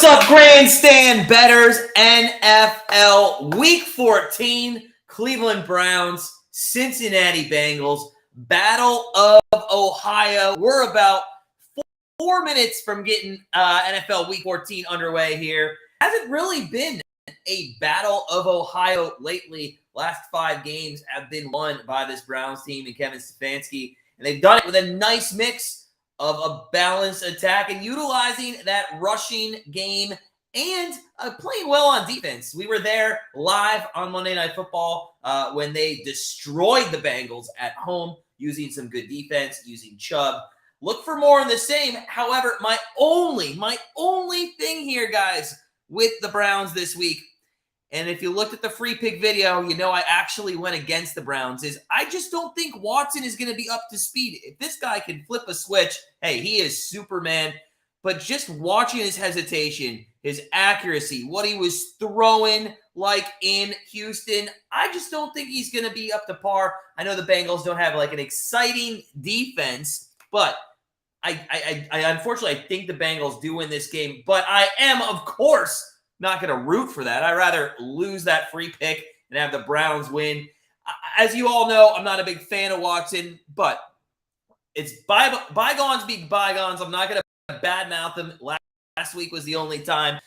What's up, Grandstand Bettors? NFL Week 14, Cleveland Browns, Cincinnati Bengals, Battle of Ohio. We're about 4 minutes from getting NFL Week 14 underway here. Hasn't really been a Battle of Ohio lately. Last 5 games have been won by this Browns team and Kevin Stefanski, and they've done it with a nice mix of a balanced attack and utilizing that rushing game and playing well on defense. We were there live on Monday Night Football when they destroyed the Bengals at home using some good defense, using Chubb. Look for more in the same. However, my only thing here, guys, with the Browns this week, and if you looked at the free pick video, you know I actually went against the Browns, is I just don't think Watson is going to be up to speed. If this guy can flip a switch, hey, he is Superman. But just watching his hesitation, his accuracy, what he was throwing like in Houston, I just don't think he's going to be up to par. I know the Bengals don't have like an exciting defense, but I unfortunately, I think the Bengals do win this game. But I am, of course, not going to root for that. I'd rather lose that free pick and have the Browns win. As you all know, I'm not a big fan of Watson, but it's bygones be bygones. I'm not going to badmouth him. Last week was the only time.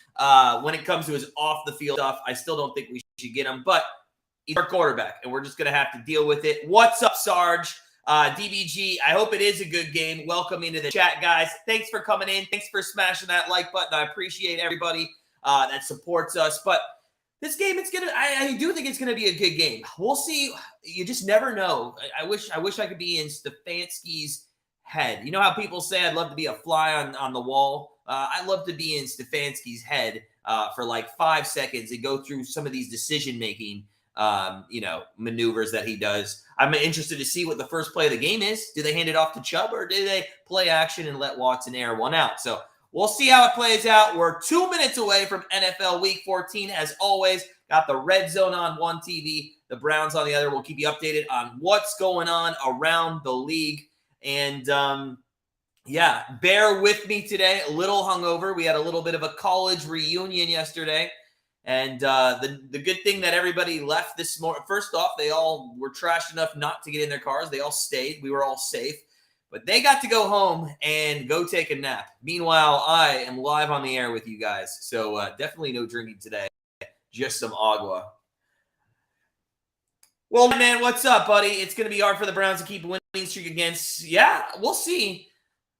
When it comes to his off-the-field stuff, I still don't think we should get him. But he's our quarterback, and we're just going to have to deal with it. What's up, Sarge? DBG, I hope it is a good game. Welcome into the chat, guys. Thanks for coming in. Thanks for smashing that like button. I appreciate everybody that supports us. But this game, I do think it's gonna be a good game. We'll see. You just never know. I wish I could be in Stefanski's head. You know how people say I'd love to be a fly on the wall? I'd love to be in Stefanski's head for like 5 seconds and go through some of these decision-making maneuvers that he does. I'm interested to see what the first play of the game is. Do they hand it off to Chubb, or do they play action and let Watson air one out? So we'll see how it plays out. We're 2 minutes away from NFL Week 14. As always, got the Red Zone on one TV, the Browns on the other. We'll keep you updated on what's going on around the league. And, bear with me today. A little hungover. We had a little bit of a college reunion yesterday. And the good thing that everybody left this morning, first off, they all were trash enough not to get in their cars. They all stayed. We were all safe. But they got to go home and go take a nap. Meanwhile, I am live on the air with you guys. So definitely no drinking today. Just some agua. Well, man, what's up, buddy? It's going to be hard for the Browns to keep a winning streak against. Yeah, we'll see.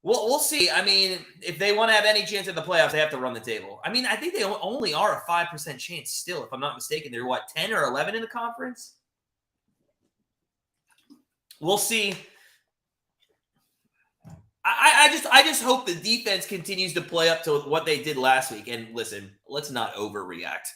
We'll see. I mean, if they want to have any chance at the playoffs, they have to run the table. I mean, I think they only are a 5% chance still, if I'm not mistaken. They're, 10 or 11 in the conference? We'll see. I just hope the defense continues to play up to what they did last week. And listen, let's not overreact.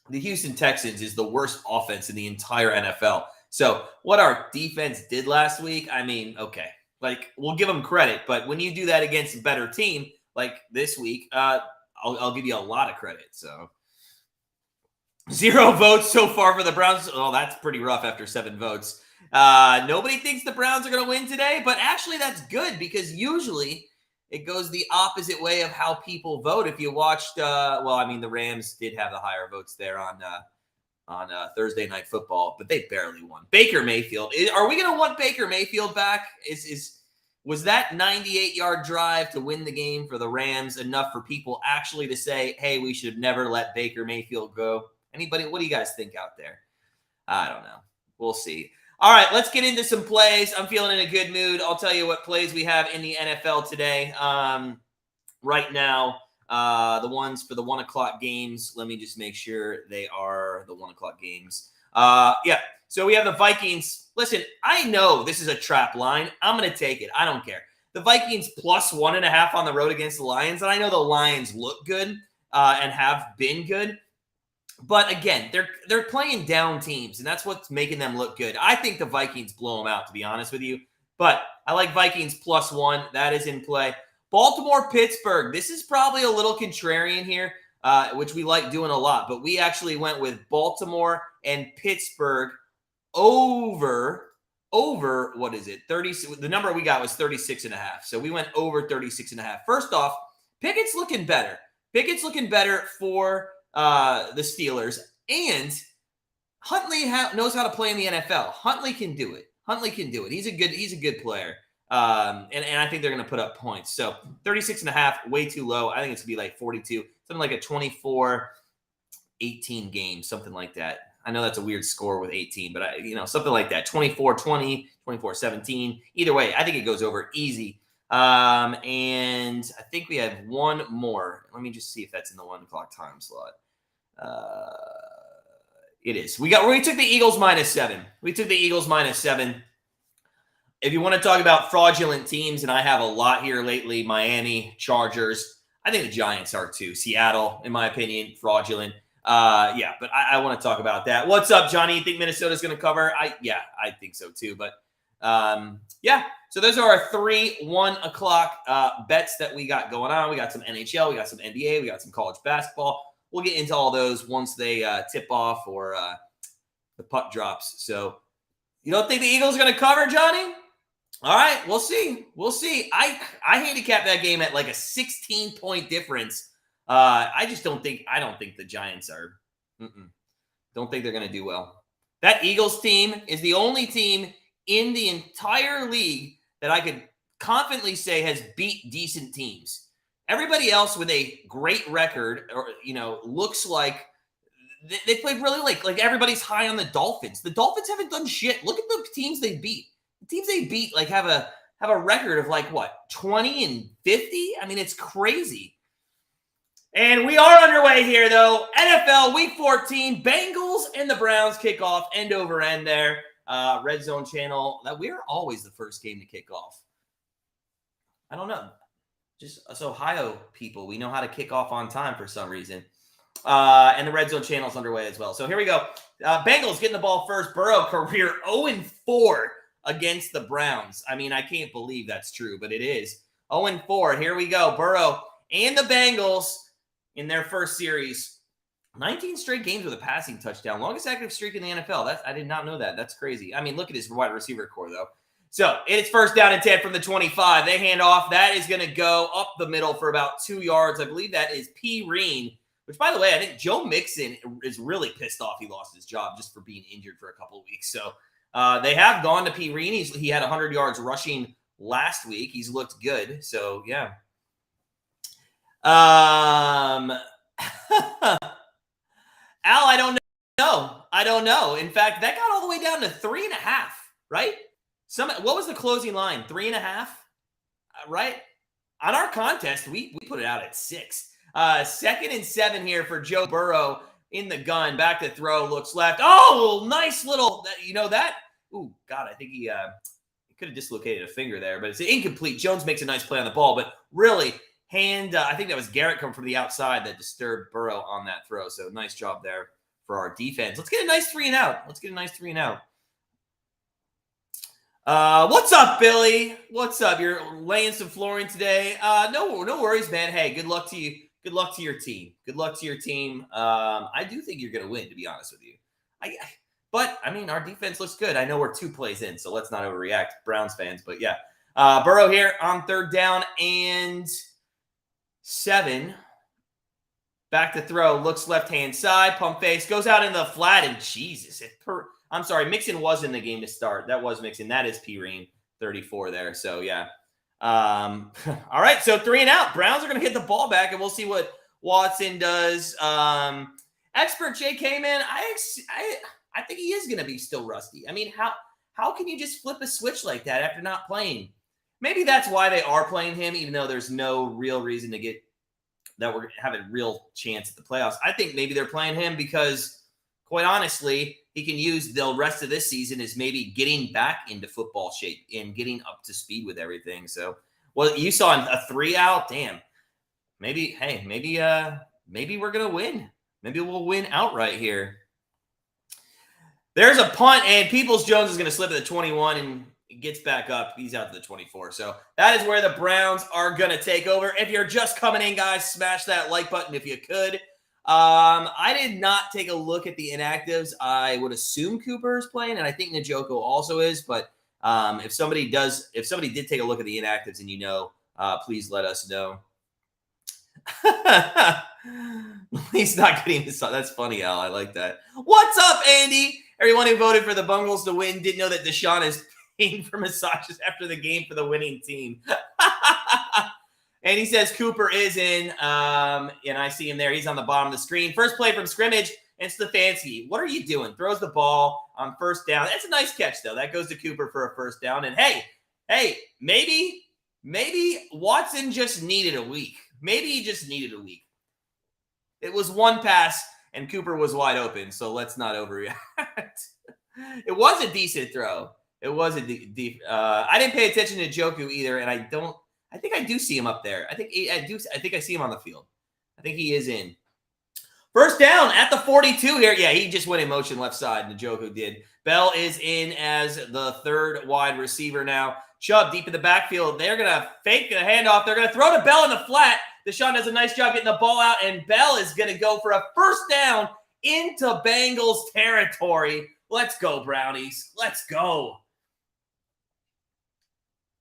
The Houston Texans is the worst offense in the entire NFL. So what our defense did last week, I mean, okay. Like, we'll give them credit. But when you do that against a better team, like this week, I'll give you a lot of credit. So 0 votes so far for the Browns. Oh, that's pretty rough after 7 votes. Nobody thinks the Browns are going to win today, but actually that's good because usually it goes the opposite way of how people vote. If you watched, the Rams did have the higher votes there on Thursday Night Football, but they barely won. Baker Mayfield. Are we going to want Baker Mayfield back? Was that 98-yard drive to win the game for the Rams enough for people actually to say, hey, we should never let Baker Mayfield go? Anybody? What do you guys think out there? I don't know. We'll see. All right, let's get into some plays. I'm feeling in a good mood. I'll tell you what plays we have in the NFL today. Right now, the ones for the 1 o'clock games. Let me just make sure they are the 1 o'clock games. So we have the Vikings. Listen, I know this is a trap line. I'm going to take it. I don't care. The Vikings plus 1.5 on the road against the Lions. And I know the Lions look good and have been good. But again, they're playing down teams, and that's what's making them look good. I think the Vikings blow them out, to be honest with you. But I like Vikings plus 1. That is in play. Baltimore, Pittsburgh. This is probably a little contrarian here, which we like doing a lot. But we actually went with Baltimore and Pittsburgh over, what is it? 30. The number we got was 36.5. So we went over 36.5. First off, Pickett's looking better. Pickett's looking better for the Steelers, and Huntley knows how to play in the NFL. Huntley can do it. He's a good player. And I think they're going to put up points. So 36.5, way too low. I think it's going to be like 42, something like a 24-18 game, something like that. I know that's a weird score with 18, but something like that. 24-20, 24-17. Either way, I think it goes over easy. And I think we have one more. Let me just see if that's in the 1 o'clock time slot. It is. We took the Eagles -7. If you want to talk about fraudulent teams, and I have a lot here lately, Miami, Chargers. I think the Giants are too. Seattle, in my opinion, fraudulent. Yeah, but I want to talk about that. What's up, Johnny? You think Minnesota's going to cover? I think so too. But yeah, so those are our 3 1 o'clock bets that we got going on. We got some NHL, we got some NBA, we got some college basketball. We'll get into all those once they tip off or the puck drops. So you don't think the Eagles are going to cover, Johnny? All right, we'll see. I handicap that game at like a 16-point difference. I don't think the Giants are. Don't think they're going to do well. That Eagles team is the only team in the entire league that I could confidently say has beat decent teams. Everybody else with a great record, or looks like they played really like everybody's high on the Dolphins. The Dolphins haven't done shit. Look at the teams they beat. The teams they beat have a record of 20-50. I mean, it's crazy. And we are underway here, though. NFL Week 14, Bengals and the Browns kick off end over end there. Red Zone channel. That we're always the first game to kick off. I don't know. Just us Ohio people, we know how to kick off on time for some reason. And the Red Zone channel is underway as well. So here we go. Bengals getting the ball first. Burrow career 0-4 against the Browns. I mean, I can't believe that's true, but it is. 0-4. Here we go. Burrow and the Bengals in their first series. 19 straight games with a passing touchdown. Longest active streak in the NFL. I did not know that. That's crazy. I mean, look at his wide receiver core, though. So it's first down and 10 from the 25. They hand off. That is going to go up the middle for about 2 yards. I believe that is P. Reen, which, by the way, I think Joe Mixon is really pissed off he lost his job just for being injured for a couple of weeks. So they have gone to P. Reen. He had 100 yards rushing last week. He's looked good. So, yeah. Al, I don't know. In fact, that got all the way down to 3.5, right? What was the closing line? 3.5, right? On our contest, we put it out at 6. 2nd and 7 here for Joe Burrow in the gun. Back to throw, looks left. Oh, nice little, that. Ooh, God, I think he could have dislocated a finger there, but it's incomplete. Jones makes a nice play on the ball, but really, I think that was Garrett coming from the outside that disturbed Burrow on that throw. So nice job there for our defense. Let's get a nice 3 and out. What's up, Billy? What's up? You're laying some flooring today. No worries, man. Hey, good luck to you. Good luck to your team. I do think you're going to win, to be honest with you. But I mean, our defense looks good. I know we're 2 plays in, so let's not overreact, Browns fans. But yeah, Burrow here on 3rd down and 7. Back to throw, looks left-hand side, pump face, goes out in the flat, and Jesus, I'm sorry, Mixon was in the game to start. That was Mixon. That is P. Reen, 34 there. So, yeah. All right, so 3 and out. Browns are going to get the ball back, and we'll see what Watson does. Expert JK, man, I think he is going to be still rusty. I mean, how can you just flip a switch like that after not playing? Maybe that's why they are playing him, even though there's no real reason to get that we're having a real chance at the playoffs. I think maybe they're playing him because, quite honestly, he can use the rest of this season as maybe getting back into football shape and getting up to speed with everything. So, well, you saw a 3 out. Damn. Maybe we're going to win. Maybe we'll win outright here. There's a punt, and Peoples-Jones is going to slip at the 21 and gets back up. He's out to the 24. So that is where the Browns are going to take over. If you're just coming in, guys, smash that like button if you could. I did not take a look at the inactives. I would assume Cooper is playing, and I think Njoku also is. But if somebody did take a look at the inactives and please let us know. He's not getting this. That's funny, Al. I like that. What's up, Andy? Everyone who voted for the Bengals to win didn't know that Deshaun is paying for massages after the game for the winning team. And he says Cooper is in, and I see him there. He's on the bottom of the screen. First play from scrimmage, and Stefanski. What are you doing? Throws the ball on first down. That's a nice catch, though. That goes to Cooper for a first down. And, hey, maybe Watson just needed a week. Maybe he just needed a week. It was one pass, and Cooper was wide open, so let's not overreact. It was a decent throw. It was a deep. I didn't pay attention to Njoku either, and I think I do see him up there. I think I see him on the field. I think he is in. First down at the 42 here. Yeah, he just went in motion left side. Njoku did. Bell is in as the third wide receiver now. Chubb deep in the backfield. They're going to fake the handoff. They're going to throw to Bell in the flat. Deshaun does a nice job getting the ball out, and Bell is going to go for a first down into Bengals territory. Let's go, Brownies. Let's go.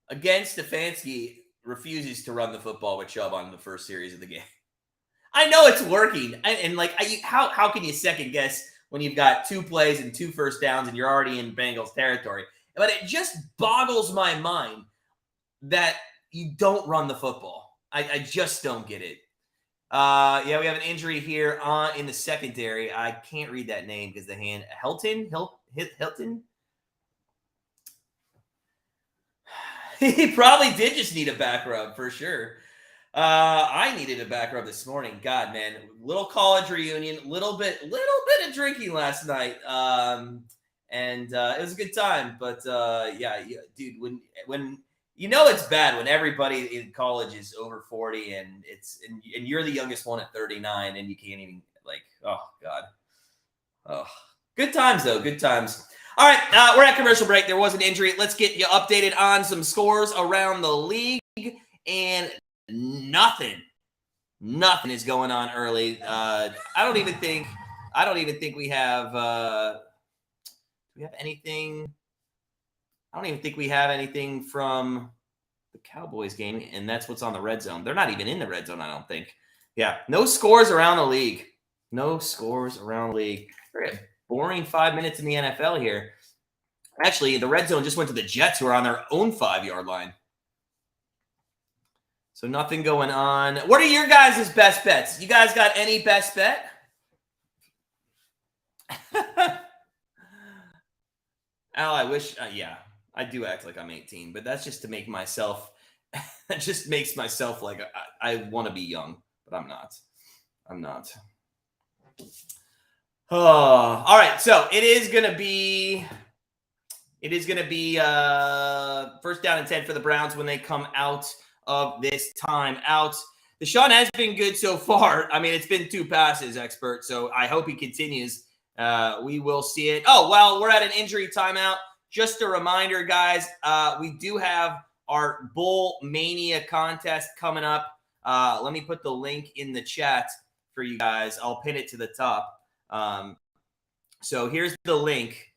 Again, Stefanski refuses to run the football with Chubb on the first series of the game. I know it's working. How can you second guess when you've got 2 plays and 2 first downs and you're already in Bengals territory? But it just boggles my mind that you don't run the football. I just don't get it. Yeah, we have an injury here in the secondary. I can't read that name because the hand. Hilton? He probably did just need a back rub for sure. I needed a back rub this morning. God, man, little college reunion, little bit of drinking last night, and it was a good time. But yeah, dude, when you know it's bad when everybody in college is over 40 and you're the youngest one at 39 and you can't even oh God, oh, good times though, good times. All right, we're at commercial break. There was an injury. Let's get you updated on some scores around the league, and nothing is going on early. I don't even think we have. Do we have anything? I don't even think we have anything from the Cowboys game, and that's what's on the red zone. They're not even in the red zone, I don't think. Yeah, no scores around the league. No scores around the league. Very boring 5 minutes in the NFL here. Actually, the red zone just went to the Jets, who are on their own 5-yard line. So nothing going on. What are your guys' best bets? You guys got any best bet? Al, I wish, yeah, I do act like I'm 18, but that's just to make myself, that just makes myself like I want to be young, but I'm not. Oh, all right. So it is going to be first down and 10 for the Browns when they come out of this time out. Deshaun has been good so far. I mean, it's been 2 passes, expert. So I hope he continues. We will see it. Oh, well, we're at an injury timeout. Just a reminder, guys, we do have our Bull Mania contest coming up. Let me put the link in the chat for you guys. I'll pin it to the top. So here's the link.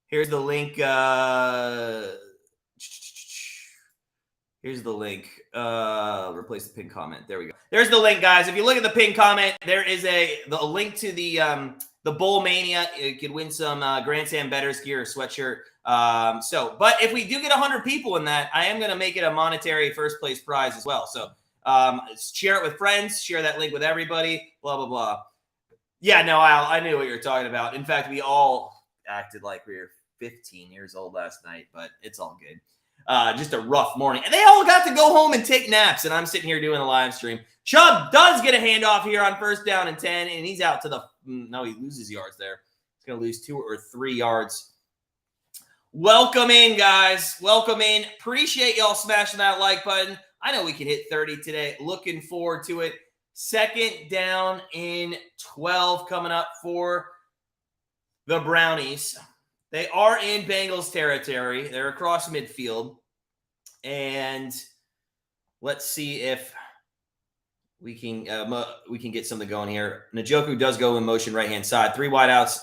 Here's the link. Here's the link. Replace the pinned comment. There we go. There's the link, guys. If you look at the pinned comment, there is the link to the Bowl Mania. You could win some Grandstand Bettors gear or sweatshirt. But if we do get 100 people in that, I am going to make it a monetary first place prize as well. So share it with friends. Share that link with everybody. Blah, blah, blah. Yeah, no, I knew what you were talking about. In fact, we all acted like we were 15 years old last night, but it's all good. Just a rough morning. And they all got to go home and take naps, and I'm sitting here doing a live stream. Chubb does get a handoff here on first down and 10, and he's out to the – no, he loses yards there. He's going to lose 2 or 3 yards. Welcome in, guys. Welcome in. Appreciate y'all smashing that like button. I know we can hit 30 today. Looking forward to it. Second down in 12 coming up for the Brownies. They are in Bengals territory. They're across midfield. And let's see if we can get something going here. Njoku does go in motion right-hand side. 3 wideouts,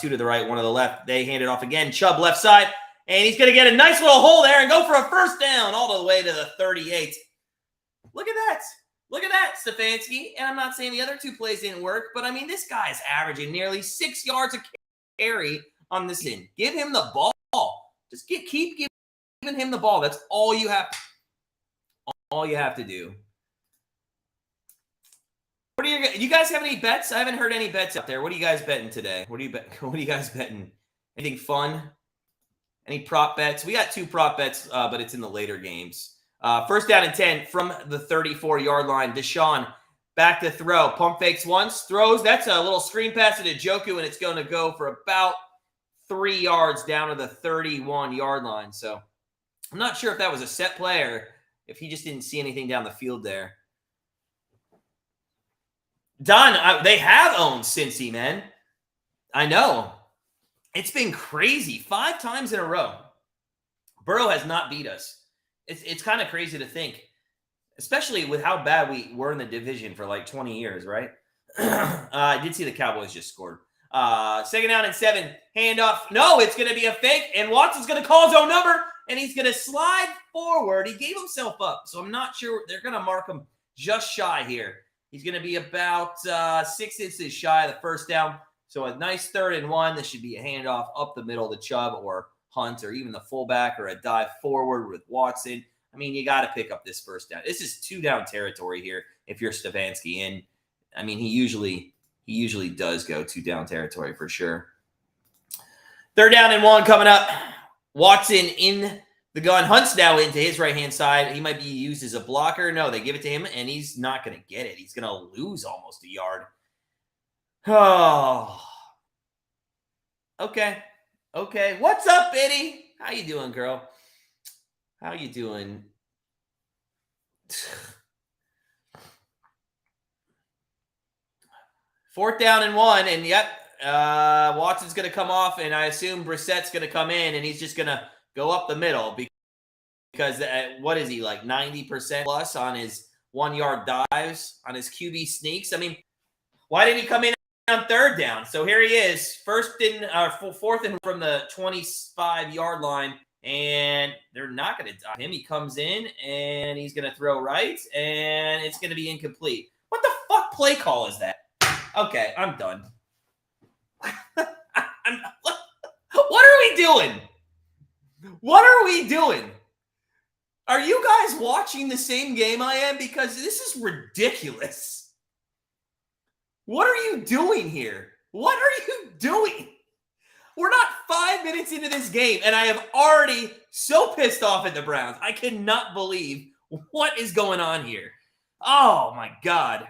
2 to the right, 1 to the left. They hand it off again. Chubb left side. And he's going to get a nice little hole there and go for a first down all the way to the 38. Look at that. Look at that, Stefanski. And I'm not saying the other two plays didn't work, but I mean, this guy is averaging nearly 6 yards a carry on this in. Give him the ball. Just keep giving him the ball. That's all you have. All you have to do. What are you guys have any bets? I haven't heard any bets out there. What are you guys betting today? What are you guys betting? Anything fun? Any prop bets? We got 2 prop bets, but it's in the later games. First down and 10 from the 34-yard line. Deshaun back to throw. Pump fakes once, throws. That's a little screen pass to Njoku, and it's going to go for about 3 yards down to the 31-yard line. So I'm not sure if that was a set play or if he just didn't see anything down the field there. Don, they have owned Cincy, man. I know. It's been crazy. 5 times in a row. Burrow has not beat us. It's kind of crazy to think, especially with how bad we were in the division for like 20 years, right? I did see the Cowboys just scored. Second down and 7. Handoff. No, it's going to be a fake, and Watson's going to call his own number, and he's going to slide forward. He gave himself up, so I'm not sure. They're going to mark him just shy here. He's going to be about 6 inches shy of the first down. So a nice 3rd and 1. This should be a handoff up the middle to Chubb or Hunt or even the fullback, or a dive forward with Watson. I mean, you got to pick up this first down. This is 2-down territory here if you're Stefanski. And, I mean, he usually does go 2-down territory for sure. 3rd down and 1 coming up. Watson in the gun. Hunt's now into his right-hand side. He might be used as a blocker. No, they give it to him, and he's not going to get it. He's going to lose almost a yard. Oh. Okay. What's up, Biddy? How you doing, girl? How you doing? 4th down and 1, and yep, Watson's going to come off, and I assume Brissett's going to come in, and he's just going to go up the middle because what is he, like 90% plus on his 1-yard dives, on his QB sneaks? I mean, why didn't he come in on 3rd down? So here he is, 4th and from the 25-yard line, and they're not going to dive him. He comes in, and he's going to throw right, and it's going to be incomplete. What the fuck play call is that? Okay, I'm done. What are we doing? What are we doing? Are you guys watching the same game I am? Because this is ridiculous. What are you doing here? What are you doing? We're not 5 minutes into this game, and I am already so pissed off at the Browns. I cannot believe what is going on here. Oh, my God.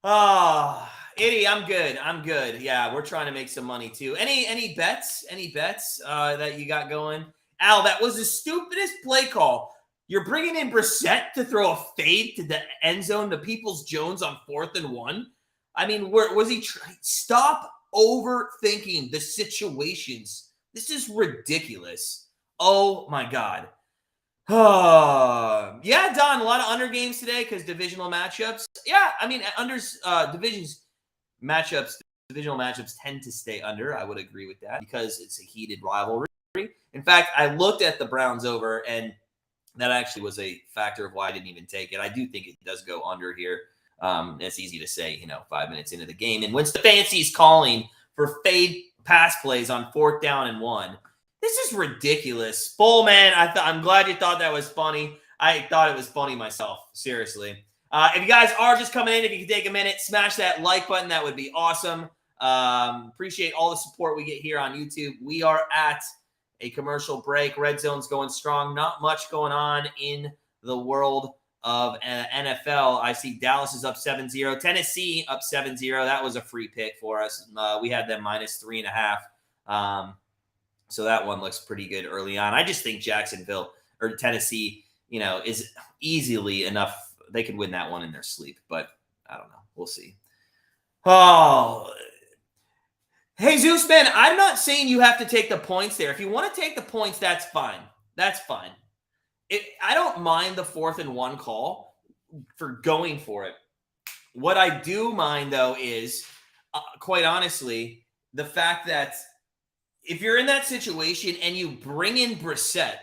Oh, Itty, I'm good. Yeah, we're trying to make some money, too. Any bets? Any bets that you got going? Al, that was the stupidest play call. You're bringing in Brissett to throw a fade to the end zone to Peoples-Jones on 4th and 1. I mean, where was he? Stop overthinking the situations. This is ridiculous. Oh, my God. Yeah, Don, a lot of under games today because divisional matchups. Yeah, I mean, divisional matchups tend to stay under. I would agree with that because it's a heated rivalry. In fact, I looked at the Browns over, and that actually was a factor of why I didn't even take it. I do think it does go under here. It's easy to say, 5 minutes into the game. And when Stefanski's calling for fade pass plays on 4th down and 1, this is ridiculous. Bull, man, I'm glad you thought that was funny. I thought it was funny myself, seriously. If you guys are just coming in, if you could take a minute, smash that like button. That would be awesome. Appreciate all the support we get here on YouTube. We are at a commercial break. Red Zone's going strong. Not much going on in the world of NFL. I see Dallas is up 7-0. Tennessee up 7-0. That was a free pick for us. We had them minus 3.5. So that one looks pretty good early on. I just think Jacksonville or Tennessee, is easily enough. They could win that one in their sleep, but I don't know. We'll see. Oh, hey, Zeus, man, I'm not saying you have to take the points there. If you want to take the points, that's fine. That's fine. I don't mind the 4th and 1 call for going for it. What I do mind, though, is, quite honestly, the fact that if you're in that situation and you bring in Brissett,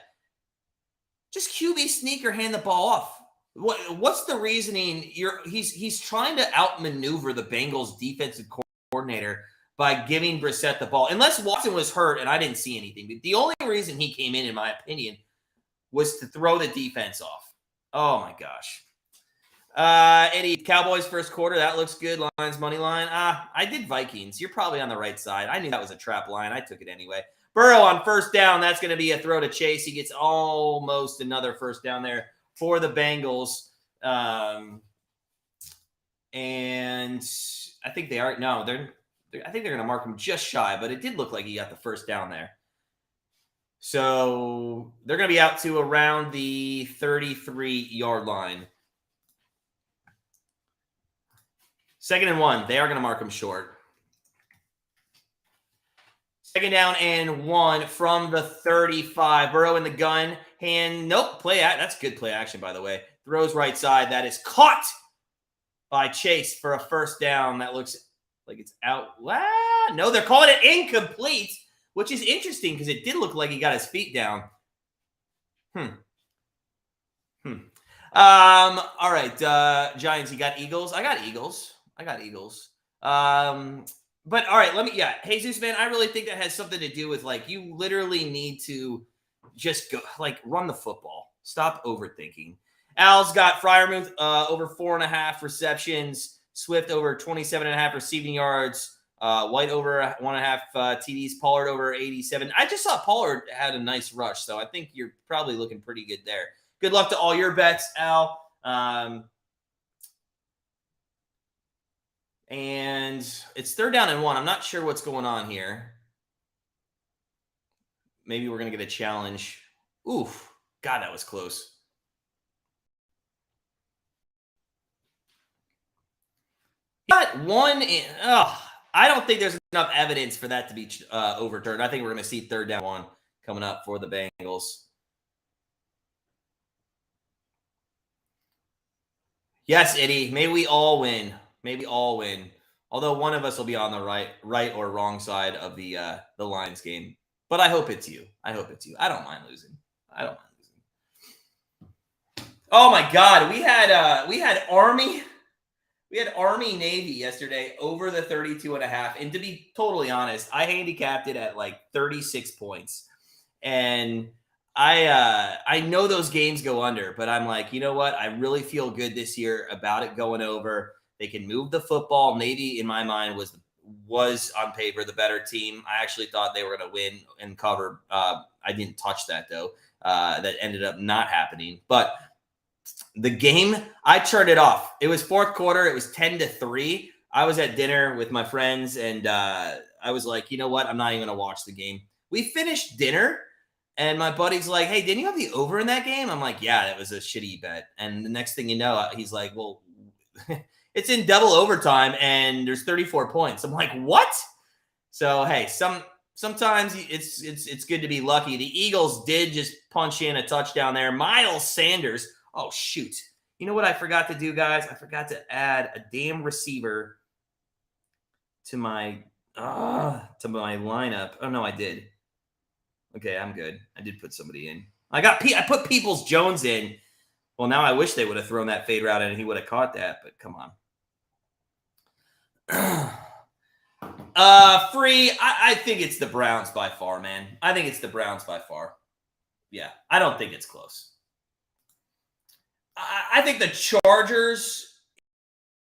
just QB sneak or hand the ball off. What's the reasoning? He's trying to outmaneuver the Bengals defensive coordinator by giving Brissett the ball. Unless Watson was hurt and I didn't see anything. But the only reason he came in my opinion, was to throw the defense off. Oh my gosh. Eddie, Cowboys first quarter. That looks good. Lions money line. I did Vikings. You're probably on the right side. I knew that was a trap line. I took it anyway. Burrow on first down. That's going to be a throw to Chase. He gets almost another first down there for the Bengals. And I think they are. No, I think they're going to mark him just shy, but it did look like he got the first down there. So they're going to be out to around the 33-yard line. 2nd and 1. They are going to mark him short. 2nd down and 1 from the 35. Burrow in the gun. Nope. That's good play action, by the way. Throws right side. That is caught by Chase for a first down. That looks like it's out. No, they're calling it incomplete, which is interesting because it did look like he got his feet down. All right. Giants, you got Eagles? I got Eagles. But all right, Jesus, man, I really think that has something to do with like you literally need to just go run the football. Stop overthinking. Al's got Freiermuth over 4.5 receptions, Swift over 27.5 receiving yards, White over 1.5 TDs, Pollard over 87. I just saw Pollard had a nice rush, so I think you're probably looking pretty good there. Good luck to all your bets, Al. And it's 3rd down and 1. I'm not sure what's going on here. Maybe we're going to get a challenge. Oof. God, that was close. Got one in. I don't think there's enough evidence for that to be overturned. I think we're going to see 3rd down 1 coming up for the Bengals. Yes, Eddie. May we all win. Although one of us will be on the right or wrong side of the Lions game. But I hope it's you. I don't mind losing. Oh my God. We had Army Navy yesterday over the 32.5. And to be totally honest, I handicapped it at like 36 points. And I know those games go under, but I'm like, you know what? I really feel good this year about it going over. They can move the football. Navy, in my mind, was on paper the better team. I actually thought they were going to win and cover. I didn't touch that, though. That ended up not happening. But the game, I turned it off. It was 4th quarter. It was 10-3. I was at dinner with my friends, and I was like, you know what? I'm not even going to watch the game. We finished dinner, and my buddy's like, hey, didn't you have the over in that game? I'm like, yeah, that was a shitty bet. And the next thing you know, he's like, well, it's in double overtime, and there's 34 points. I'm like, what? So, hey, sometimes it's good to be lucky. The Eagles did just punch in a touchdown there. Miles Sanders. Oh, shoot. You know what I forgot to do, guys? I forgot to add a damn receiver to my lineup. Oh, no, I did. Okay, I'm good. I did put somebody in. I put Peoples-Jones in. Well, now I wish they would have thrown that fade route in and he would have caught that, but come on. Free. I think it's the Browns by far, man. I think it's the Browns by far. Yeah, I don't think it's close. I think the Chargers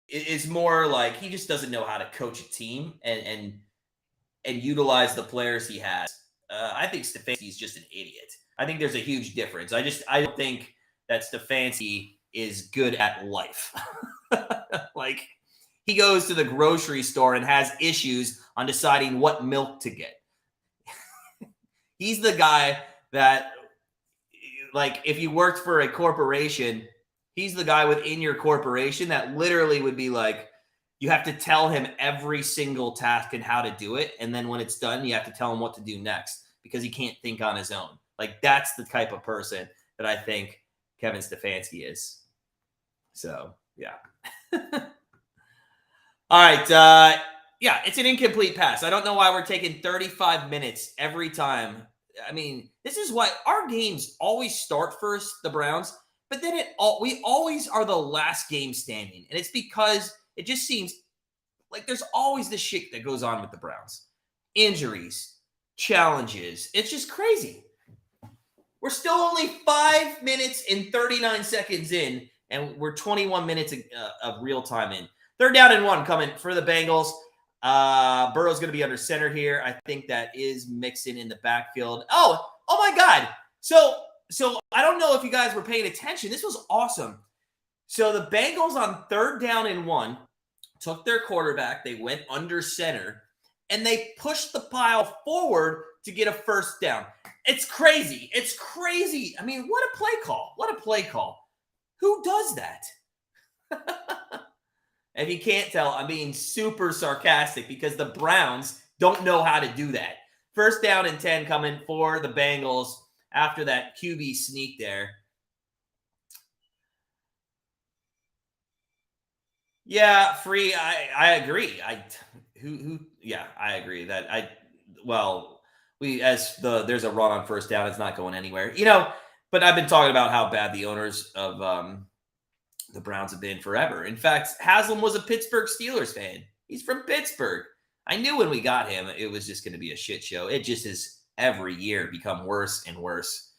is more like he just doesn't know how to coach a team and utilize the players he has. I think Stefanski's just an idiot. I think there's a huge difference. I don't think that Stefanski is good at life. Like he goes to the grocery store and has issues on deciding what milk to get. He's the guy that, like, if you worked for a corporation, he's the guy within your corporation that literally would be like, you have to tell him every single task and how to do it. And then when it's done, you have to tell him what to do next because he can't think on his own. Like, that's the type of person that I think Kevin Stefanski is. So, yeah. All right. Yeah, it's an incomplete pass. I don't know why we're taking 35 minutes every time. I mean, this is why our games always start first, the Browns, but then we always are the last game standing. And it's because it just seems like there's always this shit that goes on with the Browns. Injuries, challenges. It's just crazy. We're still only 5 minutes and 39 seconds in, and we're 21 minutes of real time in. 3rd down and 1 coming for the Bengals. Burrow's going to be under center here. I think that is Mixon in the backfield. Oh my God. So I don't know if you guys were paying attention. This was awesome. So the Bengals on 3rd down and 1 took their quarterback. They went under center, and they pushed the pile forward to get a 1st down. It's crazy. It's crazy. I mean, what a play call. What a play call. Who does that? If you can't tell, I'm being super sarcastic because the Browns don't know how to do that. 1st down and 10 coming for the Bengals after that QB sneak there. Yeah, free. I agree. Yeah, I agree that there's a run on 1st down. It's not going anywhere, but I've been talking about how bad the owners of the Browns have been forever. In fact, Haslam was a Pittsburgh Steelers fan. He's from Pittsburgh. I knew when we got him, it was just going to be a shit show. It just has every year become worse and worse.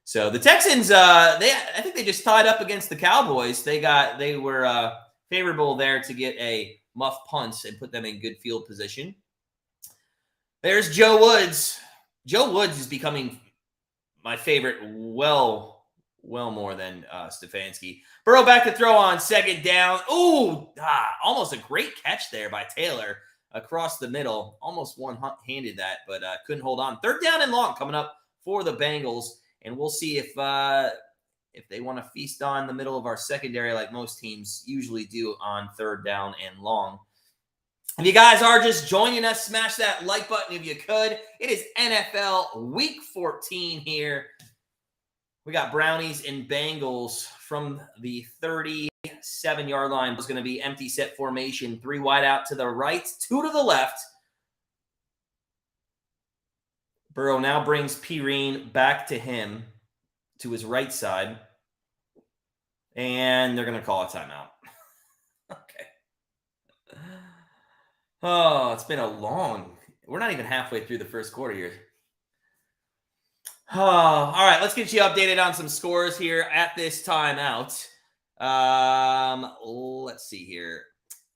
So the Texans, I think they just tied up against the Cowboys. They were favorable there to get a muff punt and put them in good field position. There's Joe Woods. Joe Woods is becoming my favorite well more than Stefanski. Burrow back to throw on 2nd down. Ooh, almost a great catch there by Taylor across the middle. Almost one-handed that, but couldn't hold on. 3rd down and long coming up for the Bengals, and we'll see if they want to feast on the middle of our secondary like most teams usually do on 3rd down and long. If you guys are just joining us, smash that like button if you could. It is NFL Week 14 here. We got Brownies and Bengals from the 37-yard line. It's going to be empty set formation. 3 wide out to the right, 2 to the left. Burrow now brings Perine back to him, to his right side. And they're going to call a timeout. Okay. Oh, it's been we're not even halfway through the 1st quarter here. Oh, all right, let's get you updated on some scores here at this timeout. Let's see here.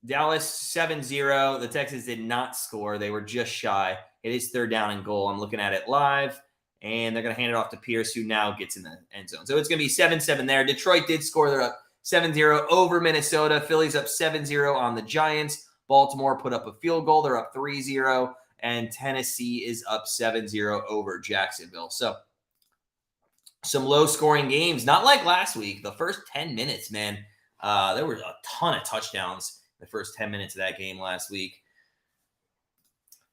Dallas 7-0. The Texans did not score. They were just shy. It is 3rd down and goal. I'm looking at it live, and they're going to hand it off to Pierce, who now gets in the end zone. So it's going to be 7-7 there. Detroit did score. They're up 7-0 over Minnesota. Philly's up 7-0 on the Giants. Baltimore put up a field goal. They're up 3-0. And Tennessee is up 7-0 over Jacksonville. So some low-scoring games, not like last week. The first 10 minutes, man, there were a ton of touchdowns in the first 10 minutes of that game last week.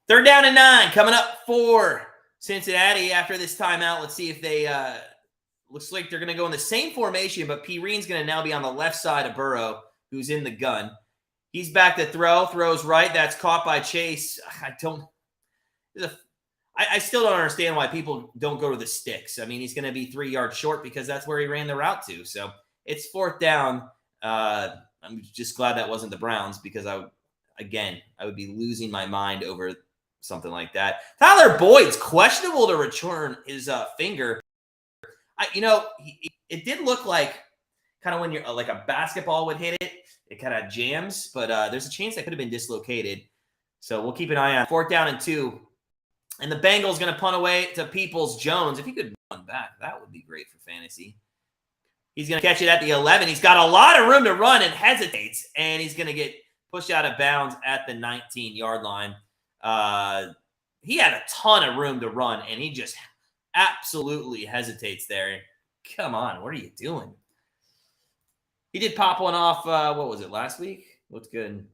3rd down and 9 coming up for Cincinnati after this timeout. Let's see if they looks like they're going to go in the same formation, but Perine's going to now be on the left side of Burrow, who's in the gun. He's back to throws right. That's caught by Chase. I still don't understand why people don't go to the sticks. I mean, he's going to be 3 yards short because that's where he ran the route to. So it's 4th down. I'm just glad that wasn't the Browns because I would be losing my mind over something like that. Tyler Boyd's questionable to return his finger. It did look like kind of when you're like a basketball would hit it, it kind of jams, but there's a chance that could have been dislocated. So we'll keep an eye on 4th down and 2. And the Bengals going to punt away to Peoples-Jones. If he could run back, that would be great for fantasy. He's going to catch it at the 11. He's got a lot of room to run and hesitates, and he's going to get pushed out of bounds at the 19-yard line. He had a ton of room to run, and he just absolutely hesitates there. Come on, what are you doing? He did pop one off, what was it, last week? Looked good.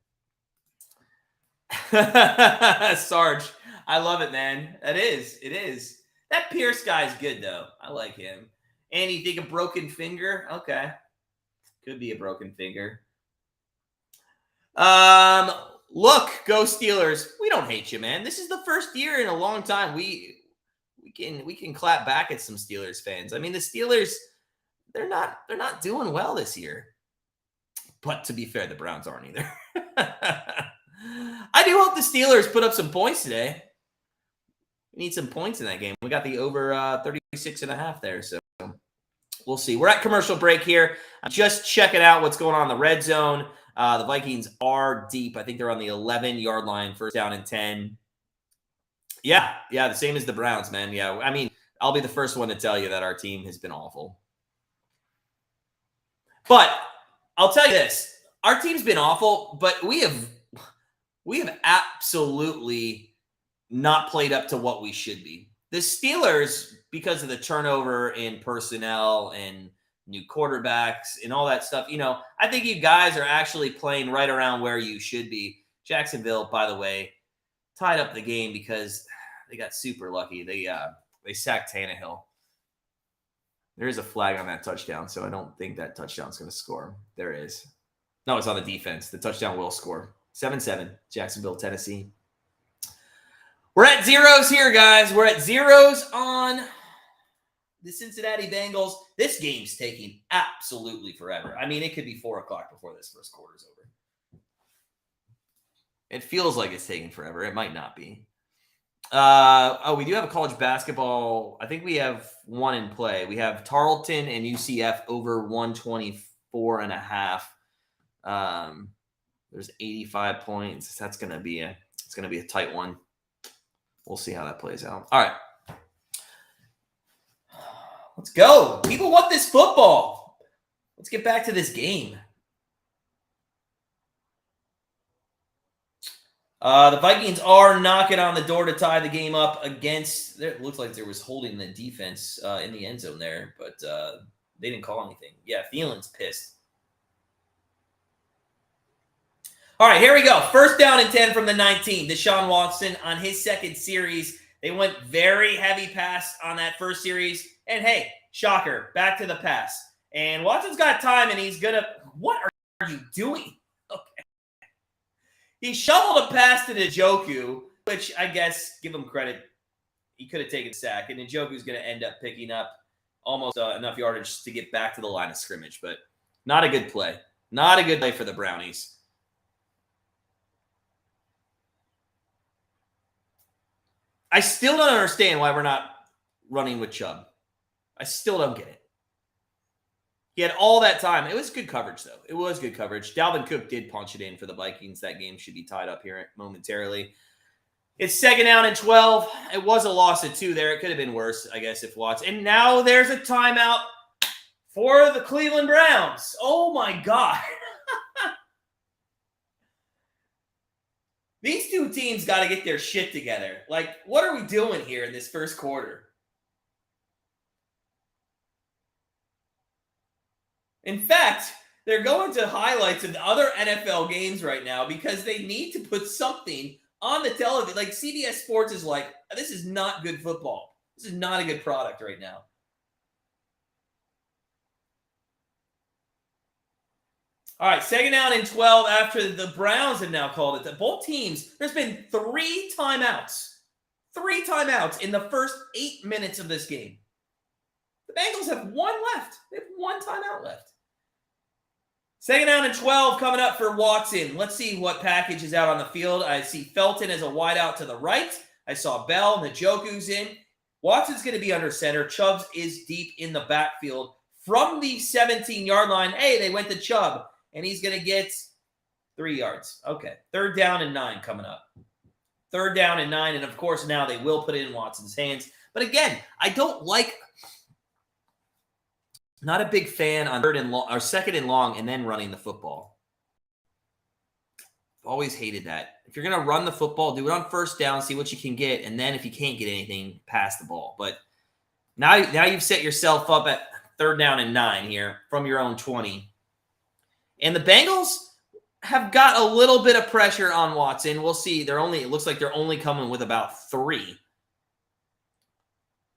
Sarge, I love it, man. It is. That Pierce guy's good, though. I like him. And you think a broken finger? Okay. Could be a broken finger. Look, go Steelers. We don't hate you, man. This is the first year in a long time we can clap back at some Steelers fans. I mean, the Steelers, they're not doing well this year. But to be fair, the Browns aren't either. I do hope the Steelers put up some points today. We need some points in that game. We got the over 36.5 there, so we'll see. We're at commercial break here. I'm just checking out what's going on in the red zone. The Vikings are deep. I think they're on the 11-yard line, first down and 10. Yeah, the same as the Browns, man. Yeah, I mean, I'll be the first one to tell you that our team has been awful. But I'll tell you this. Our team's been awful, but we have absolutely not played up to what we should be. The Steelers, because of the turnover in personnel and new quarterbacks and all that stuff, I think you guys are actually playing right around where you should be. Jacksonville, by the way, tied up the game because they got super lucky. They sacked Tannehill. There is a flag on that touchdown, so I don't think that touchdown's going to score. There is. No, it's on the defense. The touchdown will score. 7-7, Jacksonville, Tennessee. We're at zeros here, guys. We're at zeros on the Cincinnati Bengals. This game's taking absolutely forever. I mean, it could be 4 o'clock before this first quarter's over. It feels like it's taking forever. It might not be. We do have a college basketball. I think we have one in play. We have Tarleton and UCF over 124.5. There's 85 points. That's going to be a tight one. We'll see how that plays out. All right. Let's go. People want this football. Let's get back to this game. The Vikings are knocking on the door to tie the game up against. It looks like there was holding the defense in the end zone there, but they didn't call anything. Yeah, Thielen's pissed. All right, here we go. First down and 10 from the 19. Deshaun Watson on his second series. They went very heavy pass on that first series. And hey, shocker, back to the pass. And Watson's got time, and he's going to – what are you doing? Okay. He shoveled a pass to Njoku, which I guess, give him credit, he could have taken a sack. And Njoku's going to end up picking up almost enough yardage to get back to the line of scrimmage. But not a good play. Not a good play for the Brownies. I still don't understand why we're not running with Chubb. I still don't get it. He had all that time. It was good coverage, though. It was good coverage. Dalvin Cook did punch it in for the Vikings. That game should be tied up here momentarily. It's second down and 12. It was a loss of 2 there. It could have been worse, I guess, if Watts. And now there's a timeout for the Cleveland Browns. Oh, my God. These two teams got to get their shit together. Like, what are we doing here in this first quarter? In fact, they're going to highlights of the other NFL games right now because they need to put something on the television. Like, CBS Sports is like, this is not good football. This is not a good product right now. All right, second down and 12 after the Browns have now called it. Both teams, there's been 3 timeouts. 3 timeouts in the first 8 minutes of this game. The Bengals have 1 left. They have 1 timeout left. Second down and 12 coming up for Watson. Let's see what package is out on the field. I see Felton as a wideout to the right. I saw Bell, Njoku's in. Watson's going to be under center. Chubbs is deep in the backfield. From the 17-yard line, hey, they went to Chubb. And he's going to get 3 yards. Okay. Third down and 9 coming up. Third down and 9. And, of course, now they will put it in Watson's hands. But, again, I don't like – not a big fan on third and long or second and long and then running the football. Always hated that. If you're going to run the football, do it on first down, see what you can get. And then if you can't get anything, pass the ball. But now you've set yourself up at third down and 9 here from your own 20. And the Bengals have got a little bit of pressure on Watson. We'll see. It looks like they're only coming with about 3.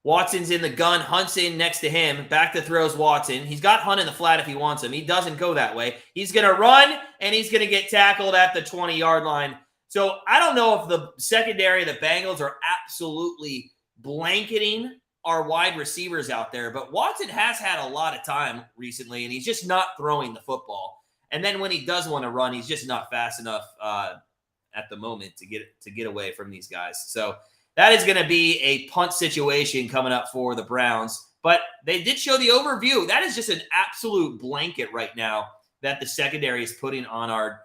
Watson's in the gun. Hunt's in next to him. Back to throws Watson. He's got Hunt in the flat if he wants him. He doesn't go that way. He's going to run, and he's going to get tackled at the 20-yard line. So I don't know if the secondary, the Bengals, are absolutely blanketing our wide receivers out there, but Watson has had a lot of time recently, and he's just not throwing the football. And then when he does want to run, he's just not fast enough at the moment to get away from these guys. So that is going to be a punt situation coming up for the Browns. But they did show the overview. That is just an absolute blanket right now that the secondary is putting on our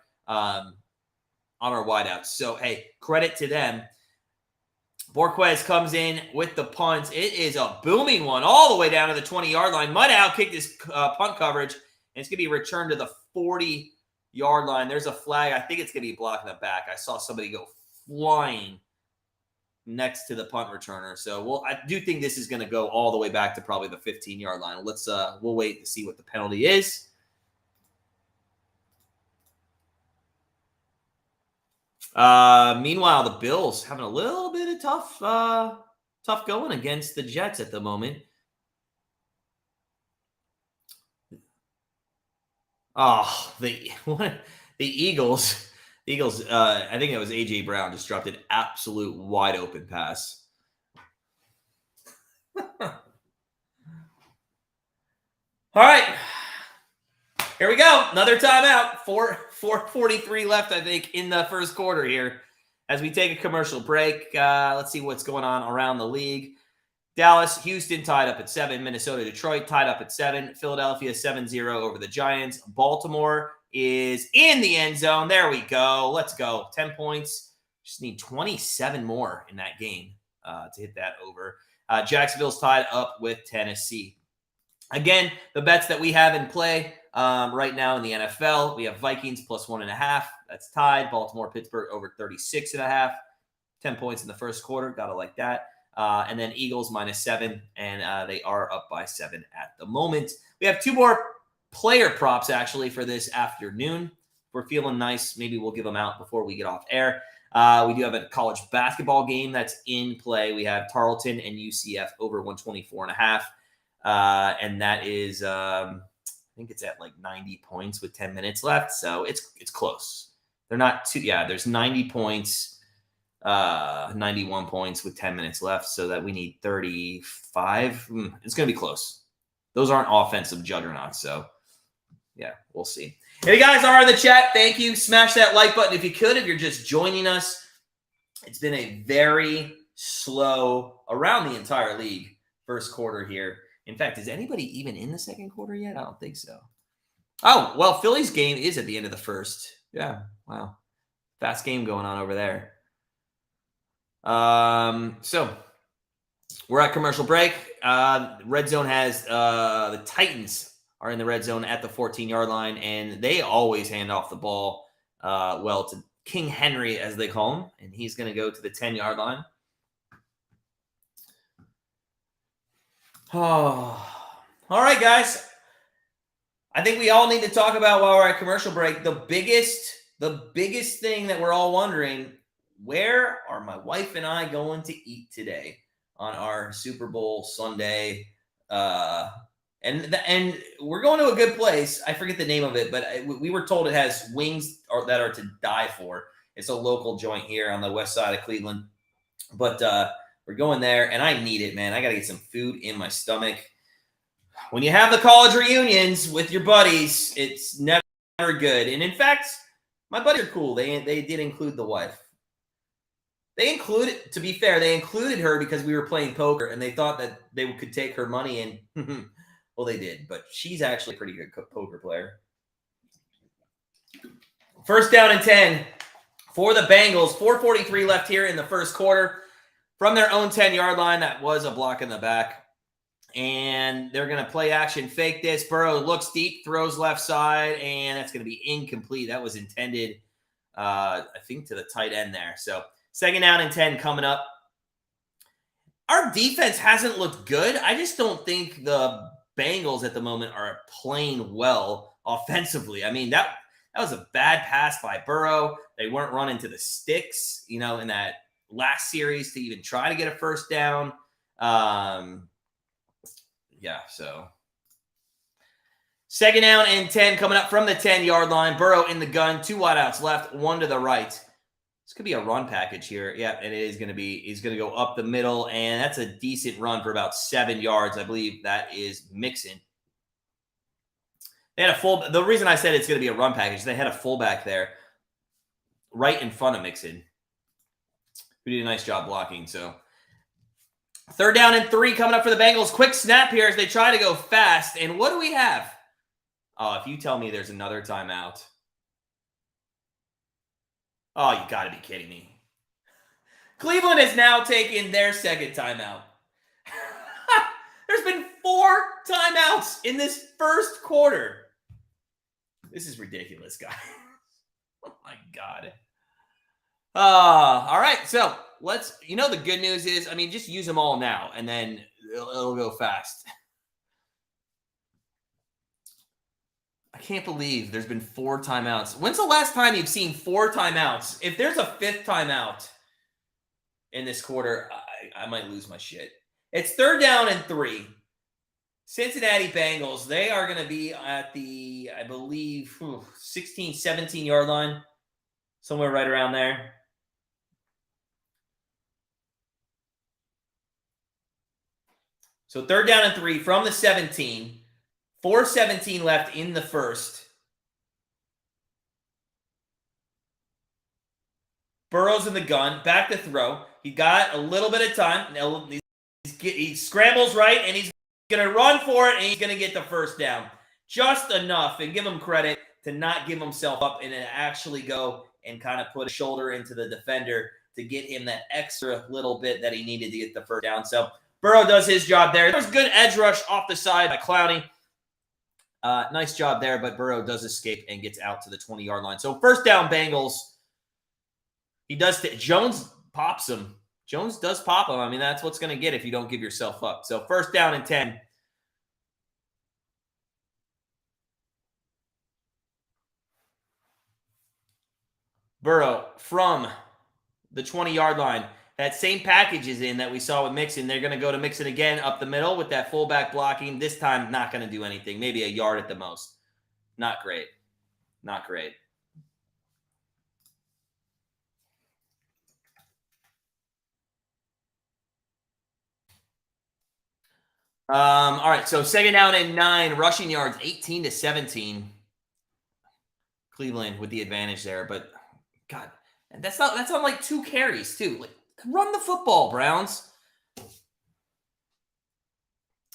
wideouts. So, hey, credit to them. Borquez comes in with the punt. It is a booming one all the way down to the 20-yard line. Might outkick this punt coverage, and it's going to be returned to the 40-yard line. There's a flag. I think it's going to be blocking the back. I saw somebody go flying next to the punt returner. So, I do think this is going to go all the way back to probably the 15-yard line. We'll wait to see what the penalty is. Meanwhile, the Bills having a little bit of tough going against the Jets at the moment. Oh, the Eagles. The Eagles, I think it was A.J. Brown just dropped an absolute wide open pass. All right. Here we go. Another timeout. 4:43 left, I think, in the first quarter here. As we take a commercial break, let's see what's going on around the league. Dallas, Houston tied up at 7. Minnesota, Detroit tied up at 7. Philadelphia 7-0 over the Giants. Baltimore is in the end zone. There we go. Let's go. 10 points. Just need 27 more in that game to hit that over. Jacksonville's tied up with Tennessee. Again, the bets that we have in play right now in the NFL, we have Vikings plus 1.5. That's tied. Baltimore, Pittsburgh over 36.5. 10 points in the first quarter. Gotta like that. And then Eagles -7, and they are up by 7 at the moment. We have 2 more player props, actually, for this afternoon. If we're feeling nice, maybe we'll give them out before we get off air. We do have a college basketball game that's in play. We have Tarleton and UCF over 124.5. And that is, I think it's at like 90 points with 10 minutes left. So it's close. They're not too, there's 90 points, 91 points with 10 minutes left. So that we need 35. It's going to be close. Those aren't offensive juggernauts. So yeah, we'll see. If you guys are in the chat, thank you. Smash that like button if you could. If you're just joining us, it's been a very slow around the entire league first quarter here. In fact, is anybody even in the second quarter yet? I don't think so. Oh, well, Philly's game is at the end of the first. Yeah, wow. Fast game going on over there. So we're at commercial break. Red zone has the Titans are in the red zone at the 14-yard line, and they always hand off the ball well to King Henry, as they call him, and he's going to go to the 10-yard line. Oh, all right, guys. I think we all need to talk about while we're at commercial break. The biggest thing that we're all wondering: where are my wife and I going to eat today on our Super Bowl Sunday? And we're going to a good place. I forget the name of it, but we were told it has wings that are to die for. It's a local joint here on the west side of Cleveland, but we're going there, and I need it, man. I got to get some food in my stomach. When you have the college reunions with your buddies, it's never good. And in fact, my buddies are cool. They did include the wife. To be fair, they included her because we were playing poker, and they thought that they could take her money, and well, they did. But she's actually a pretty good poker player. First down and 10 for the Bengals. 4:43 left here in the first quarter. From their own 10-yard line, that was a block in the back. And they're going to play action, fake this. Burrow looks deep, throws left side, and that's going to be incomplete. That was intended, I think, to the tight end there. So second down and 10 coming up. Our defense hasn't looked good. I just don't think the Bengals at the moment are playing well offensively. I mean, that was a bad pass by Burrow. They weren't running to the sticks, in that last series to even try to get a first down. So second down and 10 coming up from the 10-yard line. Burrow in the gun, 2 wideouts left, 1 to the right. This could be a run package here. Yeah, and it is going to be. He's going to go up the middle, and that's a decent run for about 7 yards. I believe that is Mixon. They had a full. The reason I said it's going to be a run package, they had a fullback there, right in front of Mixon, who did a nice job blocking. So 3rd down and 3 coming up for the Bengals. Quick snap here as they try to go fast. And what do we have? Oh, if you tell me there's another timeout. Oh, you got to be kidding me. Cleveland has now taken their 2nd timeout. There's been 4 timeouts in this first quarter. This is ridiculous, guys. Oh, my God. All right, so let's, the good news is, just use them all now, and then it'll go fast. I can't believe there's been 4 timeouts. When's the last time you've seen 4 timeouts? If there's a 5th timeout in this quarter, I might lose my shit. It's 3rd down and 3. Cincinnati Bengals, they are going to be at the, I believe, 16, 17-yard line. Somewhere right around there. So 3rd down and 3 from the 17. 4:17 left in the first. Burrow's in the gun. Back to throw. He got a little bit of time. He scrambles right, and he's going to run for it, and he's going to get the 1st down. Just enough, and give him credit to not give himself up and then actually go and kind of put a shoulder into the defender to get him that extra little bit that he needed to get the 1st down. So Burrow does his job there. There's good edge rush off the side by Clowney. Nice job there, but Burrow does escape and gets out to the 20-yard line. So 1st down Bengals. He does. Jones pops him. Jones does pop him. That's what's going to get if you don't give yourself up. So 1st down and 10. Burrow from the 20-yard line. That same package is in that we saw with Mixon. They're going to go to Mixon again up the middle with that fullback blocking. This time, not going to do anything. Maybe a yard at the most. Not great. Not great. All right, so 2nd down and 9. Rushing yards, 18-17. Cleveland with the advantage there. But, God, that's on like 2 carries, too. Like, run the football, Browns.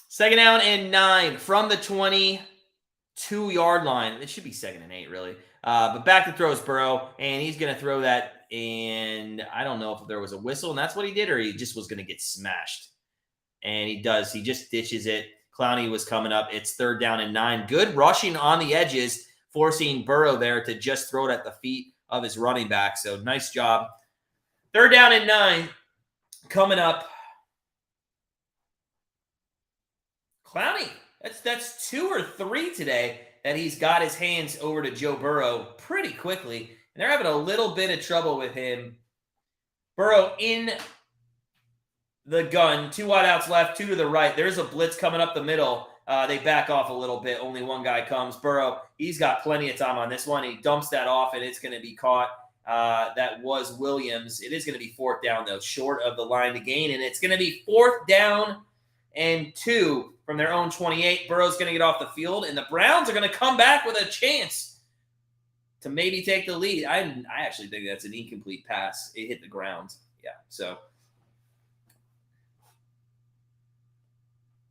2nd down and 9 from the 22-yard line. It should be 2nd and 8, really. But back to throws Burrow, and he's going to throw that, and I don't know if there was a whistle, and that's what he did, or he just was going to get smashed. And he does. He just ditches it. Clowney was coming up. It's 3rd down and 9. Good rushing on the edges, forcing Burrow there to just throw it at the feet of his running back. So nice job. 3rd down and 9 coming up. Clowney, that's 2 or 3 today that he's got his hands over to Joe Burrow pretty quickly. And they're having a little bit of trouble with him. Burrow in the gun. 2 wideouts left, 2 to the right. There's a blitz coming up the middle. They back off a little bit. Only one guy comes. Burrow, he's got plenty of time on this one. He dumps that off, and it's going to be caught. That was Williams. It is going to be 4th down, though, short of the line to gain. And it's going to be 4th down and 2 from their own 28. Burrow's going to get off the field, and the Browns are going to come back with a chance to maybe take the lead. I actually think that's an incomplete pass. It hit the ground. Yeah, so.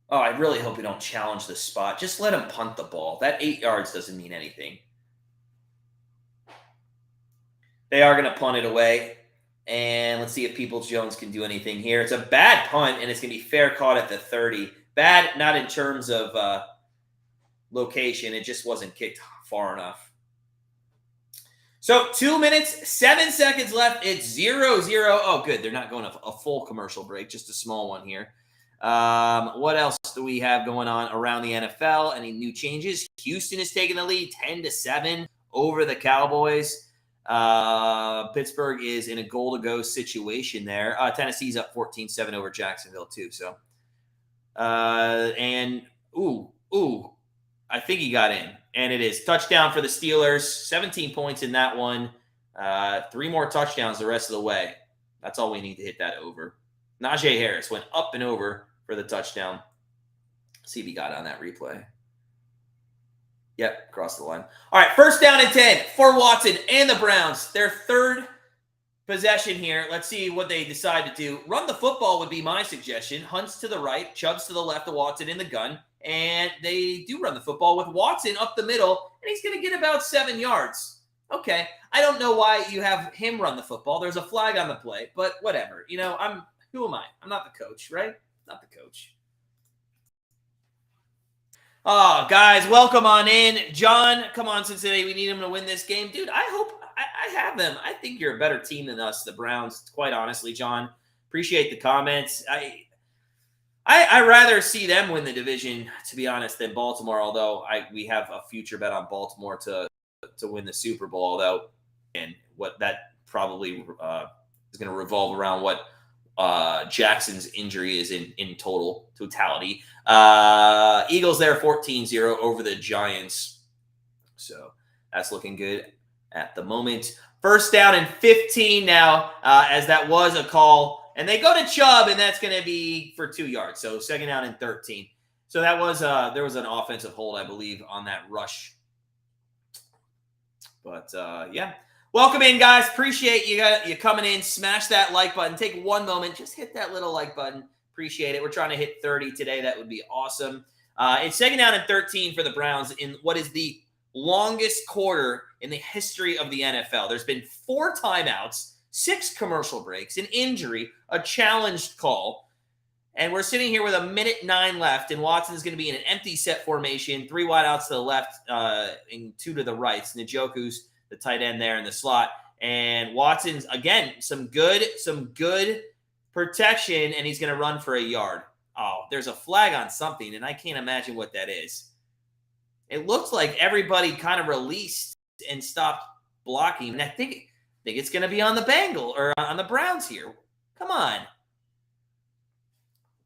Oh, I really hope we don't challenge this spot. Just let him punt the ball. That 8 yards doesn't mean anything. They are going to punt it away. And let's see if Peoples-Jones can do anything here. It's a bad punt, and it's going to be fair caught at the 30. Bad, not in terms of location. It just wasn't kicked far enough. So 2 minutes, 7 seconds left. It's 0-0. Oh, good. They're not going a full commercial break, just a small one here. What else do we have going on around the NFL? Any new changes? Houston is taking the lead 10-7 over the Cowboys. Pittsburgh is in a goal-to-go situation there. Tennessee's up 14-7 over Jacksonville too. So, I think he got in, and it is touchdown for the Steelers. 17 points in that one. 3 more touchdowns the rest of the way. That's all we need to hit that over. Najee Harris went up and over for the touchdown. See if he got on that replay. Yep, across the line. All right, first down and 10 for Watson and the Browns. Their third possession here. Let's see what they decide to do. Run the football would be my suggestion. Hunt's to the right, Chubb's to the left of Watson in the gun. And they do run the football with Watson up the middle, and he's going to get about 7 yards. Okay, I don't know why you have him run the football. There's a flag on the play, but whatever. Who am I? I'm not the coach, right? Not the coach. Oh, guys, welcome on in. John, come on, Cincinnati. We need him to win this game. Dude, I hope I have them. I think you're a better team than us, the Browns, quite honestly, John. Appreciate the comments. I rather see them win the division, to be honest, than Baltimore, although we have a future bet on Baltimore to win the Super Bowl, although, and what that probably is going to revolve around what Jackson's injury is in totality. Eagles there 14-0 over the Giants. So that's looking good at the moment. First down and 15 now, as that was a call. And they go to Chubb, and that's going to be for 2 yards. So second down and 13. So that was there was an offensive hold, I believe, on that rush. But, yeah. Welcome in, guys. Appreciate you coming in. Smash that like button. Take one moment. Just hit that little like button. Appreciate it. We're trying to hit 30 today. That would be awesome. It's second down and 13 for the Browns in what is the longest quarter in the history of the NFL. There's been 4 timeouts, 6 commercial breaks, an injury, a challenged call. And we're sitting here with 1:09 left, and Watson's going to be in an empty set formation, 3 wideouts to the left and 2 to the right. Njoku's the tight end there in the slot. And Watson's, again, some good protection, and he's going to run for a yard. Oh, there's a flag on something, and I can't imagine what that is. It looks like everybody kind of released and stopped blocking. And I think it's going to be on the Bengals or on the Browns here. Come on.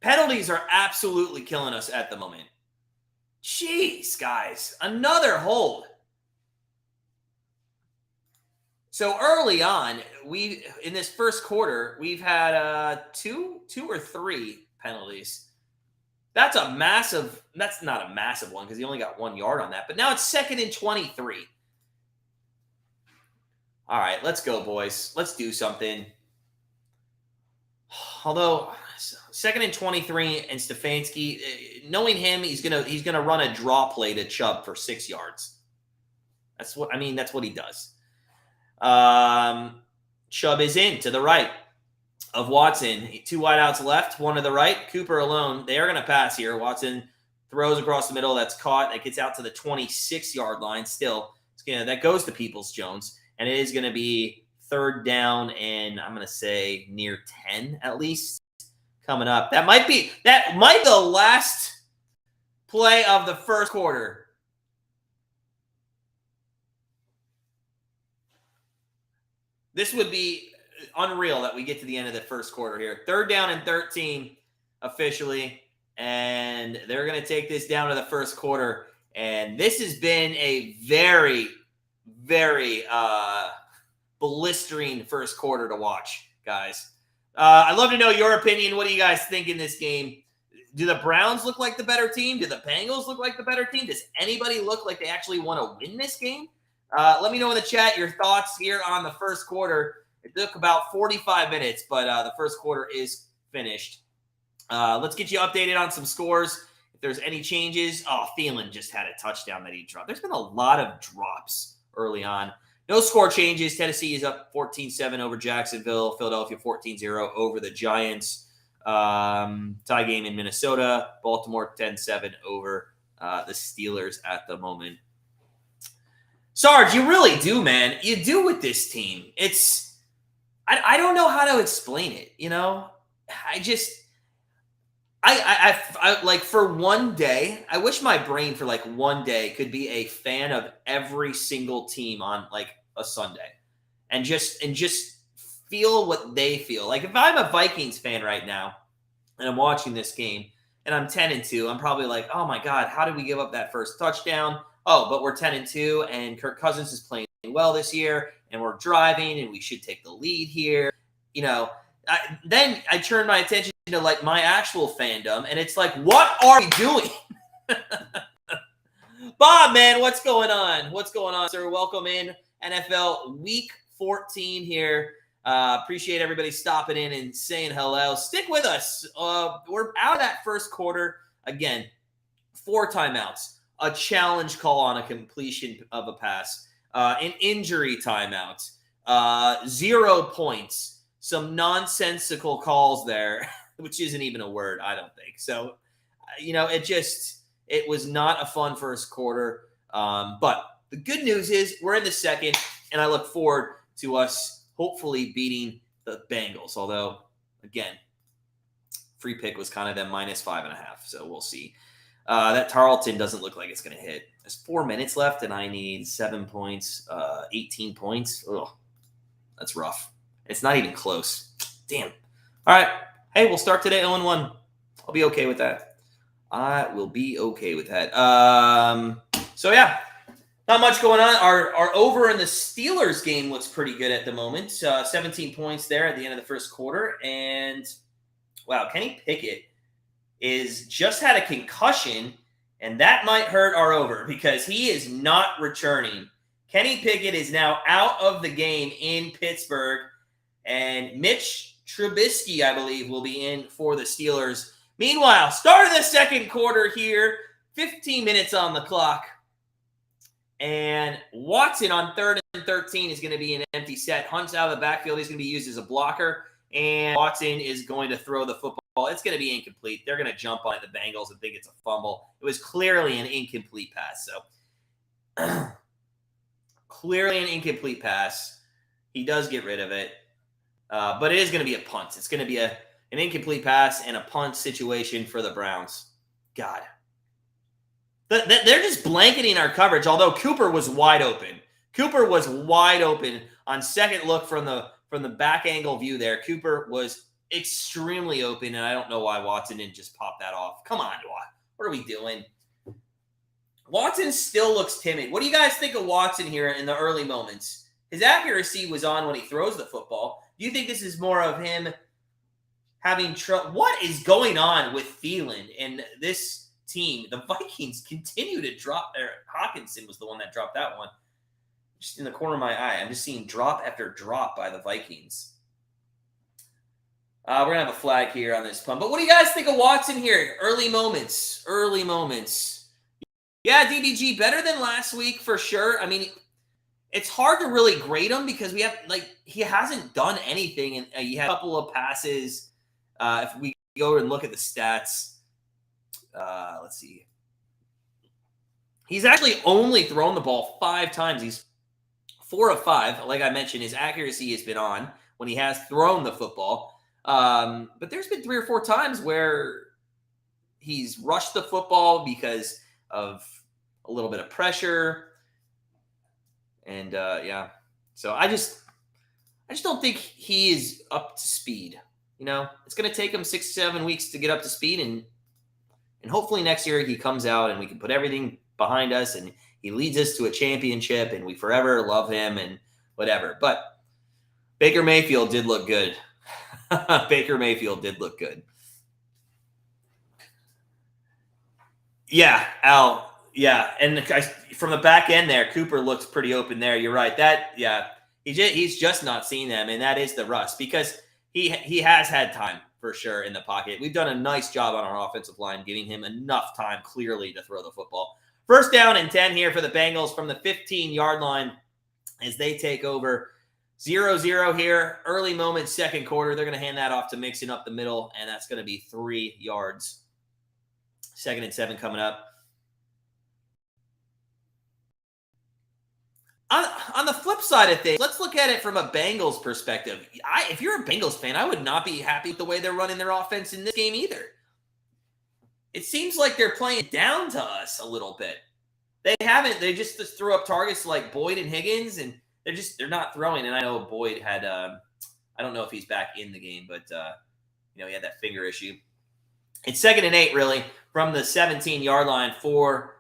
Penalties are absolutely killing us at the moment. Jeez, guys. Another hold. So early on, in this first quarter, we've had 2 or 3 penalties. That's not a massive one because he only got 1 yard on that. But now it's second and 23. All right, let's go, boys. Let's do something. Although second and 23 and Stefanski, knowing him, he's gonna run a draw play to Chubb for 6 yards. That's what he does. Chubb is in to the right of Watson. 2 wideouts left, 1 to the right. Cooper alone. They are going to pass here. Watson throws across the middle. That's caught. That gets out to the 26-yard line. Still, that goes to Peoples-Jones. And it is going to be third down and I'm going to say near 10 at least coming up. That might be the last play of the first quarter. This would be unreal that we get to the end of the first quarter here. Third down and 13 officially, and they're going to take this down to the first quarter. And this has been a very, very blistering first quarter to watch, guys. I'd love to know your opinion. What do you guys think in this game? Do the Browns look like the better team? Do the Bengals look like the better team? Does anybody look like they actually want to win this game? Let me know in the chat your thoughts here on the first quarter. It took about 45 minutes, but the first quarter is finished. Let's get you updated on some scores. If there's any changes. Oh, Thielen just had a touchdown that he dropped. There's been a lot of drops early on. No score changes. Tennessee is up 14-7 over Jacksonville. Philadelphia 14-0 over the Giants. Tie game in Minnesota. Baltimore 10-7 over the Steelers at the moment. Sarge, you really do, man. You do with this team. I don't know how to explain it, I like for one day, I wish my brain for like one day could be a fan of every single team on like a Sunday and just feel what they feel. Like if I'm a Vikings fan right now and I'm watching this game and I'm 10-2, I'm probably like, oh my God, how did we give up that first touchdown? Oh, but we're 10-2 and Kirk Cousins is playing well this year and we're driving and we should take the lead here. Then I turn my attention to like my actual fandom, and it's like, what are we doing? Bob, man, what's going on? What's going on, sir? Welcome in NFL Week 14 here. Appreciate everybody stopping in and saying hello. Stick with us. We're out of that first quarter. Again, 4 timeouts, a challenge call on a completion of a pass, an injury timeout, 0 points, some nonsensical calls there, which isn't even a word, I don't think. So, it was not a fun first quarter. But the good news is we're in the second, and I look forward to us hopefully beating the Bengals. Although, again, free pick was kind of them -5.5, so we'll see. That Tarleton doesn't look like it's going to hit. There's 4 minutes left, and I need 7 points, 18 points. Ugh, that's rough. It's not even close. Damn. All right. Hey, we'll start today 0-1. I'll be okay with that. I will be okay with that. So, yeah, not much going on. Our over in the Steelers game looks pretty good at the moment. 17 points there at the end of the first quarter. And, wow, Kenny Pickett is just had a concussion, and that might hurt our over because he is not returning. Kenny Pickett is now out of the game in Pittsburgh, and Mitch Trubisky, I believe, will be in for the Steelers. Meanwhile, start of the second quarter here, 15 minutes on the clock, and Watson on 3rd and 13 is going to be an empty set. Hunt's out of the backfield. He's going to be used as a blocker, and Watson is going to throw the football. It's going to be incomplete. They're going to jump on it, the Bengals, and think it's a fumble. It was clearly an incomplete pass. So, clearly an incomplete pass. He does get rid of it. But it is going to be a punt. It's going to be an incomplete pass and a punt situation for the Browns. God. They're just blanketing our coverage, although Cooper was wide open. Cooper was wide open on second look from the back angle view there. Cooper was extremely open, and I don't know why Watson didn't just pop that off. Come on, what are we doing? Watson still looks timid. What do you guys think of Watson here in the early moments? His accuracy was on when he throws the football. Do you think this is more of him having trouble? What is going on with Thielen and this team? The Vikings continue to drop. Hawkinson was the one that dropped that one. Just in the corner of my eye, I'm just seeing drop after drop by the Vikings. We're going to have a flag here on this punt. But what do you guys think of Watson here? Early moments. Yeah, DBG, better than last week for sure. I mean, it's hard to really grade him because he hasn't done anything. And he had a couple of passes. If we go and look at the stats, let's see. He's actually only thrown the ball 5 times. He's 4 of 5. Like I mentioned, his accuracy has been on when he has thrown the football. But there's been 3 or 4 times where he's rushed the football because of a little bit of pressure. And so I just don't think he is up to speed. It's going to take him 6-7 weeks to get up to speed, and hopefully next year he comes out and we can put everything behind us and he leads us to a championship and we forever love him and whatever. But Baker Mayfield did look good. Baker Mayfield did look good. Yeah, Al. Yeah, and from the back end there, Cooper looked pretty open there. You're right. He's just not seeing them, and that is the rust because he has had time for sure in the pocket. We've done a nice job on our offensive line, giving him enough time clearly to throw the football. First down and 10 here for the Bengals from the 15-yard line as they take over. 0-0 here, early moment, second quarter. They're going to hand that off to Mixon up the middle, and that's going to be 3 yards. 2nd and 7 coming up. On the flip side of things, let's look at it from a Bengals perspective. If you're a Bengals fan, I would not be happy with the way they're running their offense in this game either. It seems like they're playing down to us a little bit. They just threw up targets like Boyd and Higgins, and they're not throwing. And I know Boyd had, I don't know if he's back in the game, but he had that finger issue. It's 2nd and 8 really from the 17-yard line for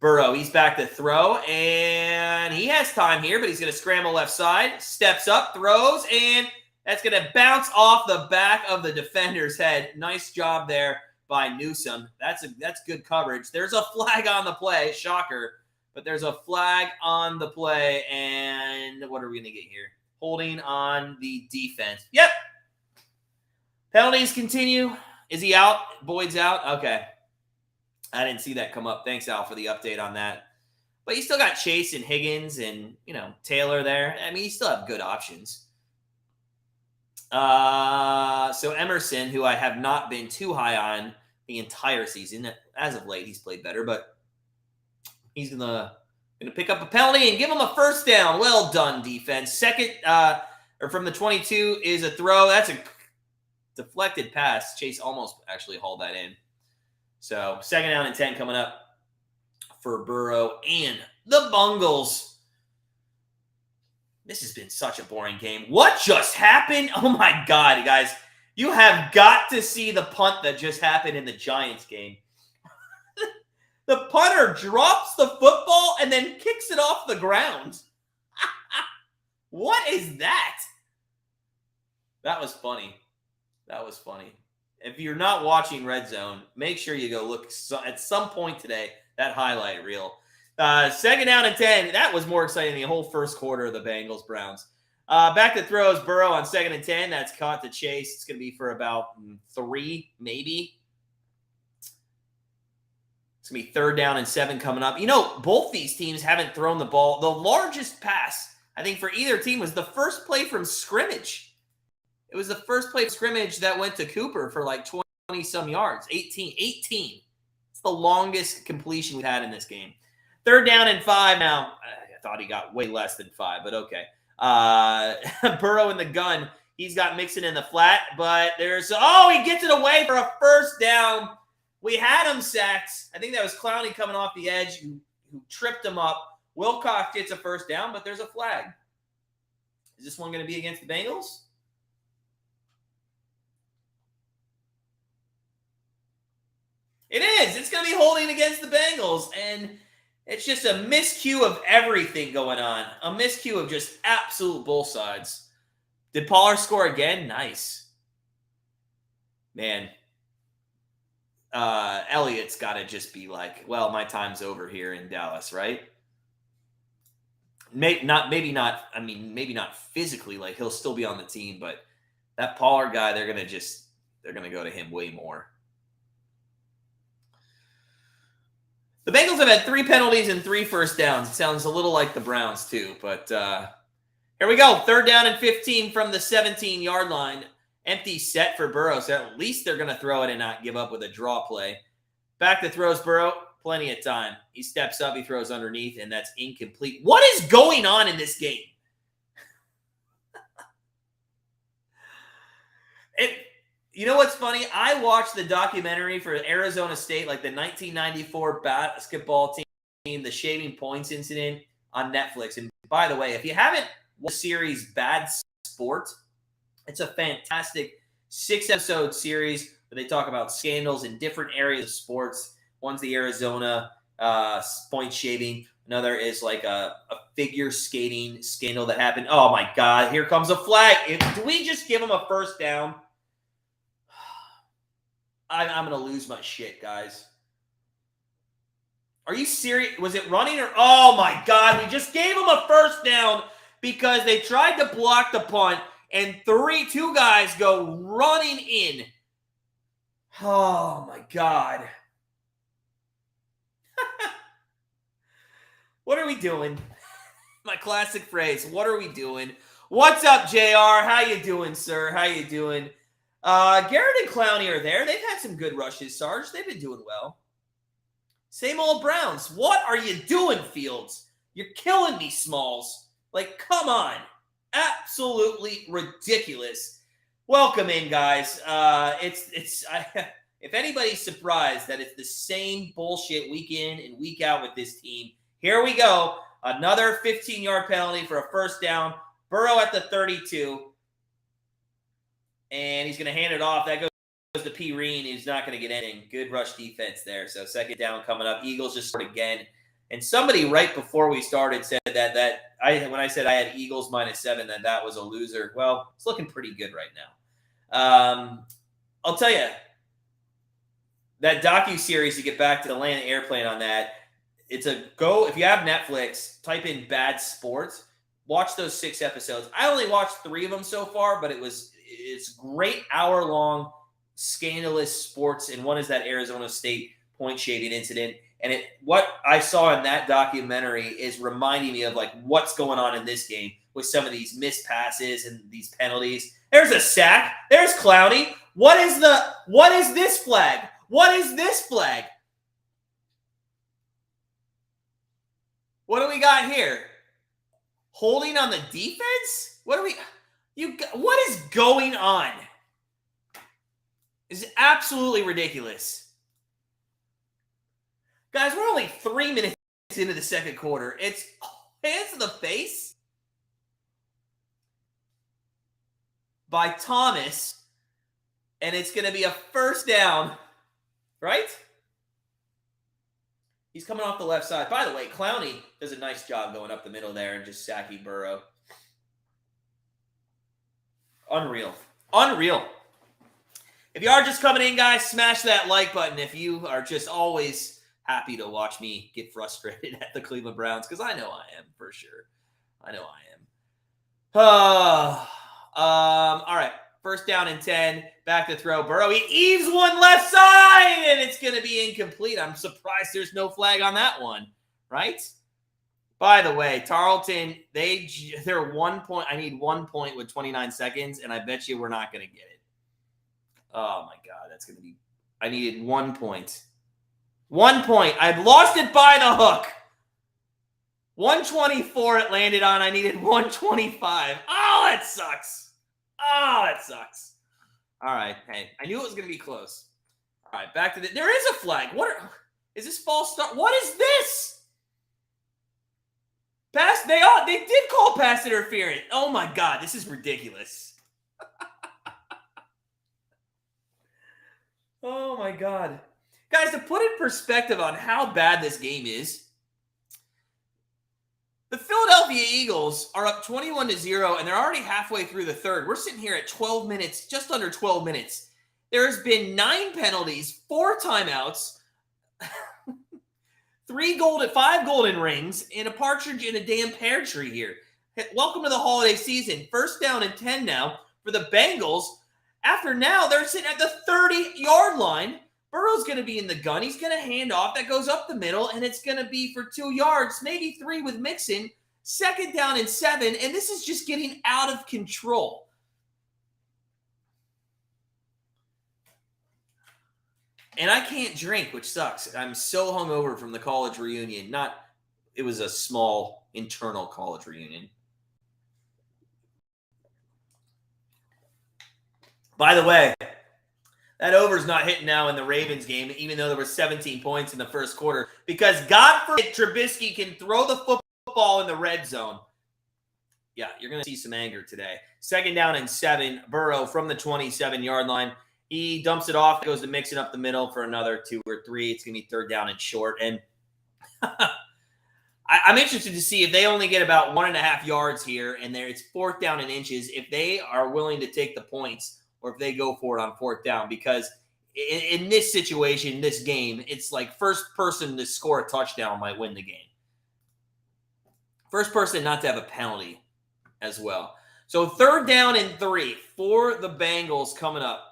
Burrow, he's back to throw, and he has time here, but he's going to scramble left side, steps up, throws, and that's going to bounce off the back of the defender's head. Nice job there by Newsome. That's good coverage. There's a flag on the play. Shocker. But there's a flag on the play, and what are we going to get here? Holding on the defense. Yep. Penalties continue. Is he out? Boyd's out? Okay. I didn't see that come up. Thanks, Al, for the update on that. But you still got Chase and Higgins and, Taylor there. I mean, you still have good options. So Emerson, who I have not been too high on the entire season. As of late, he's played better, but he's gonna pick up a penalty and give him a first down. Well done, defense. Second, or from the 22 is a throw. That's a deflected pass. Chase almost actually hauled that in. So 2nd down and 10 coming up for Burrow and the Bengals. This has been such a boring game. What just happened? Oh my God, guys. You have got to see the punt that just happened in the Giants game. The punter drops the football and then kicks it off the ground. What is that? That was funny. That was funny. If you're not watching Red Zone, make sure you go look at some point today, that highlight reel. 2nd down and 10. That was more exciting than the whole first quarter of the Bengals-Browns. Back to throws. Burrow on 2nd and 10. That's caught to Chase. It's going to be for about 3, maybe. It's going to be 3rd down and 7 coming up. Both these teams haven't thrown the ball. The largest pass, I think, for either team was the first play from scrimmage. It was the first play of scrimmage that went to Cooper for like 20-some yards. 18. It's the longest completion we've had in this game. 3rd down and 5 now. I thought he got way less than 5, but okay. Burrow in the gun. He's got Mixon in the flat, but he gets it away for a first down. We had him sacked. I think that was Clowney coming off the edge who tripped him up. Wilcox gets a first down, but there's a flag. Is this one going to be against the Bengals? It is. It's going to be holding against the Bengals, and it's just a miscue of everything going on. A miscue of just absolute bull sides. Did Pollard score again? Nice. Man. Elliott's got to just be like, well, my time's over here in Dallas, right? Maybe not physically, like he'll still be on the team, but that Pollard guy, they're going to go to him way more. The Bengals have had 3 penalties and 3 first downs. It sounds a little like the Browns too, but here we go. 3rd down and 15 from the 17-yard line. Empty set for Burrow, so at least they're going to throw it and not give up with a draw play. Back to throws Burrow. Plenty of time. He steps up, he throws underneath, and that's incomplete. What is going on in this game? You know what's funny? I watched the documentary for Arizona State, like the 1994 basketball team, the Shaving Points incident on Netflix. And by the way, if you haven't watched the series Bad Sport, it's a fantastic 6-episode series where they talk about scandals in different areas of sports. One's the Arizona point shaving. Another is like a figure skating scandal that happened. Oh, my God. Here comes a flag. Do we just give him a first down? I'm going to lose my shit, guys. Are you serious? Was it running or? Oh, my God. We just gave him a first down because they tried to block the punt, and 2 guys go running in. Oh, my God. What are we doing? My classic phrase. What are we doing? What's up, JR? How you doing, sir? How you doing? Garrett and Clowney are there. They've had some good rushes, Sarge. They've been doing well. Same old Browns. What are you doing, Fields? You're killing me, Smalls. Like, come on. Absolutely ridiculous. Welcome in, guys. If anybody's surprised that it's the same bullshit week in and week out with this team, here we go. Another 15-yard penalty for a first down. Burrow at the 32. And he's going to hand it off. That goes to P. Reen. He's not going to get anything. Good rush defense there. So 2nd down coming up. Eagles just scored again. And somebody right before we started said that when I said I had Eagles -7, that was a loser. Well, it's looking pretty good right now. I'll tell you, that docuseries, to get back to the land airplane on that, it's a go. If you have Netflix, type in Bad Sports. Watch those 6 episodes. I only watched 3 of them so far, but it's great hour-long scandalous sports, and one is that Arizona State point shaving incident. And what I saw in that documentary is reminding me of like what's going on in this game with some of these missed passes and these penalties. There's a sack. There's Clowney. What is this flag? What is this flag? What do we got here? Holding on the defense? What is going on? It's absolutely ridiculous. Guys, we're only 3 minutes into the second quarter. It's hands to the face by Thomas, and it's going to be a first down, right? He's coming off the left side. By the way, Clowney does a nice job going up the middle there and just sacking Burrow. Unreal. Unreal. If you are just coming in, guys, smash that like button if you are just always happy to watch me get frustrated at the Cleveland Browns, because I know I am, for sure. I know I am. All right. First down and 10. Back to throw. Burrow, he eaves one left side, and it's going to be incomplete. I'm surprised there's no flag on that one, right? By the way, Tarleton, they're 1 point. I need 1 point with 29 seconds, and I bet you we're not going to get it. Oh, my God. That's going to be – I needed 1 point. 1 point. I've lost it by the hook. 124 it landed on. I needed 125. Oh, that sucks. Oh, that sucks. All right. Hey, I knew it was going to be close. All right, back to the – there is a flag. Is this false start? What is this? They did call pass interference. Oh, my God. This is ridiculous. Oh, my God. Guys, to put in perspective on how bad this game is, the Philadelphia Eagles are up 21-0, and they're already halfway through the third. We're sitting here at 12 minutes, just under 12 minutes. There's been 9 penalties, 4 timeouts, 5 golden rings, and a partridge in a damn pear tree here. Welcome to the holiday season. First down and 10 now for the Bengals. After now, they're sitting at the 30-yard line. Burrow's going to be in the gun. He's going to hand off. That goes up the middle, and it's going to be for 2 yards, maybe 3 with Mixon. Second down and 7, and this is just getting out of control. And I can't drink, which sucks. I'm so hungover from the college reunion. It was a small internal college reunion. By the way, that over's not hitting now in the Ravens game, even though there were 17 points in the first quarter, because God forbid Trubisky can throw the football in the red zone. Yeah, you're going to see some anger today. Second down and 7, Burrow from the 27-yard line. He dumps it off, goes to Mixon up the middle for another 2 or 3. It's going to be third down and short. And I'm interested to see if they only get about 1.5 yards here, and it's fourth down and inches, if they are willing to take the points, or if they go for it on fourth down, because in this situation, this game, it's like first person to score a touchdown might win the game. First person not to have a penalty as well. So third down and 3 for the Bengals coming up.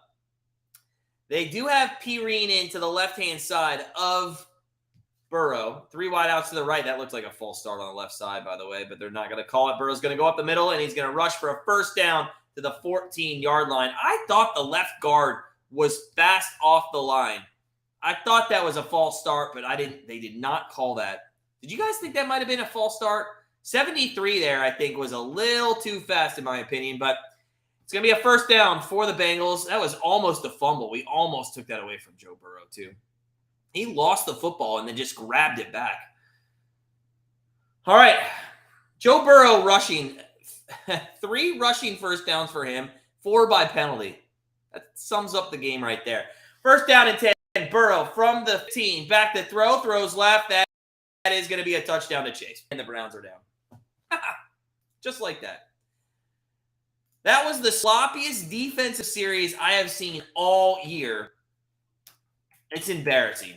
They do have Perine in to the left-hand side of Burrow. 3 wide outs to the right. That looks like a false start on the left side, by the way, but they're not going to call it. Burrow's going to go up the middle, and he's going to rush for a first down to the 14-yard line. I thought the left guard was fast off the line. I thought that was a false start, but they did not call that. Did you guys think that might have been a false start? 73 there, I think, was a little too fast in my opinion, but it's going to be a first down for the Bengals. That was almost a fumble. We almost took that away from Joe Burrow, too. He lost the football and then just grabbed it back. All right. Joe Burrow rushing. 3 rushing first downs for him, 4 by penalty. That sums up the game right there. First down and 10. Burrow from the 15. Back to throw. Throws left. is going to be a touchdown to Chase. And the Browns are down. Just like that. That was the sloppiest defensive series I have seen all year. It's embarrassing.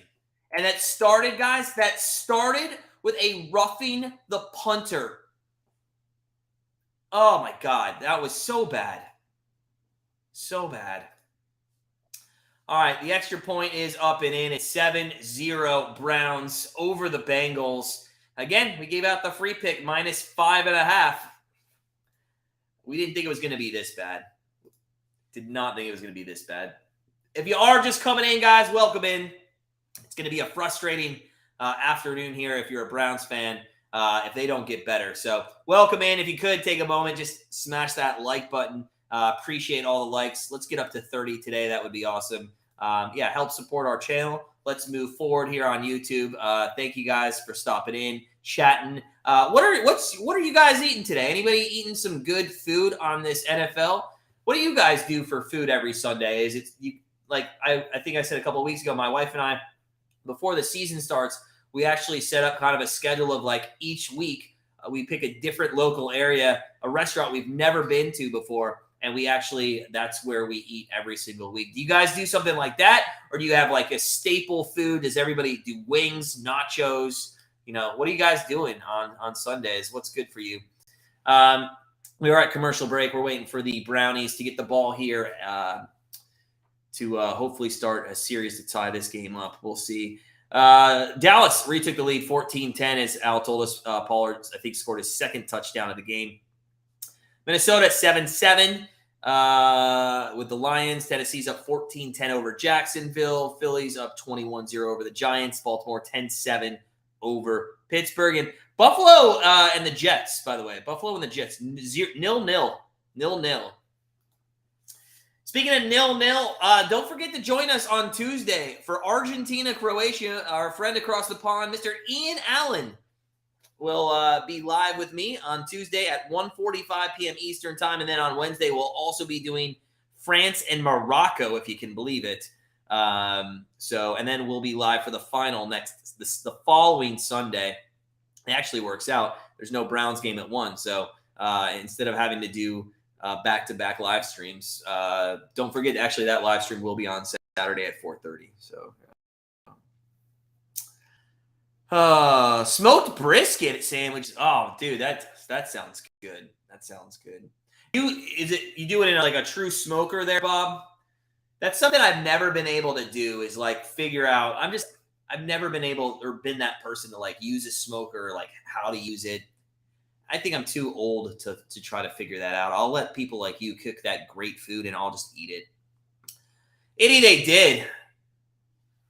And that started, guys, with a roughing the punter. Oh, my God. That was so bad. So bad. All right, the extra point is up and in. It's 7-0 Browns over the Bengals. Again, we gave out the free pick, -5.5. We didn't think it was going to be this bad. Did not think it was going to be this bad. If you are just coming in, guys, welcome in. It's going to be a frustrating afternoon here if you're a Browns fan, if they don't get better. So welcome in. If you could take a moment, just smash that like button. Appreciate all the likes. Let's get up to 30 today. That would be awesome. Help support our channel. Let's move forward here on YouTube. Thank you guys for stopping in, chatting. What are you guys eating today? Anybody eating some good food on this NFL? What do you guys do for food every Sunday? Is it I think I said a couple of weeks ago, my wife and I, before the season starts, we actually set up kind of a schedule of like each week we pick a different local area, a restaurant we've never been to before. And that's where we eat every single week. Do you guys do something like that? Or do you have like a staple food? Does everybody do wings, nachos? What are you guys doing on Sundays? What's good for you? We are at commercial break. We're waiting for the Brownies to get the ball here to hopefully start a series to tie this game up. We'll see. Dallas retook the lead 14-10 as Al told us. Pollard, I think, scored his second touchdown of the game. Minnesota 7-7 with the Lions. Tennessee's up 14-10 over Jacksonville. Philly's up 21-0 over the Giants. Baltimore 10-7 over Pittsburgh. And Buffalo and the Jets, by the way. Buffalo and the Jets, 0-0. Speaking of 0-0, don't forget to join us on Tuesday for Argentina, Croatia. Our friend across the pond, Mr. Ian Allen, will be live with me on Tuesday at 1:45 p.m. Eastern time. And then on Wednesday, we'll also be doing France and Morocco, if you can believe it. And then we'll be live for the final the following Sunday. It actually works out. There's no Browns game at 1. So instead of having to do back-to-back live streams, don't forget, actually, that live stream will be on Saturday at 4:30. So smoked brisket sandwich. Oh, dude, that sounds good. That sounds good. You do it in like a true smoker there, Bob? That's something I've never been able to do, is like figure out. I've never been able or been that person to like use a smoker, like how to use it. I think I'm too old to try to figure that out. I'll let people like you cook that great food and I'll just eat it. Itty, they did.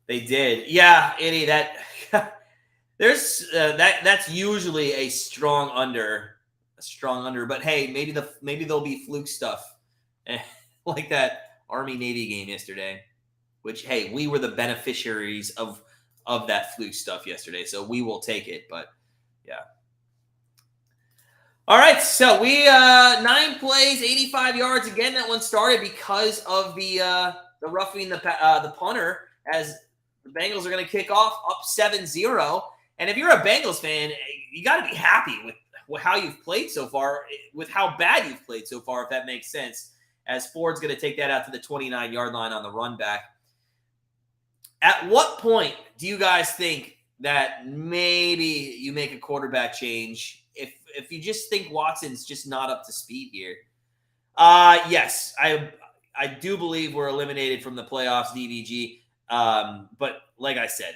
They did. Yeah, Itty, that there's that's usually a strong under. But hey, maybe there'll be fluke stuff like that Army-Navy game yesterday, which, hey, we were the beneficiaries of that fluke stuff yesterday, so we will take it. But yeah. All right, so we 9 plays, 85 yards. Again, that one started because of the roughing the punter, as the Bengals are going to kick off up 7-0. And if you're a Bengals fan, you got to be happy with how you've played so far, with how bad you've played so far, if that makes sense, as Ford's going to take that out to the 29-yard line on the run back. At what point do you guys think that maybe you make a quarterback change if you just think Watson's just not up to speed here? Yes, I do believe we're eliminated from the playoffs, DVG. But like I said,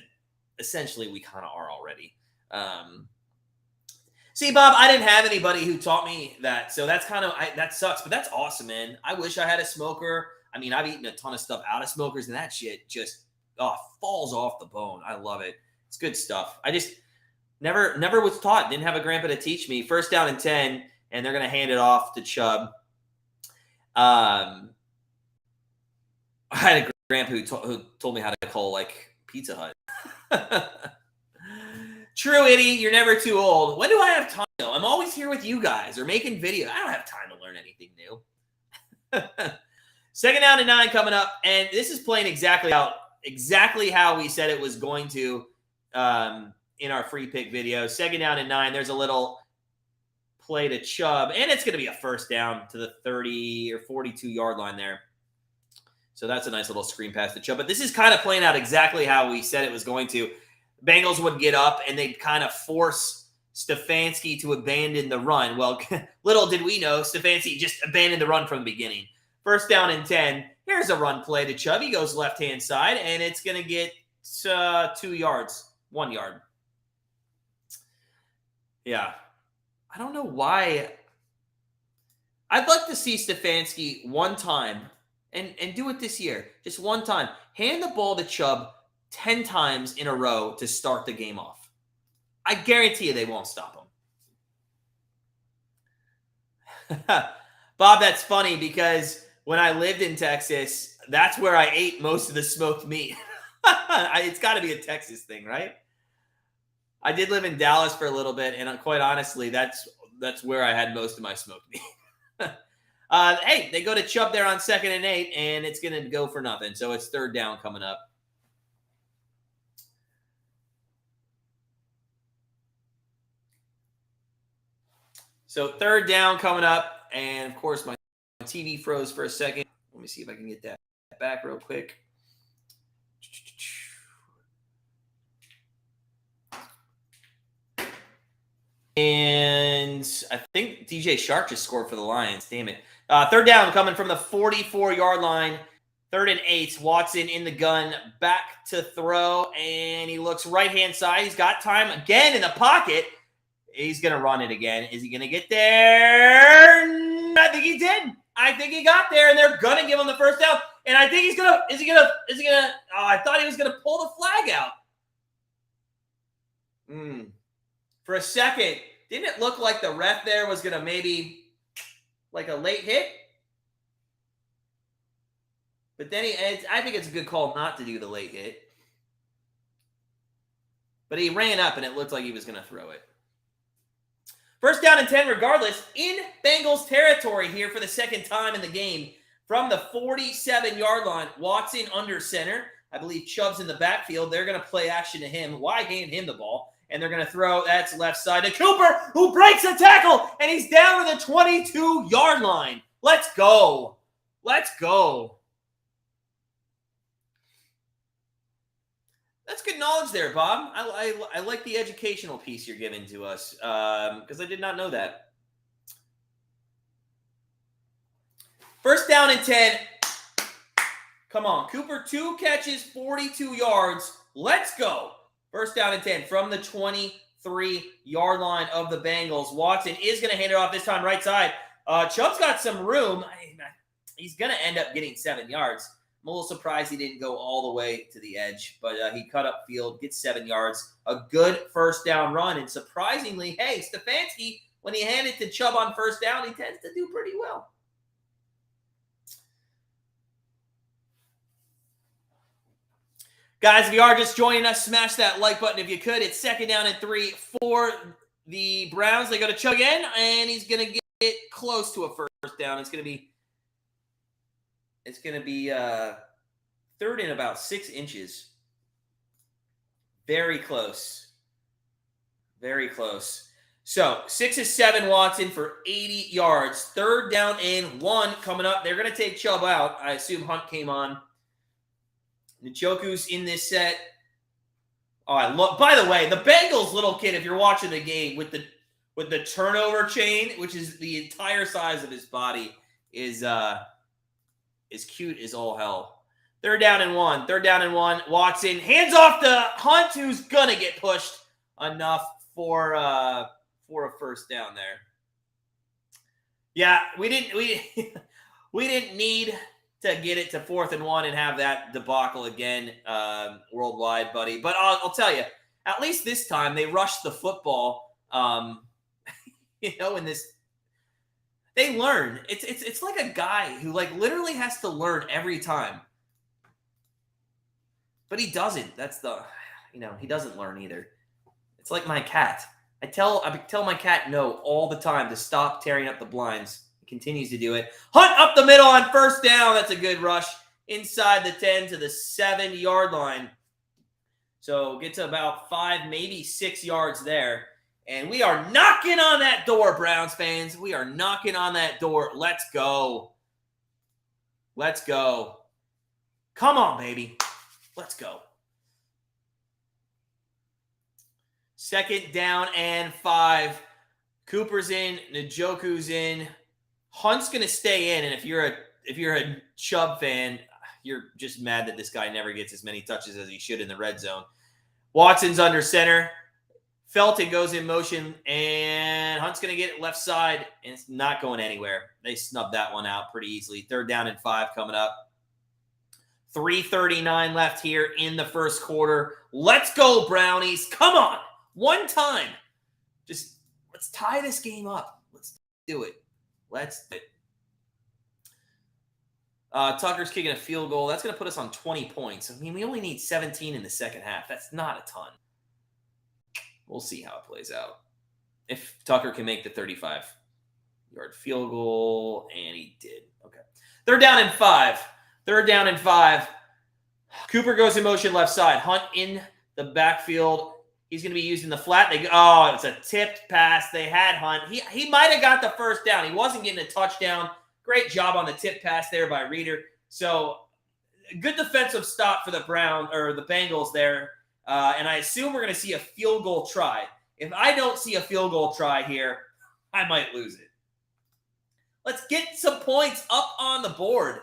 essentially we kind of are already. See, Bob, I didn't have anybody who taught me that, so that's that sucks. But that's awesome, man. I wish I had a smoker. I mean, I've eaten a ton of stuff out of smokers, and that shit just falls off the bone. I love it. It's good stuff. I just never was taught. Didn't have a grandpa to teach me. 1st down and 10, and they're gonna hand it off to Chubb. I had a grandpa who told me how to call like Pizza Hut. True, Itty, you're never too old. When do I have time? I'm always here with you guys or making videos. I don't have time to learn anything new. 2nd down and 9 coming up, and this is playing exactly how we said it was going to. in our free pick video. 2nd down and 9. There's a little play to Chubb, and it's going to be a first down to the 30 or 42-yard line there. So that's a nice little screen pass to Chubb. But this is kind of playing out exactly how we said it was going to. Bengals would get up, and they'd kind of force Stefanski to abandon the run. Well, little did we know, Stefanski just abandoned the run from the beginning. 1st down and 10. Here's a run play to Chubb. He goes left-hand side, and it's going to get 2 yards, 1 yard. Yeah. I don't know why. I'd like to see Stefanski one time and do it this year. Just one time. Hand the ball to Chubb 10 times in a row to start the game off. I guarantee you they won't stop him. Bob, that's funny because when I lived in Texas, that's where I ate most of the smoked meat. It's got to be a Texas thing, right? I did live in Dallas for a little bit, and quite honestly, that's where I had most of my smoked meat. Hey, they go to Chubb there on 2nd and 8, and it's going to go for nothing. So it's 3rd down coming up. So 3rd down coming up, and of course my TV froze for a second. Let me see if I can get that back real quick. And I think DJ Shark just scored for the Lions. Damn it. 3rd down coming from the 44-yard line. 3rd and 8. Watson in the gun. Back to throw. And he looks right-hand side. He's got time again in the pocket. He's going to run it again. Is he going to get there? I think he did. I think he got there, and they're going to give him the 1st down. And I think he's going to – is he going to – oh, I thought he was going to pull the flag out. For a second, didn't it look like the ref there was going to maybe like a late hit? But then I think it's a good call not to do the late hit. But he ran up, and it looked like he was going to throw it. 1st down and 10 regardless. In Bengals territory here for the 2nd time in the game. From the 47-yard line, Watson under center. I believe Chubb's in the backfield. They're going to play action to him. Why hand him the ball? And they're going to throw, that's left side to Cooper, who breaks a tackle, and he's down to the 22-yard line. Let's go. Let's go. That's good knowledge there, Bob. I like the educational piece you're giving to us because I did not know that. 1st down and 10. Come on. Cooper, 2 catches, 42 yards. Let's go. 1st down and 10 from the 23-yard line of the Bengals. Watson is going to hand it off this time right side. Chubb's got some room. He's going to end up getting 7 yards. I'm a little surprised he didn't go all the way to the edge, but he cut up field, gets 7 yards. A good 1st down run. And surprisingly, hey, Stefanski, when he handed to Chubb on 1st down, he tends to do pretty well. Guys, if you are just joining us, smash that like button if you could. It's 2nd down and 3 for the Browns. They go to Chubb again, and he's going to get close to a 1st down. It's going to be 3rd and about 6 inches. Very close. Very close. So 6 of 7 Watson for 80 yards. 3rd down and 1 coming up. They're going to take Chubb out. I assume Hunt came on. Njoku's in this set. Oh, I love. By the way, the Bengals little kid, if you're watching the game with the turnover chain, which is the entire size of his body, is cute as all hell. 3rd down and 1. 3rd down and 1. Watson hands off to Hunt, who's gonna get pushed enough for a 1st down there. Yeah, we didn't need to get it to 4th and 1 and have that debacle again worldwide, buddy. But I'll tell you, at least this time they rushed the football. In this, they learn. It's like a guy who literally has to learn every time, but he doesn't. That's he doesn't learn either. It's like my cat. I tell my cat no all the time to stop tearing up the blinds. Continues to do it. Hunt up the middle on 1st down. That's a good rush inside the 10 to the 7-yard line. So get to about 5, maybe 6 yards there. And we are knocking on that door, Browns fans. We are knocking on that door. Let's go. Let's go. Come on, baby. Let's go. 2nd down and 5. Cooper's in. Njoku's in. Hunt's going to stay in. And if you're a Chubb fan, you're just mad that this guy never gets as many touches as he should in the red zone. Watson's under center. Felton goes in motion, and Hunt's going to get it left side, and it's not going anywhere. They snubbed that one out pretty easily. 3rd down and 5 coming up. 3:39 left here in the first quarter. Let's go, Brownies. Come on. One time. Just let's tie this game up. Let's do it. Let's do it. Tucker's kicking a field goal. That's going to put us on 20 points. I mean, we only need 17 in the second half. That's not a ton. We'll see how it plays out. If Tucker can make the 35-yard field goal, and he did. Okay. 3rd down and 5. 3rd down and 5. Cooper goes in motion left side. Hunt in the backfield. He's going to be using the flat. It's a tipped pass. They had Hunt. He might have got the first down. He wasn't getting a touchdown. Great job on the tip pass there by Reeder. So good defensive stop for the Bengals there. And I assume we're going to see a field goal try. If I don't see a field goal try here, I might lose it. Let's get some points up on the board.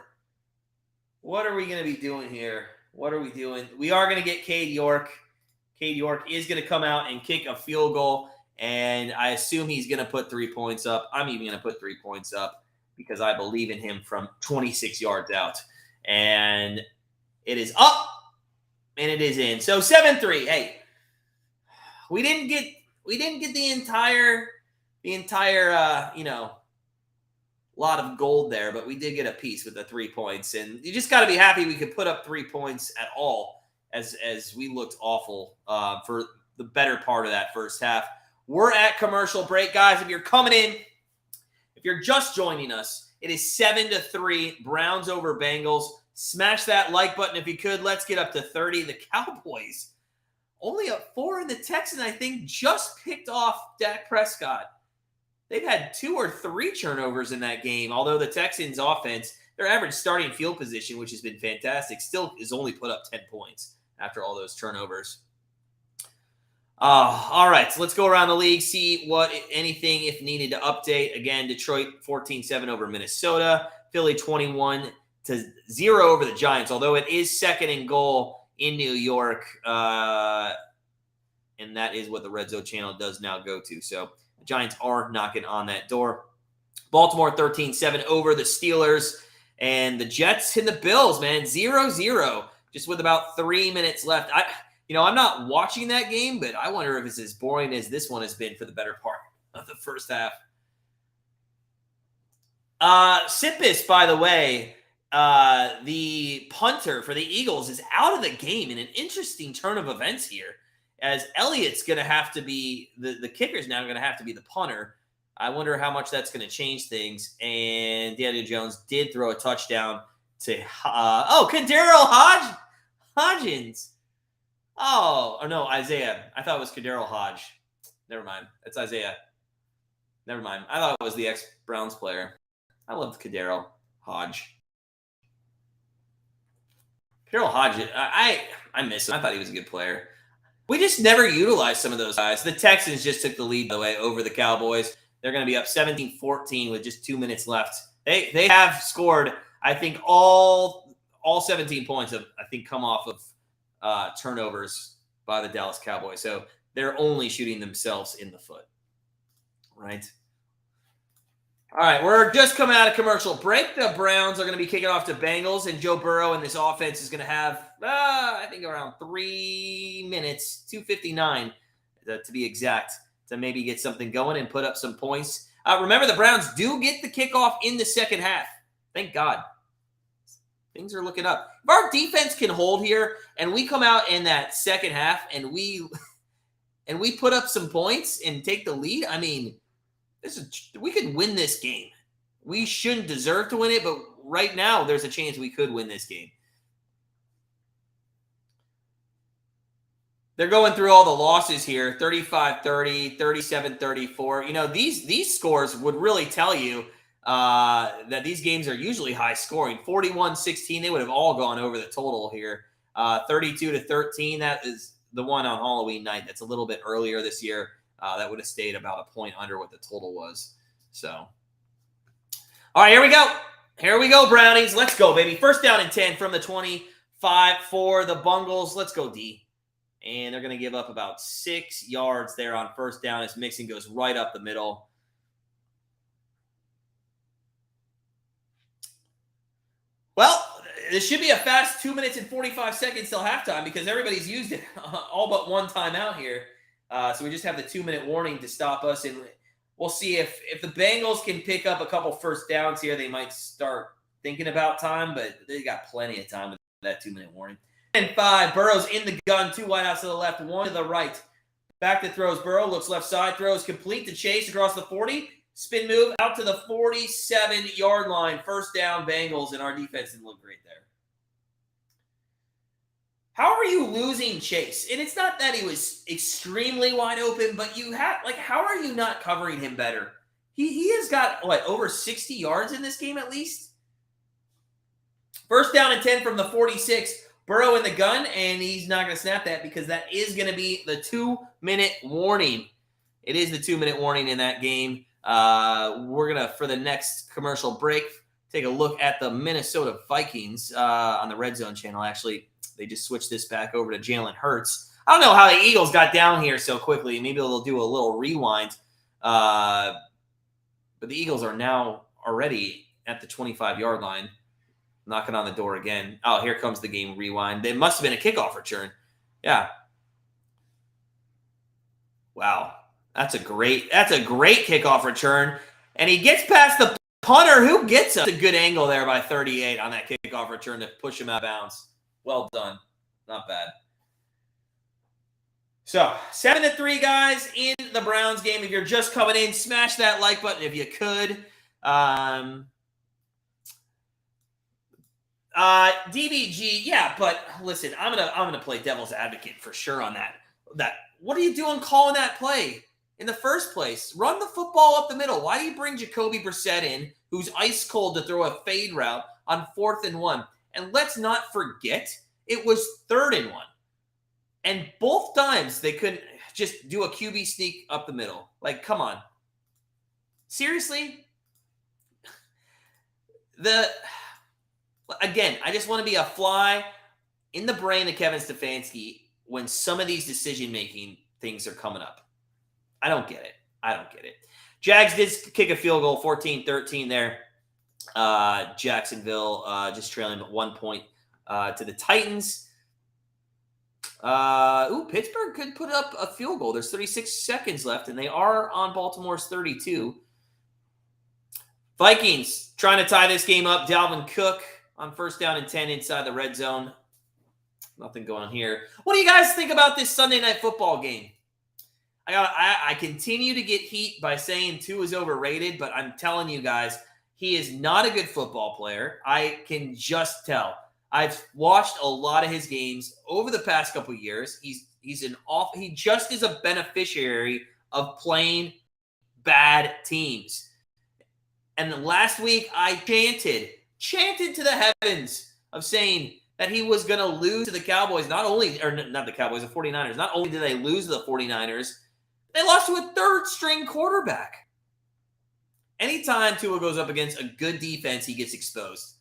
What are we going to be doing here? What are we doing? We are going to get Cade York. Cade York is going to come out and kick a field goal, and I assume he's going to put 3 points up. I'm even going to put 3 points up because I believe in him from 26 yards out. And it is up. And it is in. So 7-3. Hey, we didn't get the entire lot of gold there, but we did get a piece with the 3 points. And you just got to be happy we could put up 3 points at all, as we looked awful for the better part of that first half. We're at commercial break, guys. If you're coming in, if you're just joining us, it is 7-3. Browns over Bengals. Smash that like button if you could. Let's get up to 30. The Cowboys only up 4, and the Texans, I think, just picked off Dak Prescott. They've had 2 or 3 turnovers in that game, although the Texans' offense, their average starting field position, which has been fantastic, still is only put up 10 points after all those turnovers. All right, so let's go around the league, see what anything, if needed, to update. Again, Detroit 14-7 over Minnesota. Philly 21-0 over the Giants, although it is 2nd and goal in New York. And that is what the Red Zone channel does now go to. So the Giants are knocking on that door. Baltimore 13-7 over the Steelers. And the Jets and the Bills, man, 0-0, just with about 3 minutes left. I'm not watching that game, but I wonder if it's as boring as this one has been for the better part of the first half. Sippis, by the way, the punter for the Eagles, is out of the game in an interesting turn of events here, as Elliott's going to have to be the kicker's now going to have to be the punter. I wonder how much that's going to change things. And Daniel Jones did throw a touchdown to Kadarius Hodgins. Oh, or no, Isaiah. I thought it was Kadarius Hodge. Never mind. It's Isaiah. Never mind. I thought it was the ex-Browns player. I loved Kadarius Hodge. Kadarius Hodge, I miss him. I thought he was a good player. We just never utilized some of those guys. The Texans just took the lead, by the way, over the Cowboys. They're going to be up 17-14 with just 2 minutes left. They have scored, I think, all 17 points have, I think, come off of turnovers by the Dallas Cowboys. So they're only shooting themselves in the foot. Right? All right, we're just coming out of commercial break. The Browns are going to be kicking off to Bengals, and Joe Burrow and this offense is going to have, I think, around 3 minutes, 2:59 to be exact, to maybe get something going and put up some points. Remember, the Browns do get the kickoff in the second half. Thank God. Things are looking up. If our defense can hold here and we come out in that second half and we put up some points and take the lead, I mean, we could win this game. We shouldn't deserve to win it, but right now there's a chance we could win this game. They're going through all the losses here, 35-30, 37-34. You know, these scores would really tell you that these games are usually high scoring. 41-16, they would have all gone over the total here. 32-13, that is the one on Halloween night. That's a little bit earlier this year. That would have stayed about a point under what the total was. So, all right, here we go. Here we go, Brownies. Let's go, baby. First down and 10 from the 25 for the Bengals. Let's go, D. And they're going to give up about 6 yards there on first down as Mixon goes right up the middle. Well, this should be a fast 2 minutes and 45 seconds till halftime because everybody's used it all but one time out here. So we just have the 2-minute warning to stop us. And we'll see if the Bengals can pick up a couple first downs here. They might start thinking about time, but they got plenty of time with that 2-minute warning. And 5, Burrow's in the gun, 2 wideouts to the left, 1 to the right. Back to throws, Burrow looks left side, throws complete to Chase across the 40. Spin move out to the 47-yard line. First down, Bengals, and our defense didn't look great there. How are you losing Chase? And it's not that he was extremely wide open, but you have, like, how are you not covering him better? He has got, what, over 60 yards in this game at least? First down and 10 from the 46. Burrow in the gun, and he's not going to snap that because that is going to be the 2-minute warning. It is the 2-minute warning in that game. We're going to, for the next commercial break, take a look at the Minnesota Vikings on the Red Zone channel. Actually, they just switched this back over to Jalen Hurts. I don't know how the Eagles got down here so quickly. Maybe they'll do a little rewind. But the Eagles are now already at the 25-yard line. Knocking on the door again. Oh, here comes the game rewind. It must have been a kickoff return. Yeah. Wow. That's a great kickoff return. And he gets past the punter. Who gets him? It's a good angle there by 38 on that kickoff return to push him out of bounds. Well done. Not bad. So, 7-3, guys, in the Browns game. If you're just coming in, smash that like button if you could. DBG, yeah, but listen, I'm gonna play devil's advocate for sure on that. What are you doing calling that play in the first place? Run the football up the middle. Why do you bring Jacoby Brissett in, who's ice cold, to throw a fade route on 4th and 1? And let's not forget, it was 3rd and 1, and both times they couldn't just do a QB sneak up the middle. Like, come on, seriously. Again, I just want to be a fly in the brain of Kevin Stefanski when some of these decision-making things are coming up. I don't get it. Jags did kick a field goal, 14-13 there. Jacksonville just trailing at 1 point to the Titans. Pittsburgh could put up a field goal. There's 36 seconds left, and they are on Baltimore's 32. Vikings trying to tie this game up. Dalvin Cook on first down and 10 inside the red zone. Nothing going on here. What do you guys think about this Sunday night football game? I continue to get heat by saying Tua is overrated, but I'm telling you guys, he is not a good football player. I can just tell. I've watched a lot of his games over the past couple of years. He just is a beneficiary of playing bad teams. And last week I chanted to the heavens of saying that he was going to lose to the Cowboys. Not the Cowboys, the 49ers. Not only did they lose to the 49ers, they lost to a third-string quarterback. Anytime Tua goes up against a good defense, he gets exposed.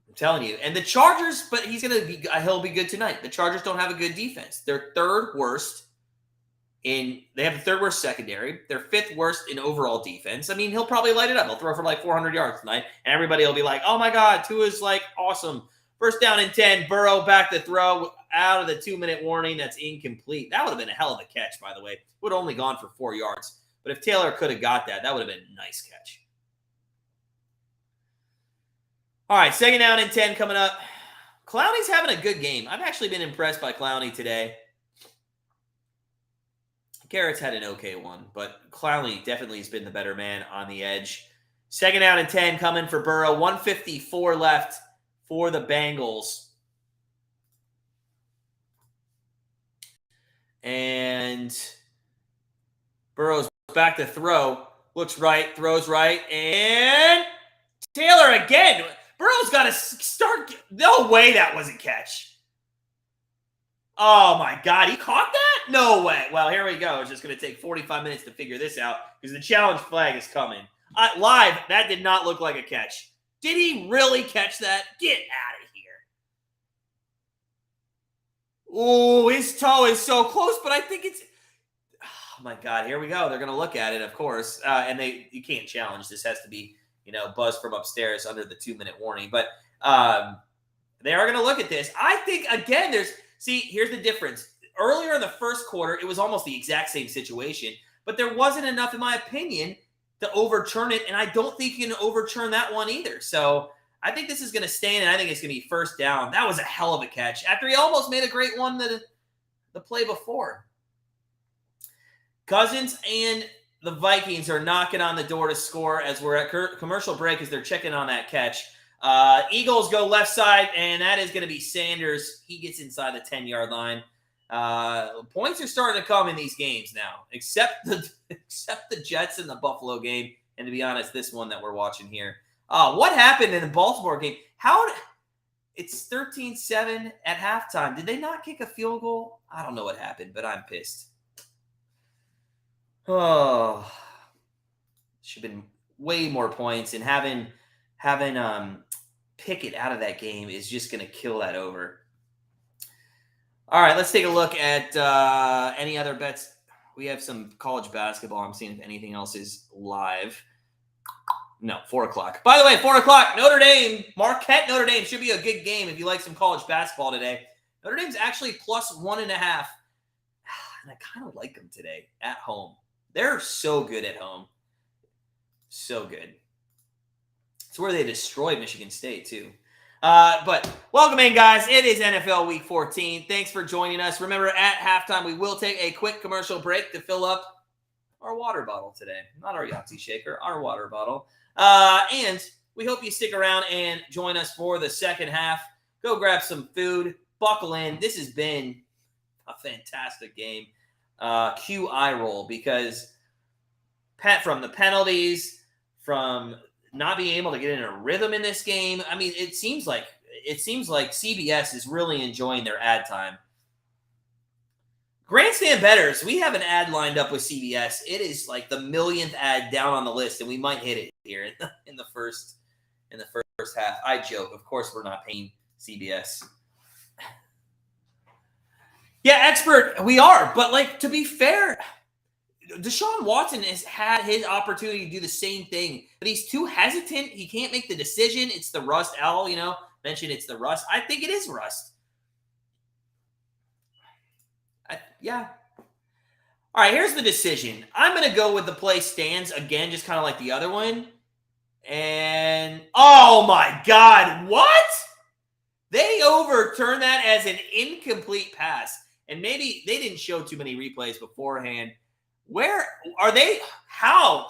I'm telling you. And the Chargers, but he'll be good tonight. The Chargers don't have a good defense. They're third worst. They have the third worst secondary. They're fifth worst in overall defense. I mean, he'll probably light it up. He'll throw for like 400 yards tonight, and everybody will be like, oh my God, Tua's like awesome. First down and 10, Burrow back to throw out of the 2-minute warning. That's incomplete. That would have been a hell of a catch, by the way. Would have only gone for 4 yards. But if Taylor could have got that, that would have been a nice catch. All right, second down and 10 coming up. Clowney's having a good game. I've actually been impressed by Clowney today. Garrett's had an okay one, but Clowney definitely has been the better man on the edge. Second down and 10 coming for Burrow. 1:54 left for the Bengals. And Burrow's back to throw. Looks right, throws right, and Taylor again. Burrow's got to start. No way that was a catch. Oh, my God. He caught that? No way. Well, here we go. It's just going to take 45 minutes to figure this out because the challenge flag is coming. Live, that did not look like a catch. Did he really catch that? Get out of here. Oh, his toe is so close, but I think it's... Oh, my God. Here we go. They're going to look at it, of course. And you can't challenge. This has to be, buzzed from upstairs under the 2-minute warning. But they are going to look at this. I think, again, see, here's the difference. Earlier in the first quarter, it was almost the exact same situation. But there wasn't enough, in my opinion, to overturn it. And I don't think you can overturn that one either. So I think this is going to stand, and I think it's going to be first down. That was a hell of a catch after he almost made a great one the play before. Cousins and the Vikings are knocking on the door to score as we're at commercial break as they're checking on that catch. Eagles go left side, and that is going to be Sanders. He gets inside the 10-yard line. Points are starting to come in these games now, except the Jets and the Buffalo game, and to be honest, this one that we're watching here. What happened in the Baltimore game? It's 13-7 at halftime. Did they not kick a field goal? I don't know what happened, but I'm pissed. Oh, should have been way more points, and having Pickett out of that game is just going to kill that over. All right, let's take a look at any other bets. We have some college basketball. I'm seeing if anything else is live. No, 4 o'clock. By the way, 4 o'clock, Notre Dame, Marquette, Notre Dame. Should be a good game if you like some college basketball today. Notre Dame's actually plus 1.5. And I kind of like them today at home. They're so good at home. So good. It's where they destroyed Michigan State, too. But welcome in, guys. It is NFL Week 14. Thanks for joining us. Remember, at halftime, we will take a quick commercial break to fill up our water bottle today. Not our Yahtzee shaker, our water bottle. And we hope you stick around and join us for the second half. Go grab some food. Buckle in. This has been a fantastic game. Cue eye roll because from the penalties, from not being able to get in a rhythm in this game. I mean, it seems like CBS is really enjoying their ad time. Grandstand Bettors, we have an ad lined up with CBS. It is like the millionth ad down on the list, and we might hit it here in the first half. I joke, of course, we're not paying CBS. Yeah, expert, we are. But, to be fair, Deshaun Watson has had his opportunity to do the same thing. But he's too hesitant. He can't make the decision. It's the rust. Al, mentioned it's the rust. I think it is rust. Yeah. All right, here's the decision. I'm going to go with the play stands again, just kind of like the other one. And, oh, my God, what? They overturned that as an incomplete pass. And maybe they didn't show too many replays beforehand. Where are they? How?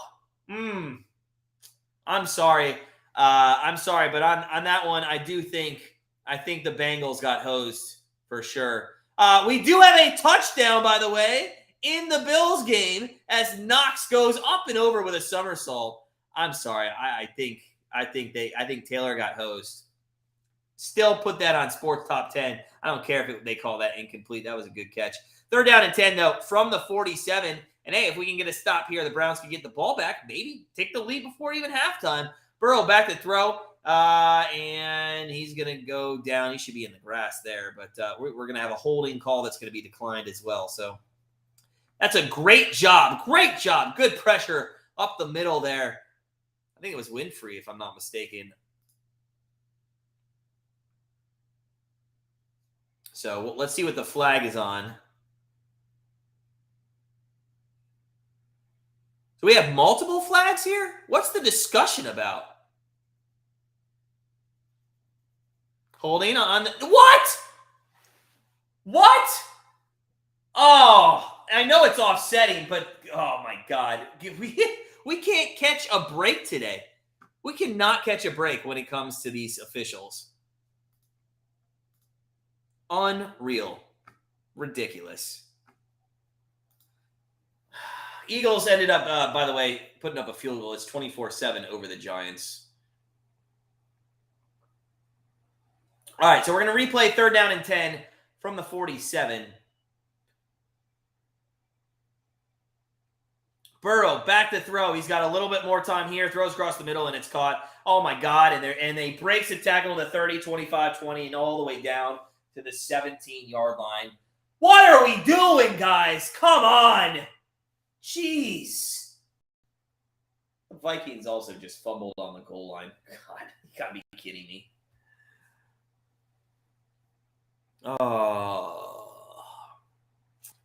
I'm sorry. But on that one, I think the Bengals got hosed for sure. We do have a touchdown, by the way, in the Bills game as Knox goes up and over with a somersault. I'm sorry. I think Taylor got hosed. Still put that on Sports Top 10. I don't care if they call that incomplete. That was a good catch. 3rd down and 10, though, from the 47. And, hey, if we can get a stop here, the Browns can get the ball back, maybe take the lead before even halftime. Burrow back to throw, and he's going to go down. He should be in the grass there, but we're going to have a holding call that's going to be declined as well. So that's a great job. Great job. Good pressure up the middle there. I think it was Winfrey, if I'm not mistaken. So let's see what the flag is on. So we have multiple flags here? What's the discussion about? Holding on. What? What? Oh, I know it's offsetting, but oh my God. We can't catch a break today. We cannot catch a break when it comes to these officials. Unreal. Ridiculous. Eagles ended up, by the way, putting up a field goal. It's 24-7 over the Giants. All right, so we're going to replay 3rd down and 10 from the 47. Burrow back to throw. He's got a little bit more time here. Throws across the middle, and it's caught. Oh, my God. And they breaks the tackle to 30, 25, 20, and all the way down to the 17-yard line. What are we doing, guys? Come on. Jeez. The Vikings also just fumbled on the goal line. God, you got to be kidding me. Oh.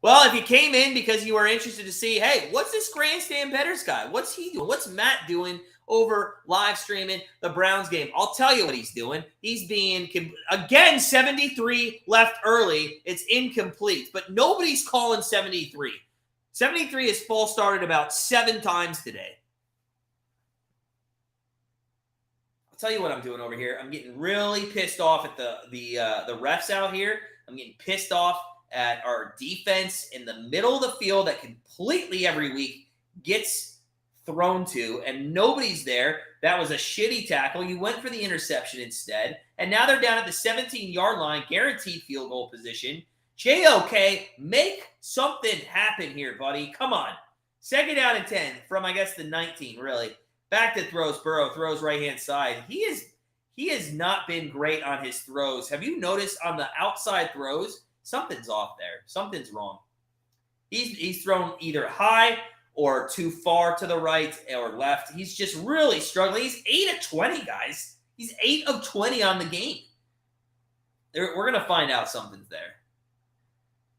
Well, if you came in because you were interested to see, hey, what's this Grandstand Bettors guy? What's he doing? What's Matt doing over live streaming the Browns game? I'll tell you what he's doing. He's being, again, 73 left early. It's incomplete, but nobody's calling 73. 73 has false started about 7 times today. I'll tell you what I'm doing over here. I'm getting really pissed off at the refs out here. I'm getting pissed off at our defense in the middle of the field that completely every week gets thrown to, and nobody's there. That was a shitty tackle. You went for the interception instead, and now they're down at the 17-yard line, guaranteed field goal position. JOK, make something happen here, buddy. Come on. 2nd down and 10 from, I guess, the 19, really. Back to throws. Burrow throws right-hand side. He has not been great on his throws. Have you noticed on the outside throws, something's off there. Something's wrong. He's thrown either high or too far to the right or left. He's just really struggling. He's 8 of 20, guys. He's 8 of 20 on the game. We're going to find out something's there.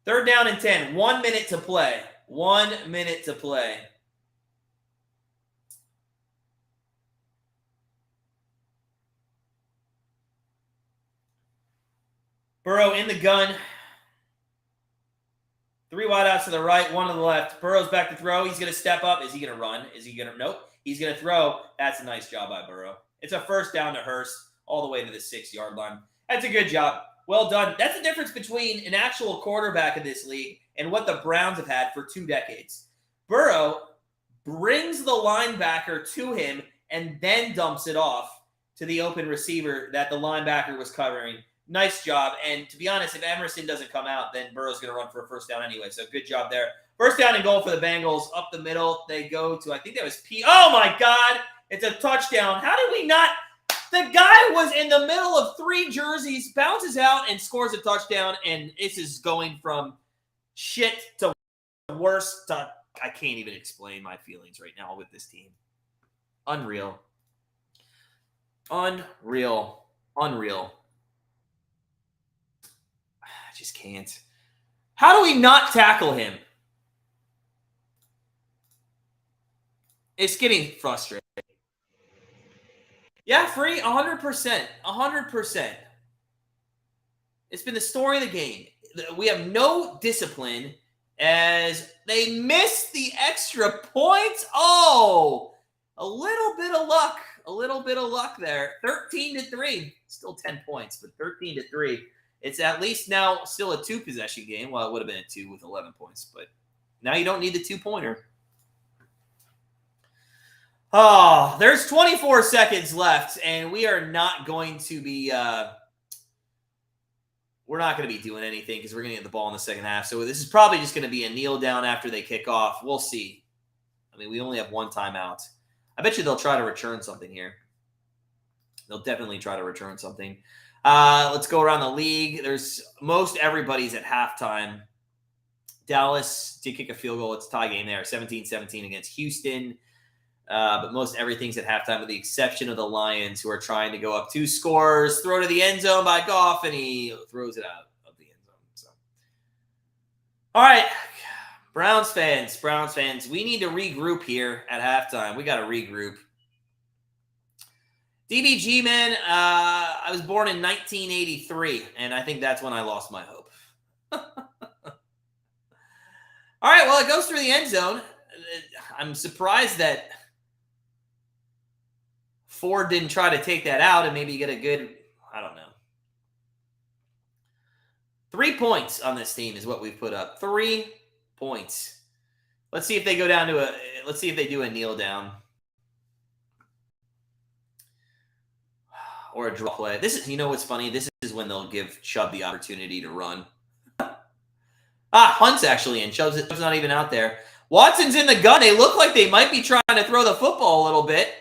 3rd down and 10. 1 minute to play. 1 minute to play. Burrow in the gun. 3 wideouts to the right, 1 to the left. Burrow's back to throw. He's going to step up. Is he going to run? Is he going to? Nope. He's going to throw. That's a nice job by Burrow. It's a 1st down to Hurst all the way to the 6-yard line. That's a good job. Well done. That's the difference between an actual quarterback in this league and what the Browns have had for 2 decades. Burrow brings the linebacker to him and then dumps it off to the open receiver that the linebacker was covering. Nice job. And to be honest, if Emerson doesn't come out, then Burrow's going to run for a 1st down anyway. So good job there. 1st down and goal for the Bengals. Up the middle, they go to, I think that was P. Oh, my God. It's a touchdown. How did we not? The guy was in the middle of 3 jerseys, bounces out, and scores a touchdown. And this is going from shit to worse to, I can't even explain my feelings right now with this team. Unreal. Unreal. Unreal. I just can't. How do we not tackle him? It's getting frustrating. Yeah, free, 100%. 100%. It's been the story of the game. We have no discipline as they miss the extra points. Oh, a little bit of luck. A little bit of luck there. 13-3. Still 10 points, but 13-3. It's at least now still a 2-possession game. Well, it would have been a 2 with 11 points, but now you don't need the 2-pointer. Oh, there's 24 seconds left, and we are not going to be we're not going to be doing anything because we're going to get the ball in the second half. So this is probably just going to be a kneel down after they kick off. We'll see. I mean, we only have 1 timeout. I bet you they'll try to return something here. They'll definitely try to return something. Let's go around the league. There's most everybody's at halftime. Dallas did kick a field goal. It's a tie game there, 17-17 against Houston. But most everything's at halftime with the exception of the Lions, who are trying to go up 2 scores, throw to the end zone by Goff, and he throws it out of the end zone. So, all right, Browns fans, we need to regroup here at halftime. We got to regroup. DBG, man, I was born in 1983, and I think that's when I lost my hope. All right, well, it goes through the end zone. I'm surprised that Ford didn't try to take that out and maybe get a good, I don't know. 3 points on this team is what we've put up. 3 points. Let's see if they go down to a. Let's see if they do a kneel down or a draw play. This is, you know what's funny? This is when they'll give Chubb the opportunity to run. Hunt's actually in. Chubb's not even out there. Watson's in the gun. They look like they might be trying to throw the football a little bit.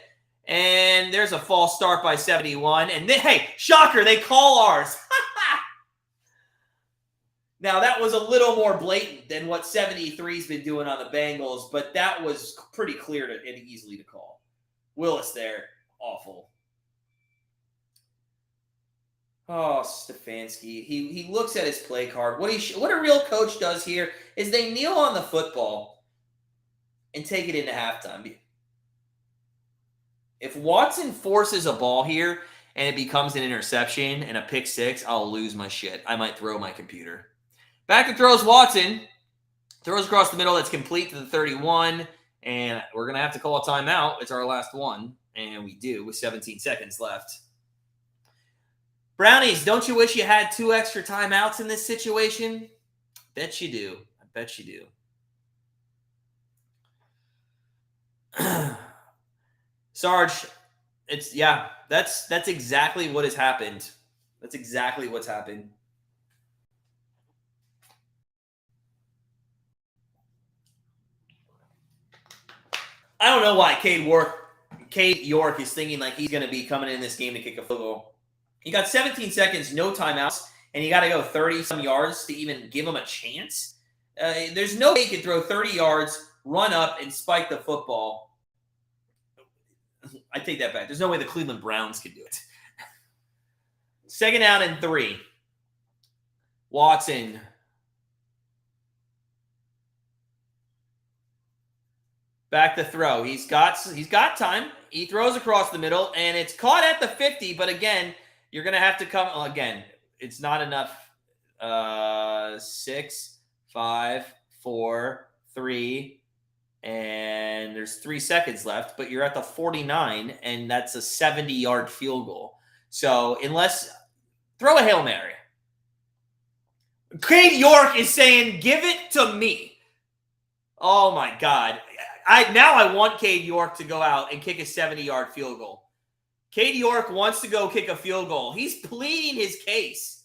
And there's a false start by 71. And then, hey, shocker, they call ours. Now, that was a little more blatant than what 73's been doing on the Bengals, but that was pretty clear and easily to call. Willis there, awful. Oh, Stefanski. He looks at his play card. What a real coach does here is they kneel on the football and take it into halftime. If Watson forces a ball here and it becomes an interception and a pick six, I'll lose my shit. I might throw my computer. Back to throws Watson. Throws across the middle. That's complete to the 31. And we're going to have to call a timeout. It's our last one. And we do with 17 seconds left. Brownies, don't you wish you had 2 extra timeouts in this situation? Bet you do. I bet you do. Sarge, that's exactly what has happened. That's exactly what's happened. I don't know why Cade York is thinking like he's going to be coming in this game to kick a field goal. You got 17 seconds, no timeouts, and you got to go 30-some yards to even give him a chance. There's no way he can throw 30 yards, run up, and spike the football. I take that back. There's no way the Cleveland Browns can do it. 2nd down and 3. Watson. Back to throw. He's got time. He throws across the middle, and it's caught at the 50. But again, you're going to have to come. Well, again, it's not enough. 6, 5, 4, 3, and there's 3 seconds left. But you're at the 49, and that's a 70-yard field goal. So throw a Hail Mary. Cade York is saying, "Give it to me." Oh my God. I want Cade York to go out and kick a 70-yard field goal. Cade York wants to go kick a field goal. He's pleading his case.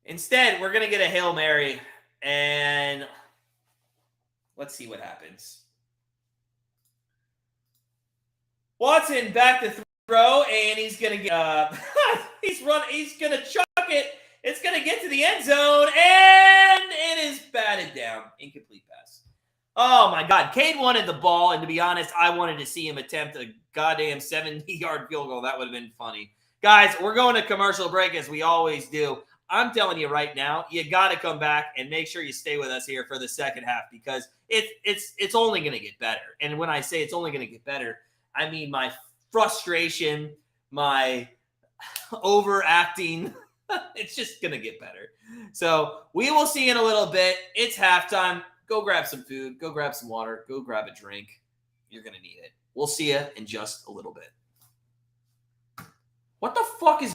Instead, we're going to get a Hail Mary, and let's see what happens. Watson back to throw, and he's going to get he's going to chuck it. It's going to get to the end zone, and it is batted down. Incomplete pass. Oh, my God. Cade wanted the ball, and to be honest, I wanted to see him attempt a goddamn 70-yard field goal. That would have been funny. Guys, we're going to commercial break, as we always do. I'm telling you right now, you got to come back and make sure you stay with us here for the second half, because it's only going to get better. And when I say it's only going to get better, I mean my frustration, my overacting. It's just going to get better. So we will see in a little bit. It's halftime. Go grab some food. Go grab some water. Go grab a drink. You're going to need it. We'll see you in just a little bit. What the fuck is...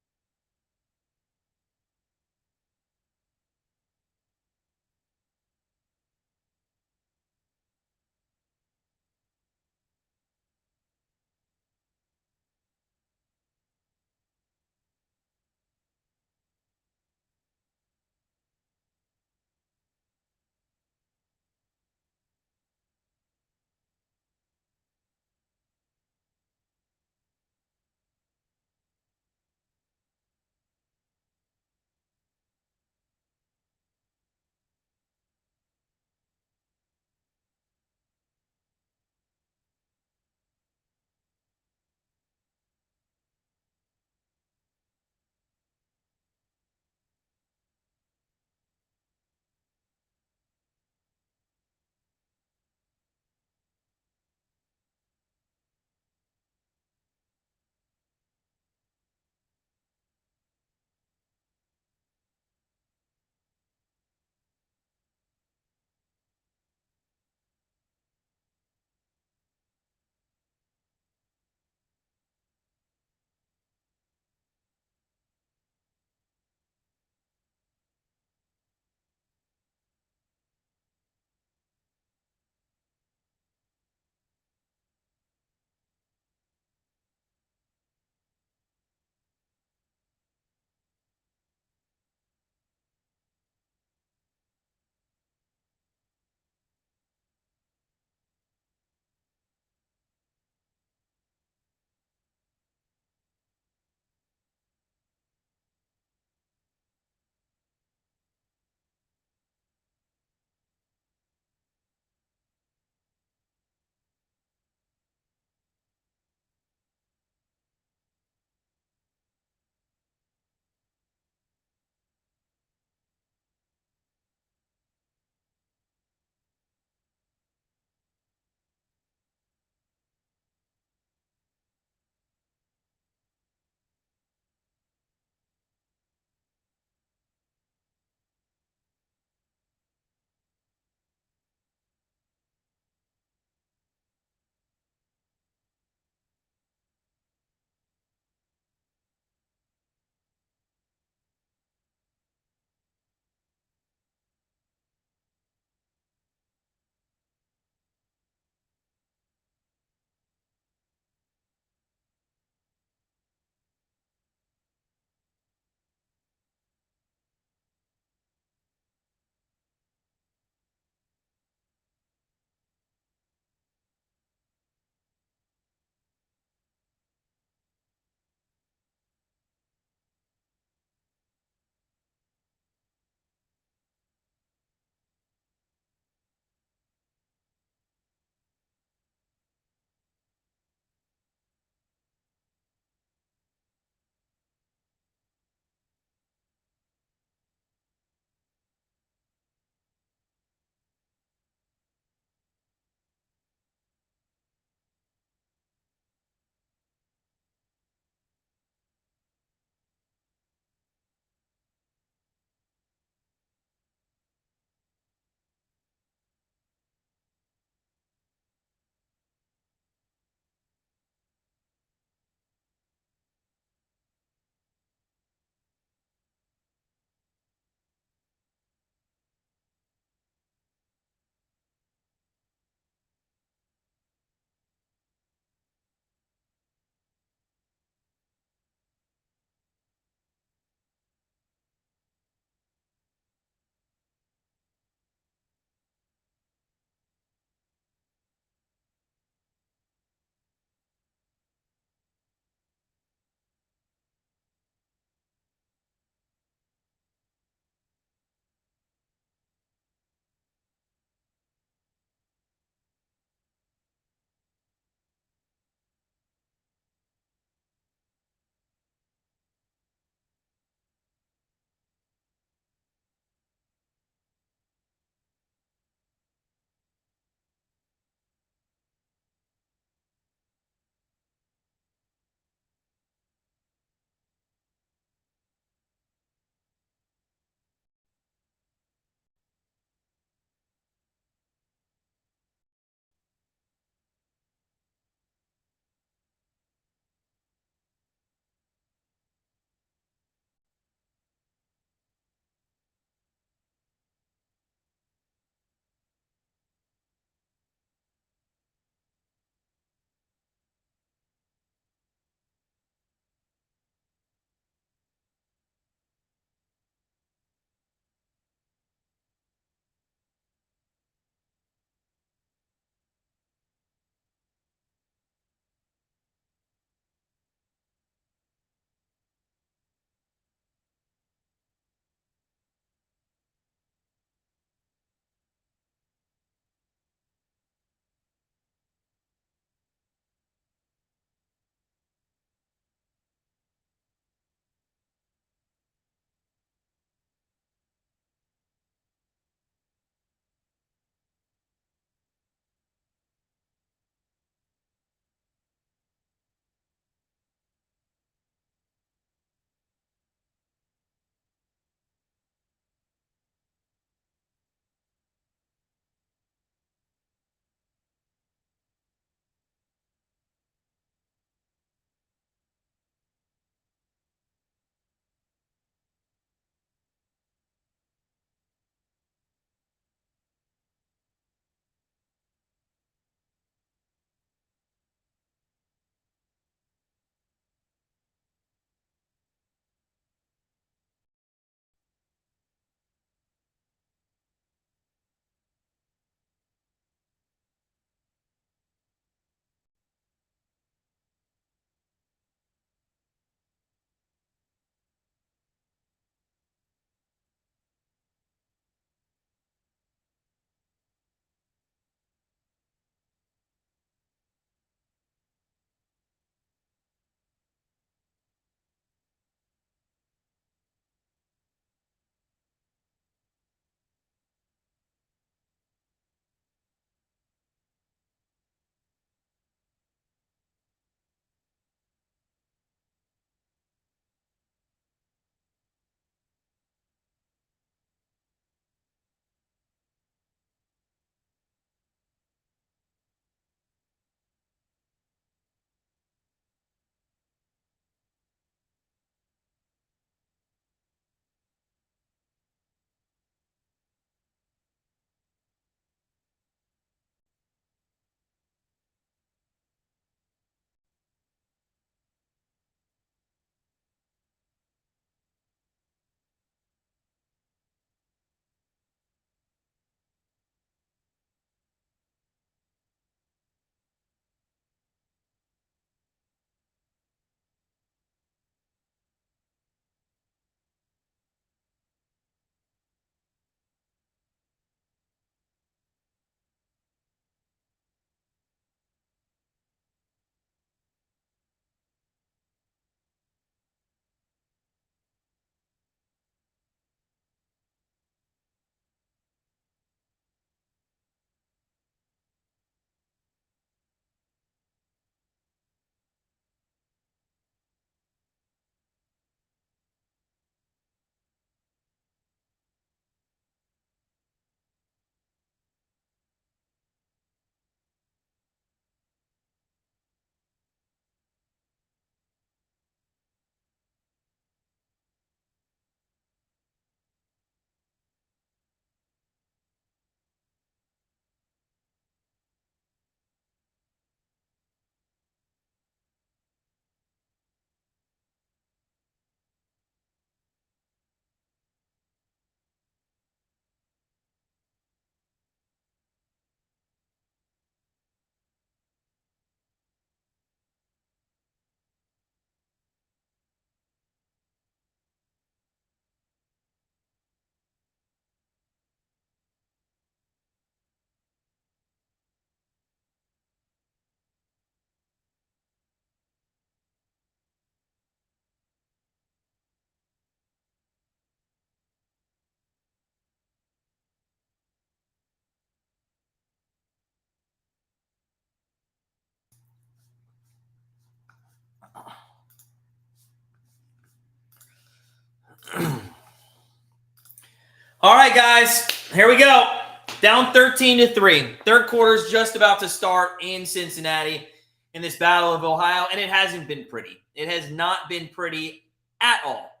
All right, guys, here we go. Down 13-3. Third quarter's just about to start in Cincinnati in this Battle of Ohio, and it hasn't been pretty. It has not been pretty at all.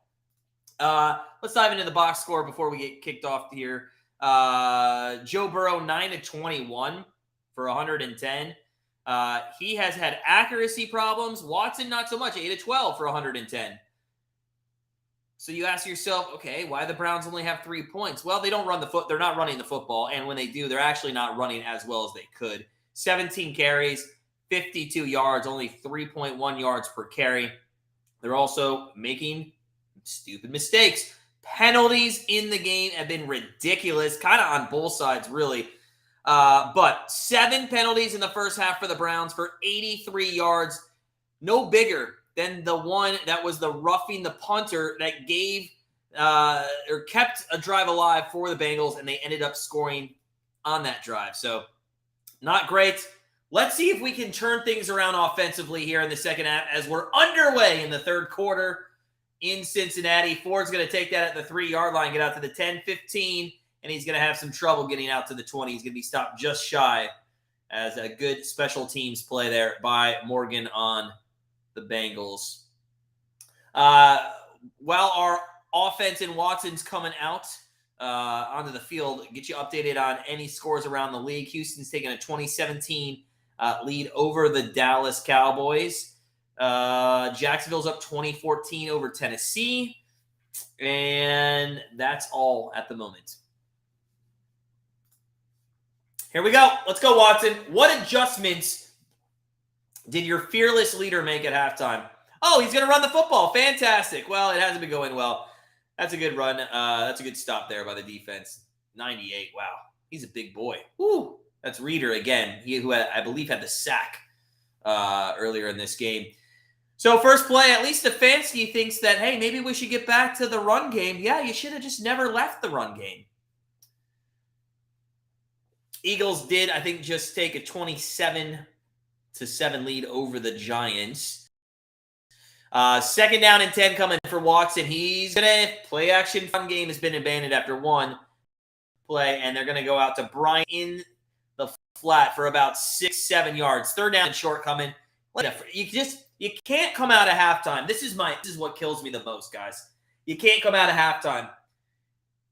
Let's dive into the box score before we get kicked off here. Joe Burrow, 9-21 for 110. He has had accuracy problems. Watson, not so much, 8-12 for 110. So you ask yourself, okay, why the Browns only have 3 points? Well, they don't run they're not running the football, and when they do, they're actually not running as well as they could. 17 carries, 52 yards, only 3.1 yards per carry. They're also making stupid mistakes. Penalties in the game have been ridiculous, kind of on both sides, really. But 7 penalties in the first half for the Browns for 83 yards. No bigger than the one that was the roughing the punter that gave or kept a drive alive for the Bengals, and they ended up scoring on that drive. So not great. Let's see if we can turn things around offensively here in the second half as we're underway in the third quarter in Cincinnati. Ford's going to take that at the 3-yard line, get out to the 10-15, and he's going to have some trouble getting out to the 20. He's going to be stopped just shy as a good special teams play there by Morgan on the Bengals. While our offense and Watson's coming out onto the field, get you updated on any scores around the league. Houston's taking a 2017 lead over the Dallas Cowboys. Jacksonville's up 2014 over Tennessee. And that's all at the moment. Here we go. Let's go, Watson. What adjustments did your fearless leader make at halftime? Oh, he's going to run the football. Fantastic. Well, it hasn't been going well. That's a good run. That's a good stop there by the defense. 98. Wow. He's a big boy. Woo. That's Reeder again, who I believe had the sack earlier in this game. So first play, at least Stefanski thinks that, hey, maybe we should get back to the run game. Yeah, you should have just never left the run game. Eagles did, I think, just take a 27-7 lead over the Giants. Second down and 10 coming for Watson. He's going to play action. Run game has been abandoned after one play, and they're going to go out to Bryant in the flat for about 6-7 yards. Third down and short coming. You can't come out of halftime. This is what kills me the most, guys. You can't come out of halftime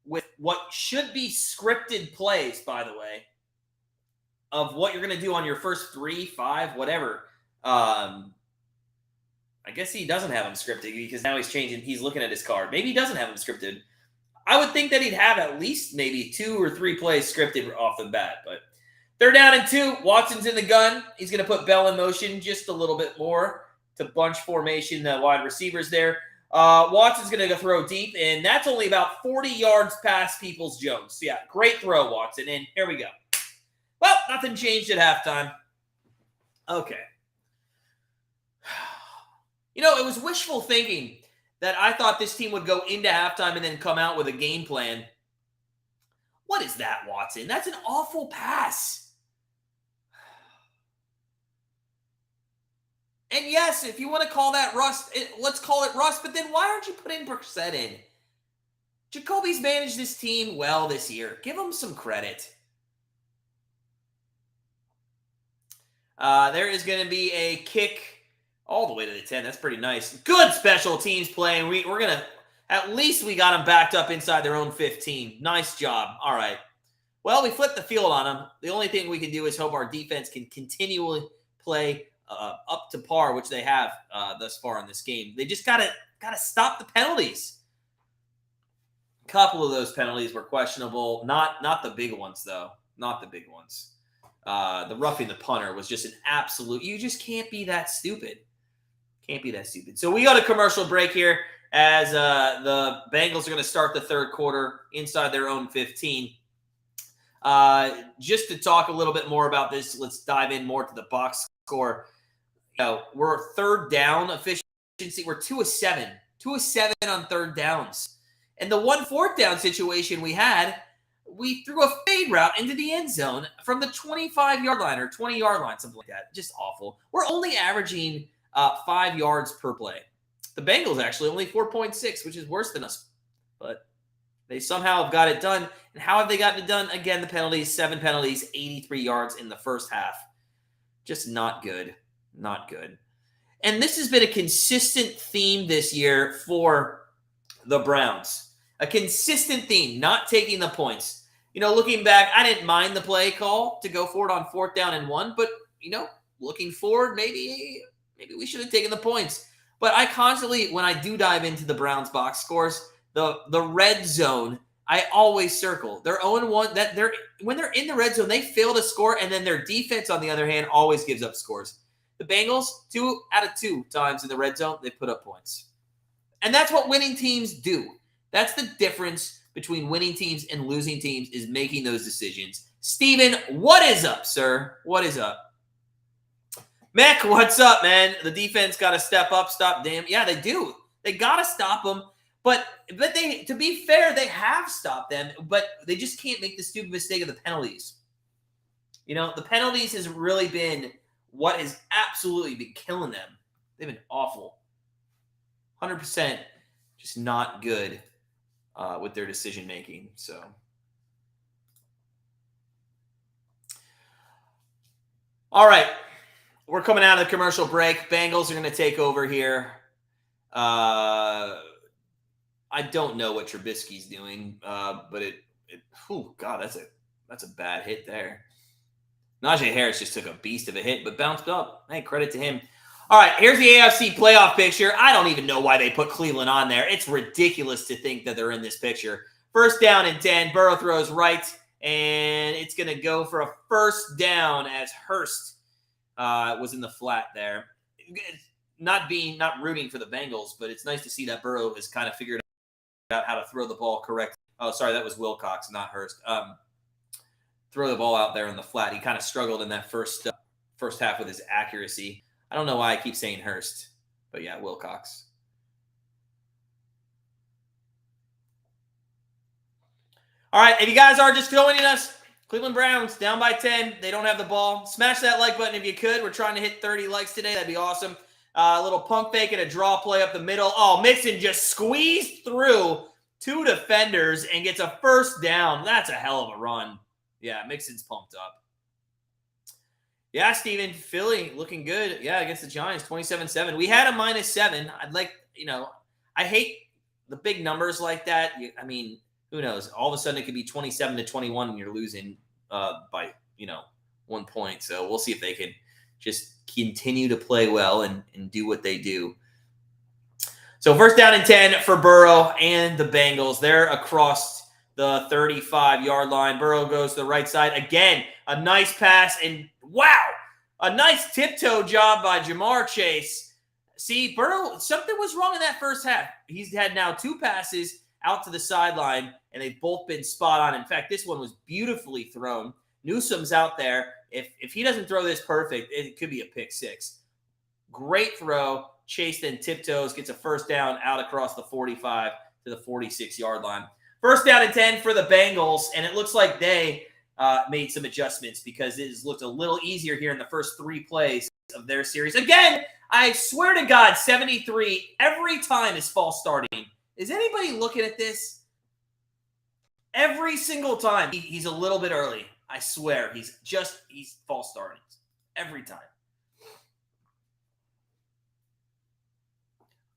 with what should be scripted plays, by the way, of what you're going to do on your first 3, 5, whatever. I guess he doesn't have them scripted because now he's looking at his card. Maybe he doesn't have them scripted. I would think that he'd have at least maybe 2 or 3 plays scripted off the bat. But they're down and 2. Watson's in the gun. He's going to put Bell in motion just a little bit more to bunch formation, the wide receivers there. Watson's going to go throw deep, and that's only about 40 yards past Peoples-Jones. So, yeah, great throw, Watson. And here we go. Well, nothing changed at halftime. Okay. You know, it was wishful thinking that I thought this team would go into halftime and then come out with a game plan. What is that, Watson? That's an awful pass. And yes, if you want to call that rust, let's call it rust, but then why aren't you putting Brissett in? Jacoby's managed this team well this year. Give him some credit. There is going to be a kick all the way to the 10. That's pretty nice. Good special teams play. We're going to, at least we got them backed up inside their own 15. Nice job. All right. Well, we flipped the field on them. The only thing we can do is hope our defense can continually play up to par, which they have thus far in this game. They just gotta stop the penalties. A couple of those penalties were questionable. Not the big ones, though. Not the big ones. The roughing the punter was just an absolute. You just can't be that stupid. Can't be that stupid. So we go to commercial break here as the Bengals are going to start the third quarter inside their own 15. Just to talk a little bit more about this, let's dive in more to the box score. You know, we're third down efficiency. We're 2 of 7. 2 of 7 on third downs. And the 1 fourth down situation we had, we threw a fade route into the end zone from the 25-yard line or 20-yard line, something like that. Just awful. We're only averaging 5 yards per play. The Bengals actually only 4.6, which is worse than us but they somehow have got it done. And how have they gotten it done? Again, the penalties, 7 penalties, 83 yards in the first half. Just not good. Not good. And this has been a consistent theme this year for the Browns. A consistent theme, not taking the points. Looking back, I didn't mind the play call to go for it on 4th down and 1, but, looking forward, maybe we should have taken the points. But I constantly, when I do dive into the Browns box scores, the red zone, I always circle. They're 0-1. When they're in the red zone, they fail to score, and then their defense, on the other hand, always gives up scores. The Bengals, 2 out of 2 times in the red zone, they put up points. And that's what winning teams do. That's the difference between winning teams and losing teams, is making those decisions. Steven, what is up, sir? What is up? Mech, what's up, man? The defense got to step up, stop damn. Yeah, they do. They got to stop them. But they, to be fair, they have stopped them, but they just can't make the stupid mistake of the penalties. The penalties has really been what has absolutely been killing them. They've been awful. 100% just not good with their decision making. So, all right, we're coming out of the commercial break. Bengals are going to take over here. I don't know what Trubisky's doing, but oh God, that's a bad hit there. Najee Harris just took a beast of a hit, but bounced up. Hey, credit to him. All right, here's the AFC playoff picture. I don't even know why they put Cleveland on there. It's ridiculous to think that they're in this picture. 1st down and 10. Burrow throws right, and it's going to go for a 1st down as Hurst was in the flat there. Not rooting for the Bengals, but it's nice to see that Burrow has kind of figured out how to throw the ball correctly. Oh, sorry, that was Wilcox, not Hurst. Throw the ball out there in the flat. He kind of struggled in that first half with his accuracy. I don't know why I keep saying Hurst, but yeah, Wilcox. All right, if you guys are just joining us, Cleveland Browns down by 10. They don't have the ball. Smash that like button if you could. We're trying to hit 30 likes today. That'd be awesome. A little pump fake and a draw play up the middle. Oh, Mixon just squeezed through 2 defenders and gets a 1st down. That's a hell of a run. Yeah, Mixon's pumped up. Yeah, Steven, Philly looking good. Yeah, against the Giants, 27-7. We had a -7. I'd like, I hate the big numbers like that. I mean, who knows? All of a sudden it could be 27-21 and you're losing by, 1 point. So we'll see if they can just continue to play well and do what they do. So 1st down and 10 for Burrow and the Bengals. They're across the 35-yard line. Burrow goes to the right side. Again, a nice pass. And wow, a nice tiptoe job by Jamar Chase. See, Burrow, something was wrong in that first half. He's had now 2 passes out to the sideline, and they've both been spot on. In fact, this one was beautifully thrown. Newsome's out there. If he doesn't throw this perfect, it could be a pick 6. Great throw. Chase then tiptoes, gets a 1st down out across the 45 to the 46-yard line. 1st down and 10 for the Bengals, and it looks like they made some adjustments because it has looked a little easier here in the first 3 plays of their series. Again, I swear to God, 73 every time is false starting. Is anybody looking at this? Every single time. He's a little bit early. I swear. He's false starting. Every time.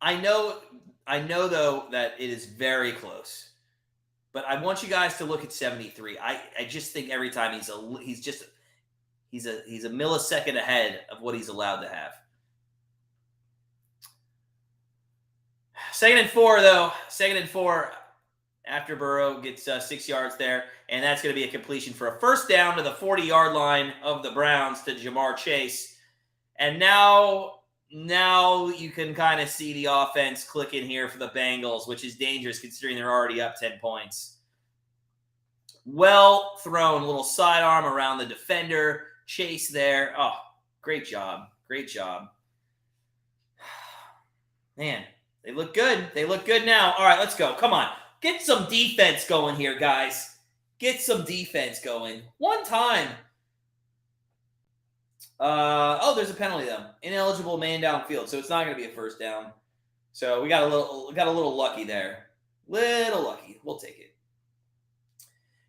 I know though that it is very close. But I want you guys to look at 73. I just think every time he's a millisecond ahead of what he's allowed to have. 2nd and 4 though. 2nd and 4 after Burrow gets 6 yards there, and that's going to be a completion for a 1st down to the 40-yard line of the Browns to Jamar Chase. And now you can kind of see the offense clicking here for the Bengals, which is dangerous considering they're already up 10 points. Well thrown, little sidearm around the defender. Chase there. Oh, great job. Great job. Man, they look good. They look good now. All right, let's go. Come on. Get some defense going here, guys. Get some defense going. One time. There's a penalty though. Ineligible man downfield, so it's not going to be a 1st down. So we got a little lucky there. Little lucky. We'll take it.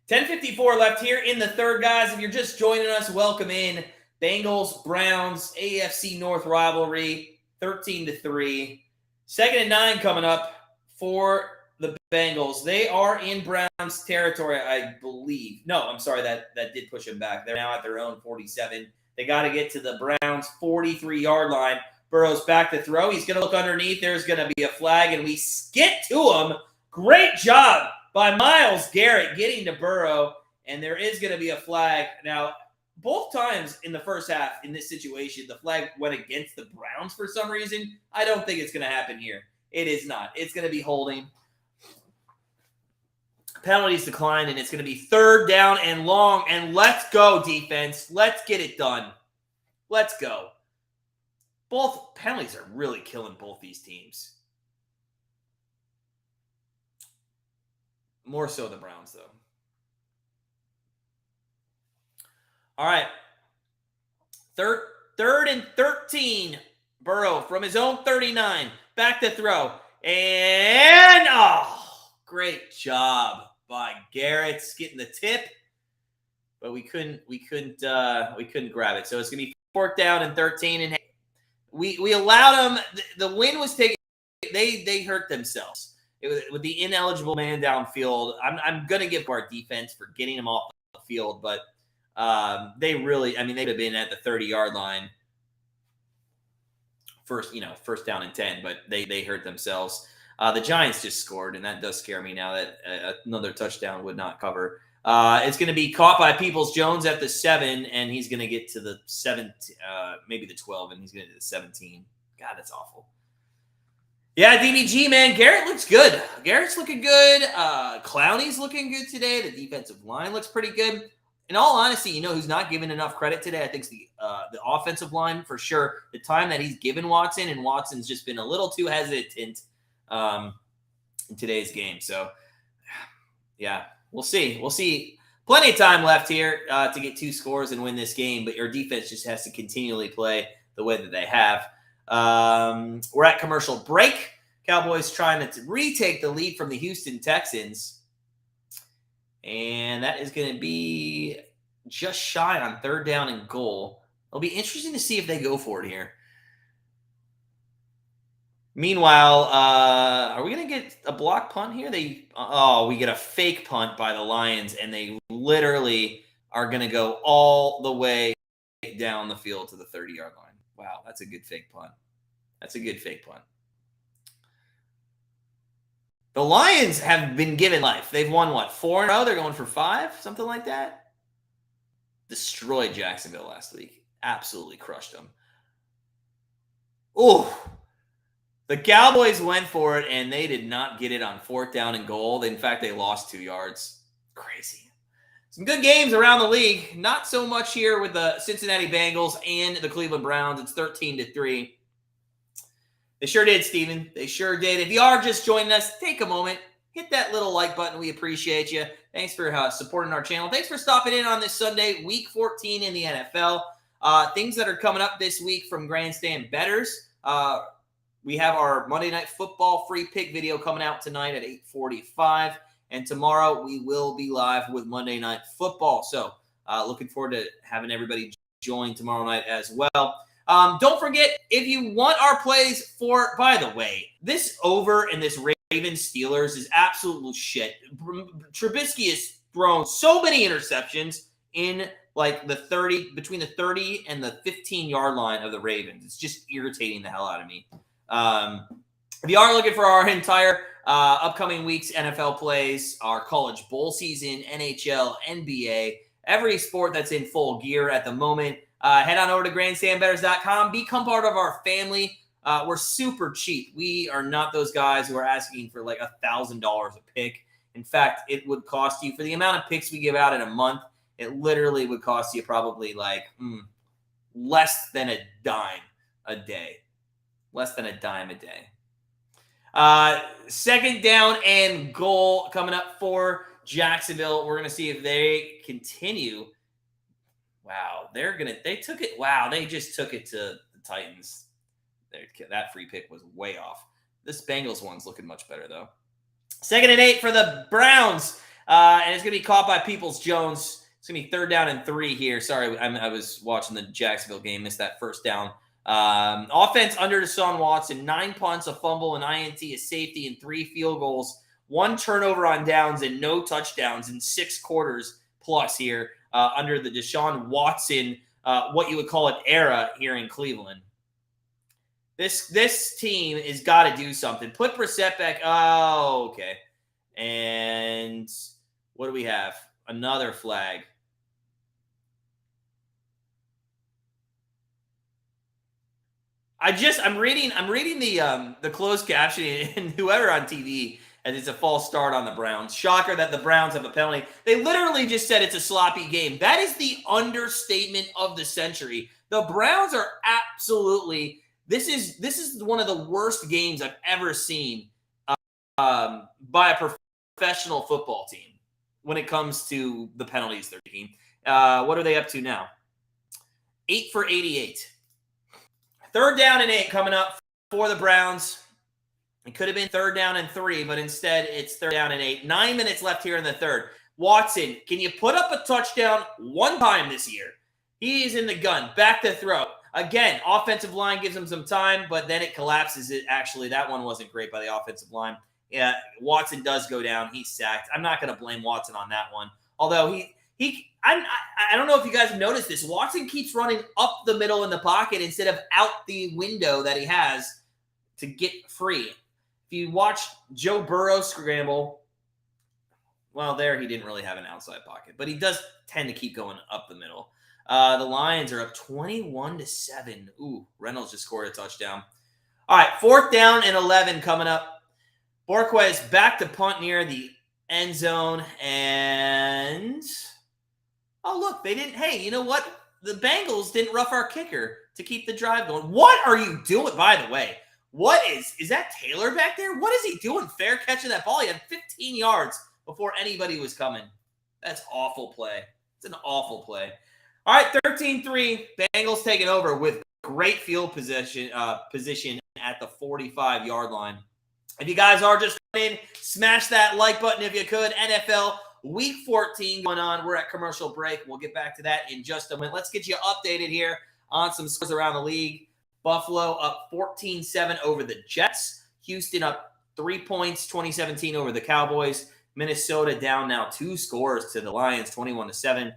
10:54 left here in the third, guys. If you're just joining us, welcome in. Bengals, Browns, AFC North rivalry, 13-3. 2nd and 9 coming up for the Bengals. They are in Browns territory, I believe. No, I'm sorry, that did push them back. They're now at their own 47. They got to get to the Browns' 43-yard line. Burrow's back to throw. He's going to look underneath. There's going to be a flag, and we get to him. Great job by Myles Garrett getting to Burrow, and there is going to be a flag. Now, both times in the first half in this situation, the flag went against the Browns for some reason. I don't think it's going to happen here. It is not. It's going to be holding. Penalties decline, and it's going to be 3rd down and long. And let's go, defense. Let's get it done. Let's go. Both penalties are really killing both these teams. More so the Browns, though. All right. Third and 13. Burrow from his own 39. Back to throw. And, great job by Garrett getting the tip. But we couldn't grab it. So it's going to be 4th down and 13. And we allowed them. The win was taken. They hurt themselves. It was with the ineligible man downfield. I'm going to give our defense for getting them off the field, but they really, they'd have been at the 30-yard line first down and 10, but they hurt themselves. The Giants just scored, and that does scare me now that another touchdown would not cover. It's going to be caught by Peoples-Jones at the 7, and he's going to get to the 7, maybe the 12, and he's going to do the 17. God, that's awful. Yeah, DBG, man. Garrett looks good. Garrett's looking good. Clowney's looking good today. The defensive line looks pretty good. In all honesty, you know who's not given enough credit today? I think it's the offensive line for sure. The time that he's given Watson, and Watson's just been a little too hesitant in today's game. So, yeah, we'll see. We'll see. Plenty of time left here to get 2 scores and win this game, but your defense just has to continually play the way that they have. We're at commercial break. Cowboys trying to retake the lead from the Houston Texans. And that is going to be just shy on 3rd down and goal. It'll be interesting to see if they go for it here. Meanwhile, are we going to get a block punt here? We get a fake punt by the Lions, and they literally are going to go all the way down the field to the 30-yard line. Wow, that's a good fake punt. The Lions have been given life. They've won, 4 in a row? They're going for 5? Something like that? Destroyed Jacksonville last week. Absolutely crushed them. Oh, the Cowboys went for it, and they did not get it on 4th down and goal. In fact, they lost 2 yards. Crazy. Some good games around the league. Not so much here with the Cincinnati Bengals and the Cleveland Browns. It's 13-3. They sure did, Steven. They sure did. If you are just joining us, take a moment. Hit that little like button. We appreciate you. Thanks for supporting our channel. Thanks for stopping in on this Sunday, Week 14 in the NFL. Things that are coming up this week from Grandstand Bettors. We have our Monday Night Football free pick video coming out tonight at 8:45. And tomorrow we will be live with Monday Night Football. So looking forward to having everybody join tomorrow night as well. Don't forget, if you want our plays for, by the way, this over in this Ravens-Steelers is absolute shit. Trubisky has thrown so many interceptions in between the 30 and the 15-yard line of the Ravens. It's just irritating the hell out of me. If you are looking for our entire upcoming week's NFL plays, our college bowl season, NHL, NBA, every sport that's in full gear at the moment, head on over to grandstandbettors.com. Become part of our family. We're super cheap. We are not those guys who are asking for $1,000 a pick. In fact, it would cost you, for the amount of picks we give out in a month, it literally would cost you probably less than a dime a day. Less than a dime a day. 2nd down and goal coming up for Jacksonville. We're going to see if they continue. Wow, they took it. Wow, they just took it to the Titans. That free pick was way off. This Bengals one's looking much better, though. 2nd and 8 for the Browns. And it's going to be caught by Peoples-Jones. It's going to be 3rd down and 3 here. Sorry, I was watching the Jacksonville game. Missed that first down. Offense under Deshaun Watson. 9 punts, a fumble, an INT, a safety, and 3 field goals. 1 turnover on downs and no touchdowns in 6 quarters plus here under the Deshaun Watson, what you would call an era here in Cleveland. This team has got to do something. Put Brissett back. Oh, okay. And what do we have? Another flag. I'm reading the closed captioning, and whoever on TV, and it's a false start on the Browns. Shocker that the Browns have a penalty. They literally just said it's a sloppy game. That is the understatement of the century. The Browns are absolutely. This is one of the worst games I've ever seen by a professional football team when it comes to the penalties they're taking. What are they up to now? 8 for 88. 3rd down and 8 coming up for the Browns. It could have been 3rd down and 3, but instead it's 3rd down and 8. 9 minutes left here in the 3rd. Watson, can you put up a touchdown one time this year? He is in the gun. Back to throw. Again, offensive line gives him some time, but then it collapses. Actually, that one wasn't great by the offensive line. Yeah, Watson does go down. He's sacked. I'm not going to blame Watson on that one. Although I don't know if you guys have noticed this. Watson keeps running up the middle in the pocket instead of out the window that he has to get free. If you watch Joe Burrow scramble, well, there he didn't really have an outside pocket, but he does tend to keep going up the middle. The Lions are up 21-7. Ooh, Reynolds just scored a touchdown. All right, 4th down and 11 coming up. Borquez back to punt near the end zone, and oh, look, they didn't. Hey, you know what? The Bengals didn't rough our kicker to keep the drive going. What are you doing, by the way? What is that Taylor back there? What is he doing? Fair catching that ball. He had 15 yards before anybody was coming. That's awful play. It's an awful play. All right, 13-3. Bengals taking over with great field position at the 45-yard line. If you guys are just in, smash that like button if you could. NFL Week 14 going on. We're at commercial break. We'll get back to that in just a minute. Let's get you updated here on some scores around the league. Buffalo up 14-7 over the Jets. Houston up 3 points, 2017 over the Cowboys. Minnesota down now 2 scores to the Lions, 21-7.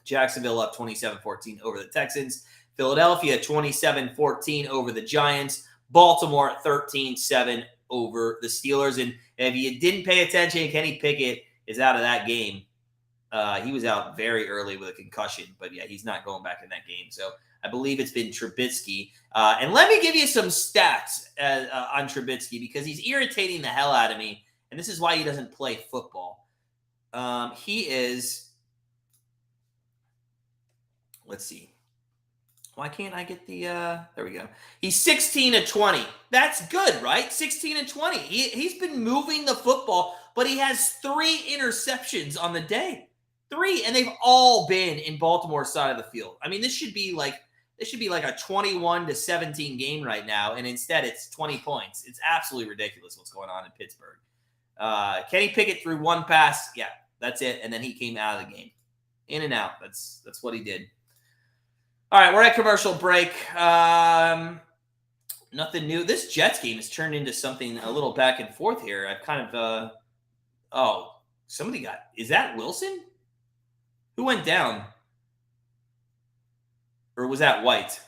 Jacksonville up 27-14 over the Texans. Philadelphia 27-14 over the Giants. Baltimore 13-7 over the Steelers. And if you didn't pay attention, Kenny Pickett is out of that game. He was out very early with a concussion, but yeah, he's not going back in that game. So I believe it's been Trubisky. And let me give you some stats on Trubisky because he's irritating the hell out of me. And this is why he doesn't play football. He is, let's see. Why can't I get the, there we go. He's 16-20. That's good, right? 16-20. He's been moving the football, but he has 3 interceptions on the day. 3, and they've all been in Baltimore's side of the field. I mean, this should be like a 21-17 game right now, and instead it's 20 points. It's absolutely ridiculous what's going on in Pittsburgh. Kenny Pickett threw 1 pass. Yeah, that's it, and then he came out of the game. In and out. That's what he did. All right, we're at commercial break. Nothing new. This Jets game has turned into something a little back and forth here. I've kind of, somebody got, is that Wilson? Who went down? Or was that White?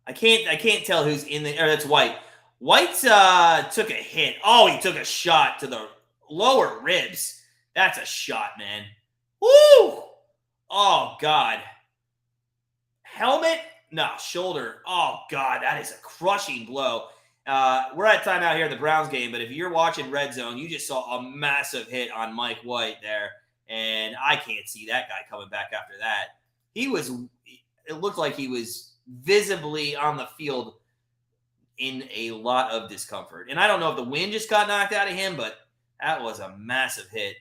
I can't tell who's in the, or that's White. White took a hit. Oh, he took a shot to the lower ribs. That's a shot, man. Woo! Oh, God. Helmet? No, shoulder. Oh, God, that is a crushing blow. We're at timeout here at the Browns game, but if you're watching Red Zone, you just saw a massive hit on Mike White there, and I can't see that guy coming back after that. It looked like he was visibly on the field in a lot of discomfort. And I don't know if the wind just got knocked out of him, but that was a massive hit.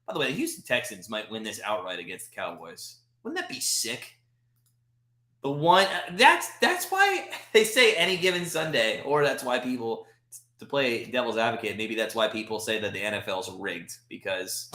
By the way, the Houston Texans might win this outright against the Cowboys. Wouldn't that be sick? The one that's why they say any given Sunday, or that's why people to play devil's advocate, maybe that's why people say that the NFL's rigged because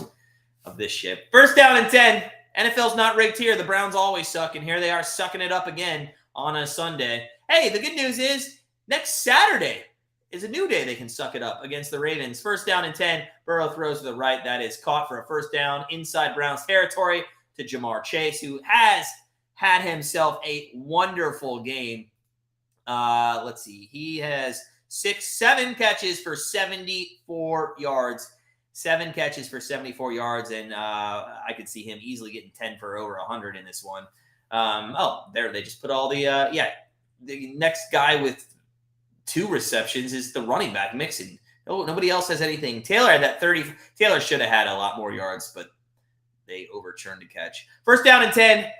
of this shit. First down and 10. NFL's not rigged here. The Browns always suck, and here they are sucking it up again on a Sunday. Hey, the good news is next Saturday is a new day they can suck it up against the Ravens. First down and 10. Burrow throws to the right. That is caught for a first down inside Browns territory to Jamar Chase, who has had himself a wonderful game. Let's see. He has 7 catches for 74 yards. 7 catches for 74 yards, and I could see him easily getting 10 for over 100 in this one. There they just put all the the next guy with 2 receptions is the running back, Mixon. Nobody else has anything. Taylor had that 30. Taylor should have had a lot more yards, but they overturned the catch. First down and 10.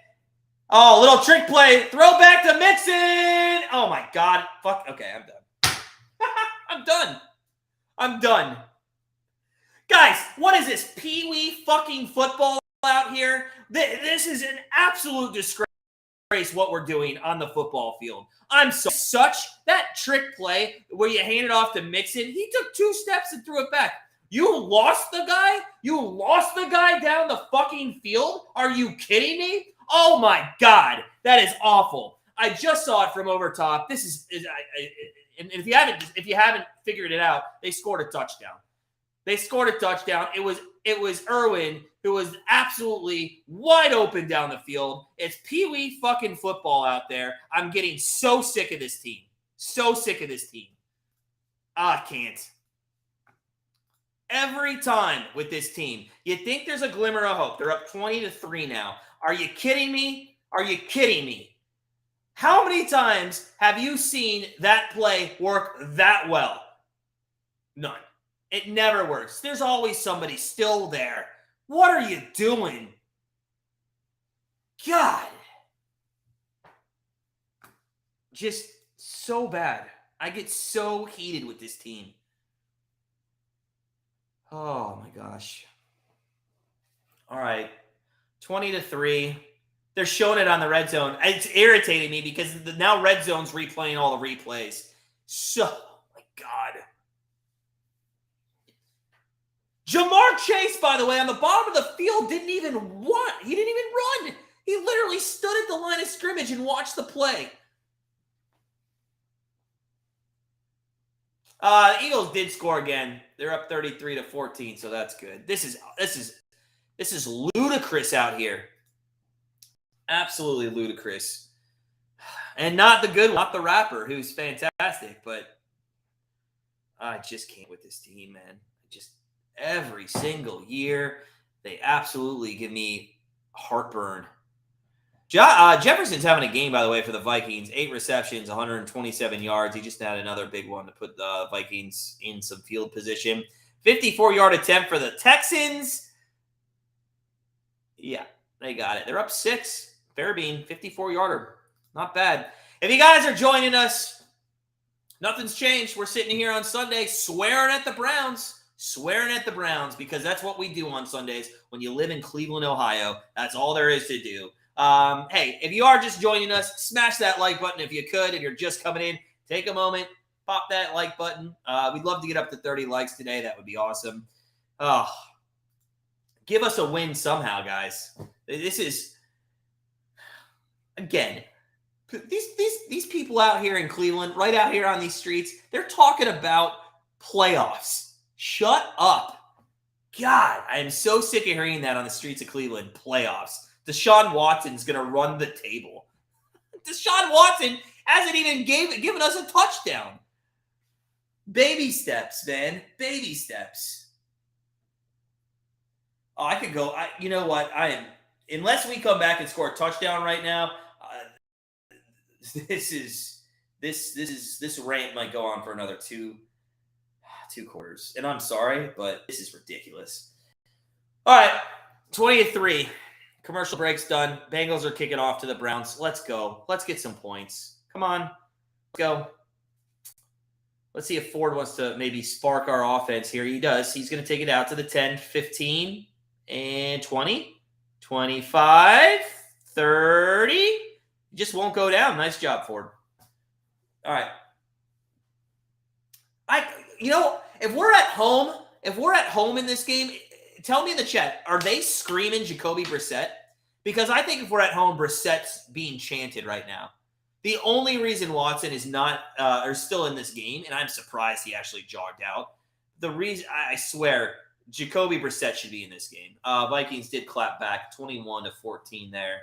Oh, little trick play. Throw back to Mixon. Oh, my God. Fuck. Okay, I'm done. I'm done. Guys, what is this? Pee-wee fucking football out here? This is an absolute disgrace what we're doing on the football field. I'm such that trick play where you hand it off to Mixon. He took 2 steps and threw it back. You lost the guy? You lost the guy down the fucking field? Are you kidding me? Oh my God, that is awful. I just saw it from over top. This is and if you haven't figured it out, they scored a touchdown. It was Irwin who was absolutely wide open down the field. It's pee-wee fucking football out there. I'm getting so sick of this team. I can't. Every time with this team, you think there's a glimmer of hope. They're up 20-3 now. Are you kidding me? How many times have you seen that play work that well? None. It never works. There's always somebody still there. What are you doing? God. Just so bad. I get so heated with this team. Oh, my gosh. All right. 20-3. They're showing it on the red zone. It's irritating me because now red zone's replaying all the replays. Oh, my God. Jamar Chase, by the way, on the bottom of the field, didn't even run. He literally stood at the line of scrimmage and watched the play. The Eagles did score again. They're up 33-14, so that's good. This is ludicrous out here. Absolutely ludicrous. And not the good one, not the rapper, who's fantastic, but I just can't with this team, man. Every single year, they absolutely give me heartburn. Jefferson's having a game, by the way, for the Vikings. 8 receptions, 127 yards. He just had another big one to put the Vikings in some field position. 54-yard attempt for the Texans. Yeah, they got it. They're up 6. Fairbean, 54-yarder. Not bad. If you guys are joining us, nothing's changed. We're sitting here on Sunday swearing at the Browns. Because that's what we do on Sundays when you live in Cleveland, Ohio. That's all there is to do. Hey, if you are just joining us, smash that like button if you could. If you're just coming in, take a moment, pop that like button. We'd love to get up to 30 likes today. That would be awesome. Oh, give us a win somehow, guys. This is, again, these people out here in Cleveland, right out here on these streets, they're talking about playoffs. Shut up. God, I am so sick of hearing that on the streets of Cleveland. Playoffs. Deshaun Watson's going to run the table. Deshaun Watson hasn't even given us a touchdown. Baby steps, man. Baby steps. Oh, I could go. You know what? Unless we come back and score a touchdown right now, this rant might go on for another two quarters. And I'm sorry, but this is ridiculous. All right, 20-3. Commercial break's done. Bengals are kicking off to the Browns. Let's go. Let's get some points. Come on. Let's go. Let's see if Ford wants to maybe spark our offense here. He does. He's going to take it out to the 10, 15, and 20, 25, 30. He just won't go down. Nice job, Ford. All right. if we're at home in this game, tell me in the chat, are they screaming Jacoby Brissett? Because I think if we're at home, Brissett's being chanted right now. The only reason Watson is not or still in this game, and I'm surprised he actually jogged out. The reason, I swear, Jacoby Brissett should be in this game. Vikings did clap back 21-14 there.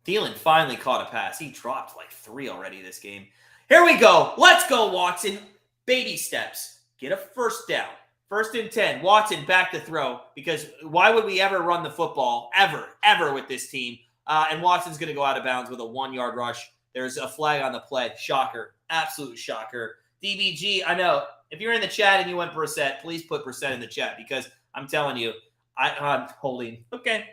Thielen finally caught a pass. He dropped like 3 already this game. Here we go. Let's go, Watson. Baby steps. Get a first down. 1st and 10. Watson back to throw, because why would we ever run the football? Ever with this team? And Watson's going to go out of bounds with a 1-yard rush. There's a flag on the play. Shocker. Absolute shocker. DBG, I know. If you're in the chat and you want Brissett, please put Brissett in the chat, because I'm telling you, I'm holding. Okay.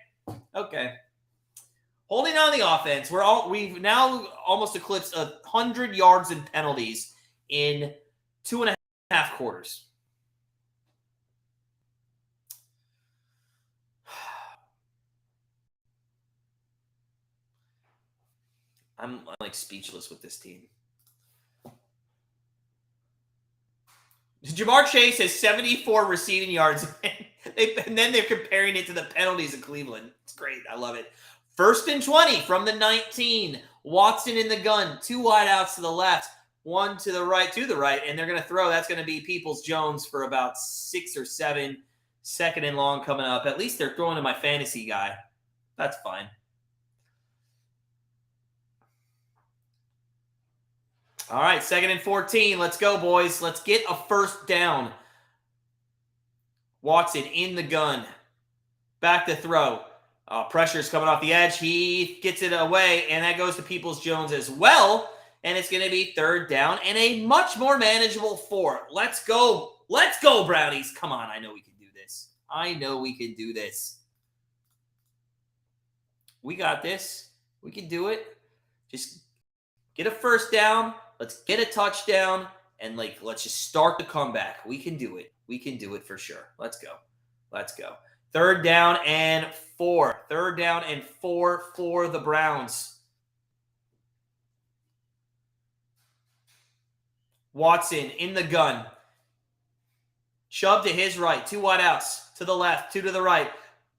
Holding on the offense. We've now almost eclipsed 100 yards in penalties in 2.5 quarters. I'm like speechless with this team. Jamar Chase has 74 receiving yards, and then they're comparing it to the penalties in Cleveland. It's great. I love it. 1st and 20 from the 19. Watson in the gun. 2 wideouts to the left, 1 to the right, and they're going to throw. That's going to be Peoples-Jones for about 6 or 7. 2nd and long coming up. At least they're throwing to my fantasy guy. That's fine. All right, 2nd and 14. Let's go, boys. Let's get a first down. Watson in the gun. Back to throw. Pressure's coming off the edge. He gets it away, and that goes to Peoples-Jones as well. And it's going to be 3rd down and a much more manageable 4. Let's go. Let's go, Brownies. Come on. I know we can do this. We got this. We can do it. Just get a first down. Let's get a touchdown, and let's just start the comeback. We can do it. We can do it for sure. Let's go. 3rd down and 4. 3rd down and 4 for the Browns. Watson in the gun. Chubb to his right. 2 wideouts to the left, 2 to the right.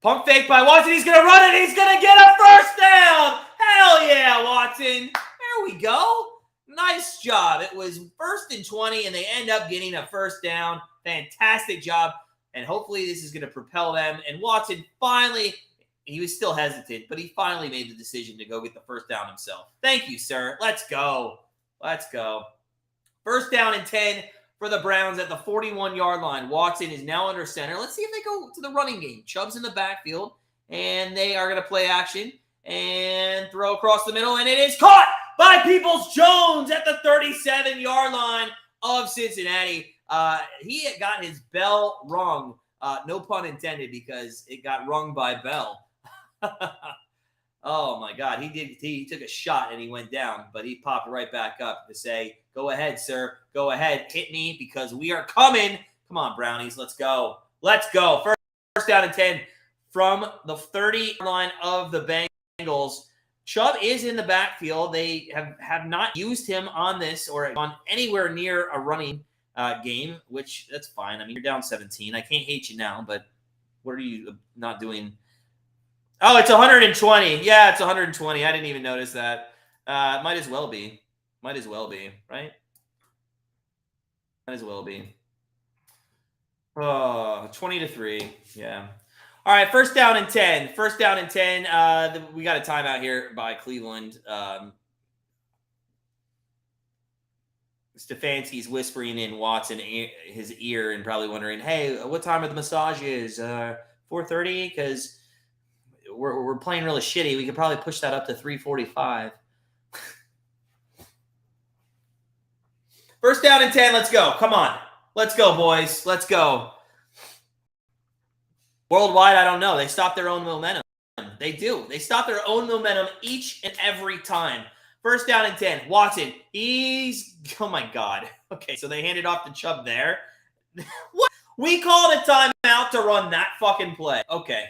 Pump fake by Watson. He's going to run it. He's going to get a first down. Hell yeah, Watson. There we go. Nice job. It was 1st and 20, and they end up getting a first down. Fantastic job. And hopefully this is going to propel them. And Watson finally, he was still hesitant, but he finally made the decision to go get the first down himself. Thank you, sir. Let's go. 1st down and 10 for the Browns at the 41-yard line. Watson is now under center. Let's see if they go to the running game. Chubb's in the backfield, and they are going to play action and throw across the middle, and it is caught by Peoples-Jones at the 37-yard line of Cincinnati. He had got his bell rung. No pun intended, because it got rung by Bell. Oh, my God. He took a shot, and he went down, but he popped right back up to say, go ahead, sir. Go ahead. Hit me, because we are coming. Come on, Brownies. Let's go. First down and 10 from the 30 line of the Bengals. Chubb is in the backfield. They have not used him on this or on anywhere near a running game, which that's fine. I mean, you're down 17. I can't hate you now, but what are you not doing? Oh, it's 120. Yeah, it's 120. I didn't even notice that. Might as well be, right? Might as well be. Oh, 20-3. Yeah. All right, 1st down and 10. 1st down and 10. We got a timeout here by Cleveland. Stefanski's whispering in Watson his ear and probably wondering, hey, what time are the massages? 4:30? Because we're playing really shitty. We could probably push that up to 3:45. 1st down and 10. Let's go. Come on. Let's go, boys. Let's go. Worldwide, I don't know. They stop their own momentum. They do. They stop their own momentum each and every time. 1st down and 10. Watson. Oh, my God. Okay, so they handed off to Chubb there. What? We called a timeout to run that fucking play. Okay.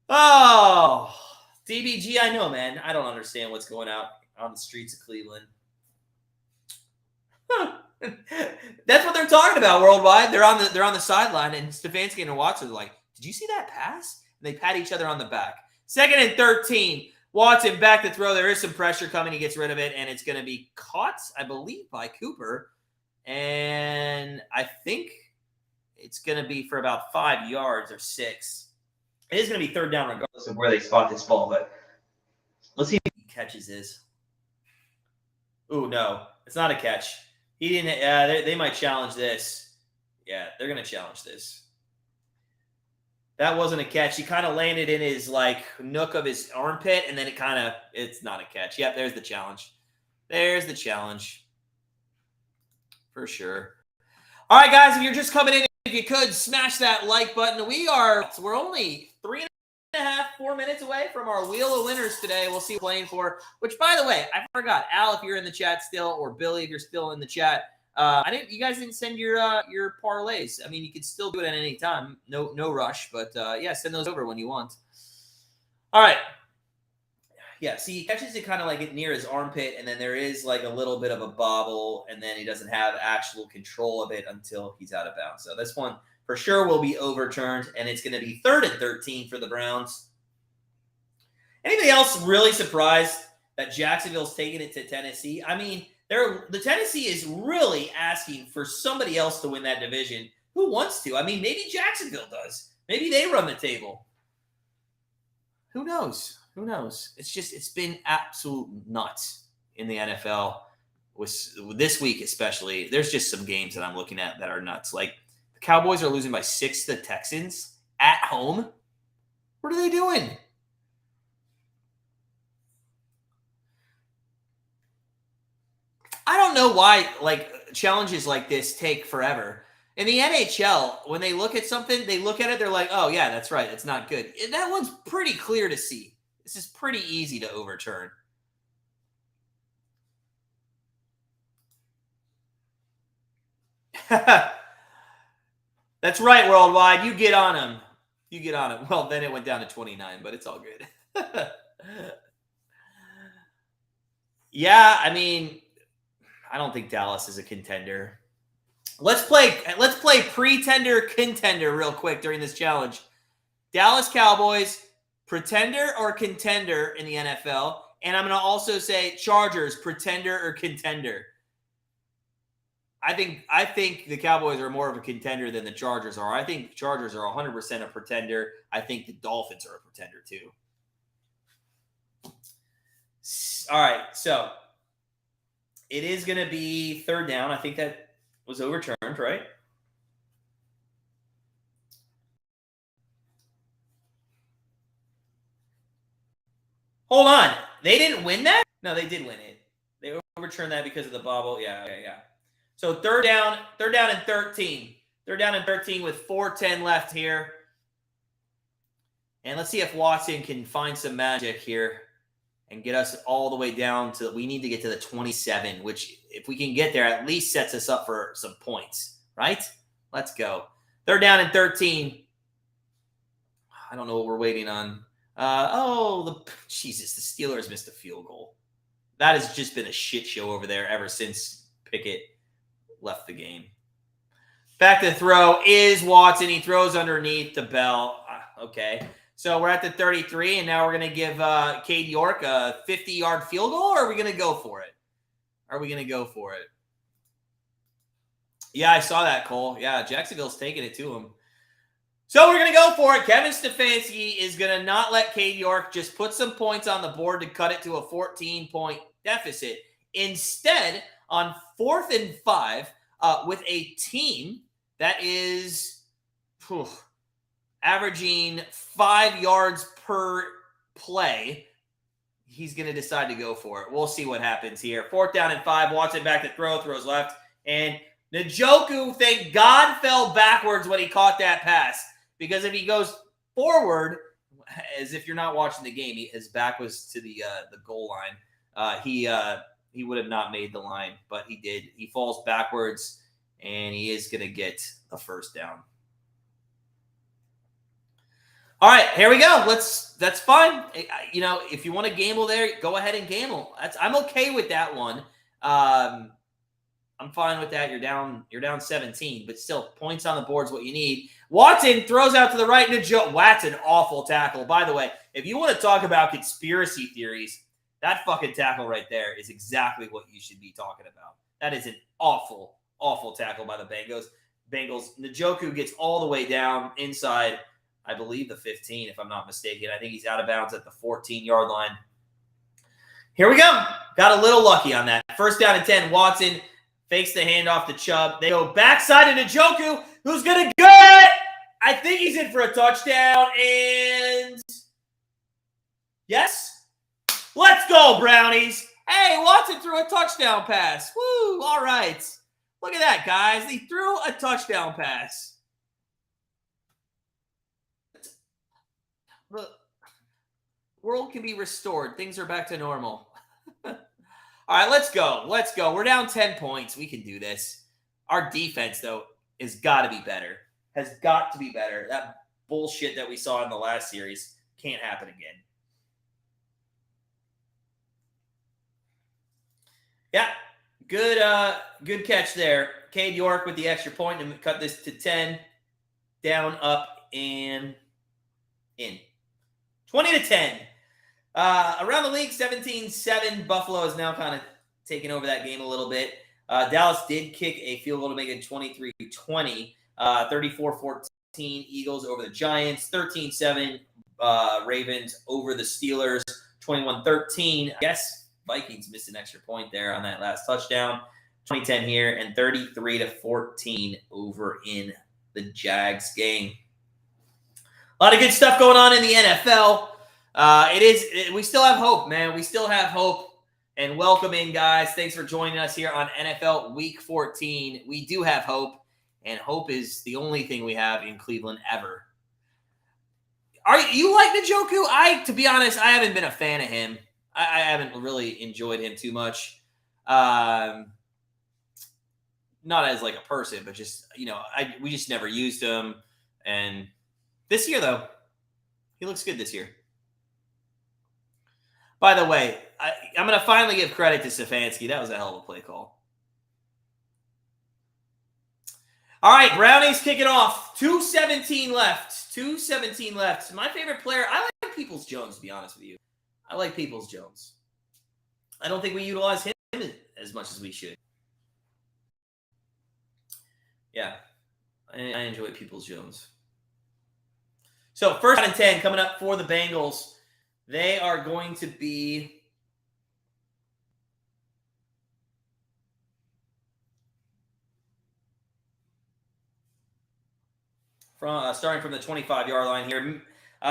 Oh, DBG, I know, man. I don't understand what's going on the streets of Cleveland. That's what they're talking about worldwide. They're on the sideline, and Stefanski and Watson are like, "Did you see that pass?" And they pat each other on the back. 2nd and 13. Watson back to throw. There is some pressure coming. He gets rid of it, and it's going to be caught, I believe, by Cooper. And I think it's going to be for about 5 yards or 6. It is going to be 3rd down regardless of where they spot this ball, but let's see if he catches this. Ooh, no. It's not a catch. He didn't. They might challenge this. Yeah, they're going to challenge this. That wasn't a catch. He kind of landed in his, nook of his armpit, and then it's not a catch. Yep, there's the challenge. There's the challenge. For sure. All right, guys, if you're just coming in, if you could, smash that like button. We're only 4 minutes away from our Wheel of Winners today. We'll see what we're playing for, which, by the way, I forgot. Al, if you're in the chat still, or Billy, if you're still in the chat, you guys didn't send your parlays. I mean, you could still do it at any time. No rush, but yeah, send those over when you want. All right. Yeah, see, he catches it kind of near his armpit, and then there is a little bit of a bobble, and then he doesn't have actual control of it until he's out of bounds. So this one for sure will be overturned, and it's going to be 3rd and 13 for the Browns. Anybody else really surprised that Jacksonville's taking it to Tennessee? I mean, the Tennessee is really asking for somebody else to win that division. Who wants to? I mean, maybe Jacksonville does. Maybe they run the table. Who knows? Who knows? It's been absolute nuts in the NFL. With this week especially, there's just some games that I'm looking at that are nuts. The Cowboys are losing by 6 to the Texans at home. What are they doing? I don't know why challenges like this take forever. In the NHL, when they look at something, they look at it, they're like, oh, yeah, that's right. It's not good. That one's pretty clear to see. This is pretty easy to overturn. That's right, Worldwide. You get on him. You get on him. Well, then it went down to 29, but it's all good. Yeah, I mean, I don't think Dallas is a contender. Let's play pretender contender real quick during this challenge. Dallas Cowboys, pretender or contender in the NFL, and I'm going to also say Chargers, pretender or contender. I think the Cowboys are more of a contender than the Chargers are. I think the Chargers are 100% a pretender. I think the Dolphins are a pretender too. All right, so it is going to be 3rd down. I think that was overturned, right? Hold on. They didn't win that? No, they did win it. They overturned that because of the bobble. Yeah. So 3rd down and 13. 3rd down and 13 with 4:10 left here. And let's see if Watson can find some magic here and get us all the way down to, we need to get to the 27, which if we can get there, at least sets us up for some points, right? Let's go. 3rd down and 13. I don't know what we're waiting on. Jesus, the Steelers missed a field goal. That has just been a shit show over there ever since Pickett left the game. Back to throw is Watson. He throws underneath the bell. Okay. So we're at the 33, and now we're going to give Cade York a 50-yard field goal, or are we going to go for it? Yeah, I saw that, Cole. Yeah, Jacksonville's taking it to him. So we're going to go for it. Kevin Stefanski is going to not let Cade York just put some points on the board to cut it to a 14-point deficit. Instead, on 4th and 5, with a team that is averaging 5 yards per play, he's going to decide to go for it. We'll see what happens here. 4th down and 5. Watson back to throw, throws left. And Njoku, thank God, fell backwards when he caught that pass. Because if he goes forward, as if you're not watching the game, his back was to the goal line. He would have not made the line, but he did. He falls backwards, and he is going to get a 1st down. All right, here we go. That's fine. You know, if you want to gamble there, go ahead and gamble. I'm okay with that one. I'm fine with that. You're down 17, but still points on the board is what you need. Watson throws out to the right. That's an awful tackle. By the way, if you want to talk about conspiracy theories, that fucking tackle right there is exactly what you should be talking about. That is an awful, awful tackle by the Bengals. Njoku gets all the way down inside, I believe, the 15, if I'm not mistaken. I think he's out of bounds at the 14-yard line. Here we go. Got a little lucky on that. First down and 10. Watson fakes the handoff to Chubb. They go backside to Njoku, who's going to get. I think he's in for a touchdown. And yes. Let's go, Brownies. Hey, Watson threw a touchdown pass. Woo, all right. Look at that, guys. He threw a touchdown pass. The world can be restored. Things are back to normal. All right, let's go. Let's go. We're down 10 points. We can do this. Our defense, though, has got to be better. Has got to be better. That bullshit that we saw in the last series can't happen again. Yeah, good catch there. Cade York with the extra point and cut this to 10. Down, up, and in. 20-10. Around the league, 17-7. Buffalo is now kind of taking over that game a little bit. Dallas did kick a field goal to make it 23-20. 34-14 Eagles over the Giants. 13-7 Ravens over the Steelers. 21-13. Yes. Vikings missed an extra point there on that last touchdown. 20-10 here, and 33-14 over in the Jags game. A lot of good stuff going on in the NFL. We still have hope, man. We still have hope. And welcome in, guys. Thanks for joining us here on NFL Week 14. We do have hope, and hope is the only thing we have in Cleveland ever. You like Njoku? To be honest, I haven't been a fan of him. I haven't really enjoyed him too much. Not as like a person, but just, we just never used him. And this year, though, he looks good this year. By the way, I'm going to finally give credit to Stefanski. That was a hell of a play call. All right, Brownies kick it off. 2:17 left. 2:17 left. My favorite player, I like Peoples-Jones, to be honest with you. I like Peoples-Jones. I don't think we utilize him as much as we should. Yeah, I enjoy Peoples-Jones. So, first and 10 coming up for the Bengals. They are going to be starting from the 25-yard line here.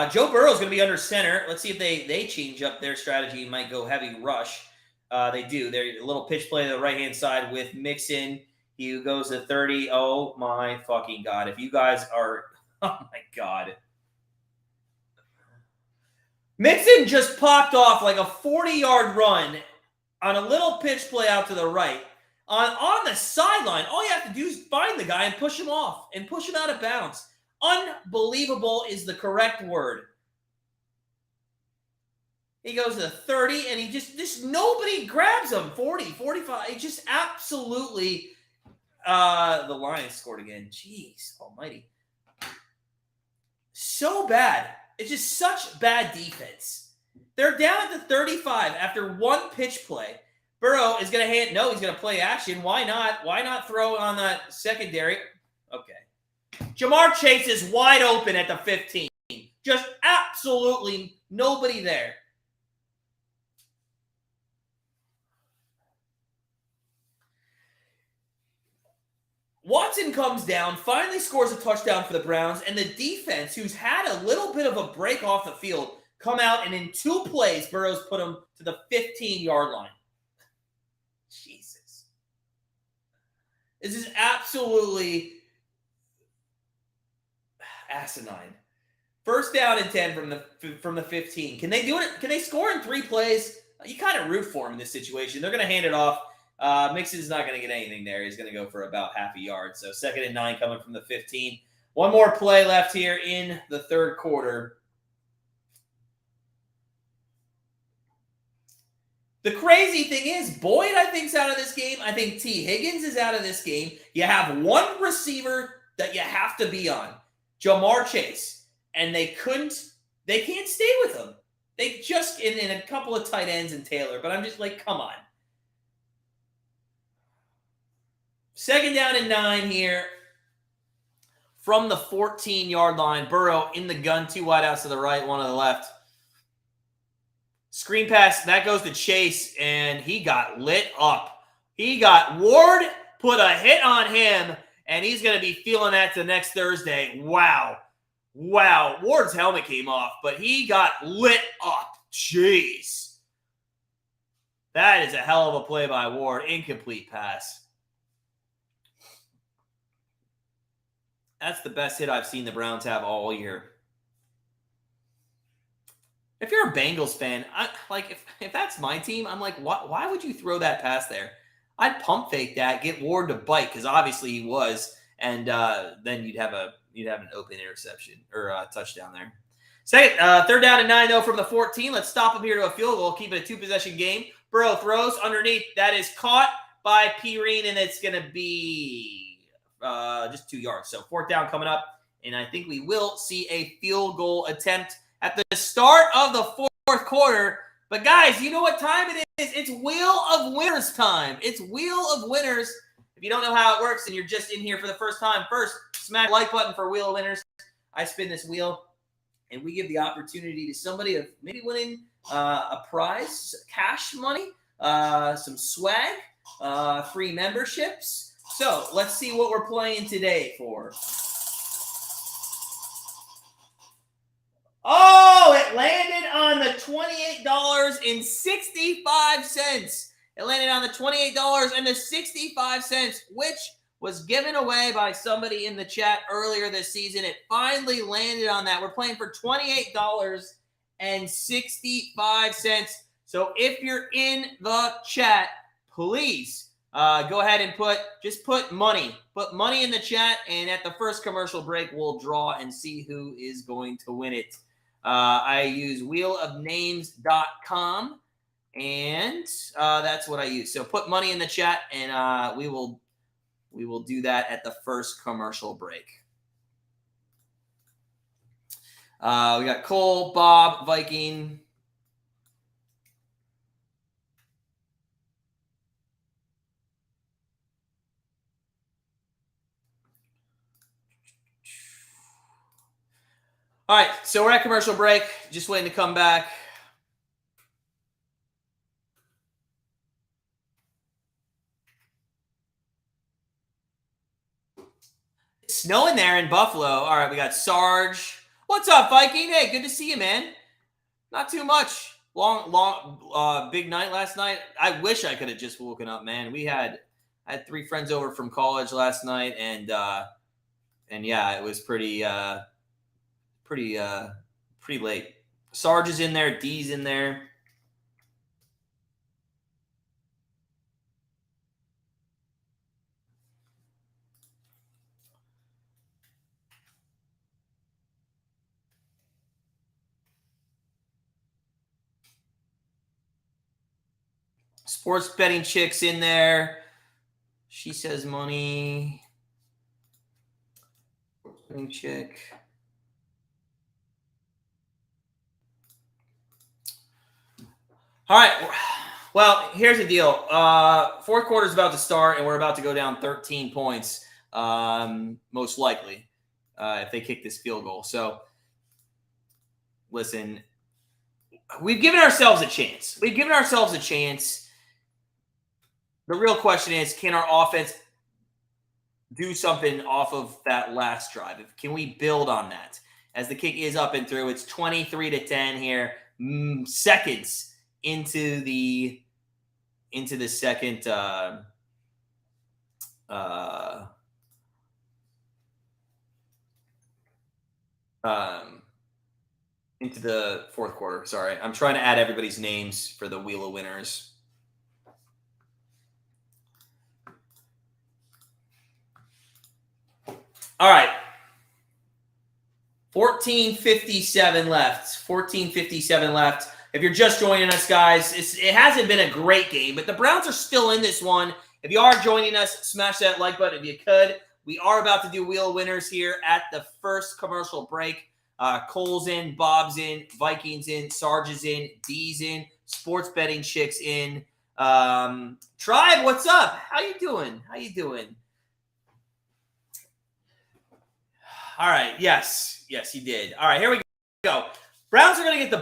Joe Burrow is going to be under center. Let's see if they change up their strategy. Might go heavy rush. They do. They're a little pitch play to the right-hand side with Mixon. He goes to 30. Oh, my fucking God. If you guys are – oh, my God. Mixon just popped off like a 40-yard run on a little pitch play out to the right. On the sideline, all you have to do is find the guy and push him off and push him out of bounds. Unbelievable is the correct word. He goes to 30, and he just nobody grabs him. 40, 45. He just absolutely the Lions scored again. Jeez almighty. So bad. It's just such bad defense. They're down at the 35 after one pitch play. Burrow is going to he's going to play action. Why not? Why not throw on that secondary? Okay. Jamar Chase is wide open at the 15. Just absolutely nobody there. Watson comes down, finally scores a touchdown for the Browns, and the defense, who's had a little bit of a break off the field, come out, and in 2 plays, Burrow's put them to the 15-yard line. Jesus. This is absolutely asinine. First down and 10 from the 15. Can they do it? Can they score in 3 plays? You kind of root for them in this situation. They're going to hand it off. Mixon's not going to get anything there. He's going to go for about half a yard. So 2nd and 9 coming from the 15. One more play left here in the third quarter. The crazy thing is, Boyd, I think, is out of this game. I think T. Higgins is out of this game. You have one receiver that you have to be on, Jamar Chase, and they can't stay with him. They just, in a couple of tight ends and Taylor, but I'm just like, come on. 2nd down and 9 here from the 14-yard line. Burrow in the gun, 2 wideouts to the right, 1 to the left. Screen pass, that goes to Chase, and he got lit up. Ward put a hit on him, and he's going to be feeling that to next Thursday. Wow. Ward's helmet came off, but he got lit up. Jeez. That is a hell of a play by Ward. Incomplete pass. That's the best hit I've seen the Browns have all year. If you're a Bengals fan, if that's my team, I'm like, why would you throw that pass there? I'd pump fake that, get Ward to bite, because obviously he was, and then you'd have an open interception or touchdown there. 3rd down and 9 though from the 14. Let's stop him here to a field goal. Keep it a 2-possession game. Burrow throws underneath. That is caught by Perine, and it's going to be just 2 yards. So 4th down coming up, and I think we will see a field goal attempt at the start of the 4th quarter. But guys, you know what time it is? It's Wheel of Winners time. It's Wheel of Winners. If you don't know how it works and you're just in here for the first time, first, smack the like button for Wheel of Winners. I spin this wheel, and we give the opportunity to somebody of maybe winning a prize, cash money, some swag, free memberships. So let's see what we're playing today for. Oh, it landed on the $28.65. It landed on the $28.65, which was given away by somebody in the chat earlier this season. It finally landed on that. We're playing for $28.65. So if you're in the chat, please go ahead and put money. Put money in the chat, and at the first commercial break, we'll draw and see who is going to win it. I use wheelofnames.com, and that's what I use. So put money in the chat, and we will do that at the first commercial break. We got Cole, Bob, Viking. All right, so we're at commercial break. Just waiting to come back. It's snowing there in Buffalo. All right, we got Sarge. What's up, Viking? Hey, good to see you, man. Not too much. Long, big night last night. I wish I could have just woken up, man. I had 3 friends over from college last night, and yeah, it was pretty late. Sarge is in there. D's in there. Sports betting chick's in there. She says money. Sports betting chick. All right. Well, here's the deal. 4th quarter is about to start, and we're about to go down 13 points, most likely, if they kick this field goal. So, listen, we've given ourselves a chance. The real question is, can our offense do something off of that last drive? Can we build on that? As the kick is up and through, it's 23-10 here, seconds into the second into the 4th quarter. Sorry, I'm trying to add everybody's names for the Wheel of Winners. All right. 14:57 left. 14:57 left. If you're just joining us, guys, it hasn't been a great game, but the Browns are still in this one. If you are joining us, smash that like button if you could. We are about to do Wheel of Winners here at the first commercial break. Cole's in, Bob's in, Vikings in, Sarge is in, D's in, Sports Betting Chicks in. Tribe, what's up? How you doing? How you doing? All right. Yes, you did. All right, here we go. Browns are going to get the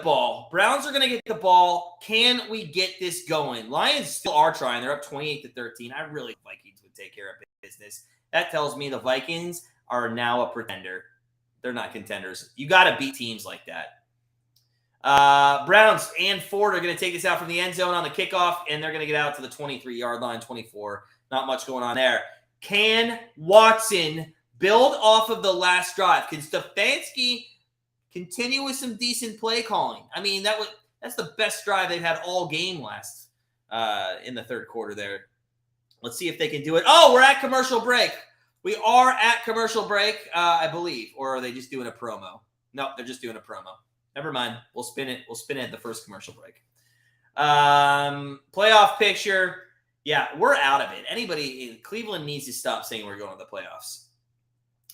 ball. Can we get this going? Lions still are trying. They're up 28-13. I really think Vikings would take care of business. That tells me the Vikings are now a pretender. They're not contenders. You got to beat teams like that. Browns and Ford are going to take this out from the end zone on the kickoff, and they're going to get out to the 23-yard line, 24. Not much going on there. Can Watson build off of the last drive? Can Stefanski continue with some decent play calling? I mean, that's the best drive they've had all game last in the third quarter there. Let's see if they can do it. Oh, we're at commercial break. We are at commercial break, I believe. Or are they just doing a promo? No, they're just doing a promo. Never mind. We'll spin it. We'll spin it at the first commercial break. Playoff picture. Yeah, we're out of it. Anybody in Cleveland needs to stop saying we're going to the playoffs.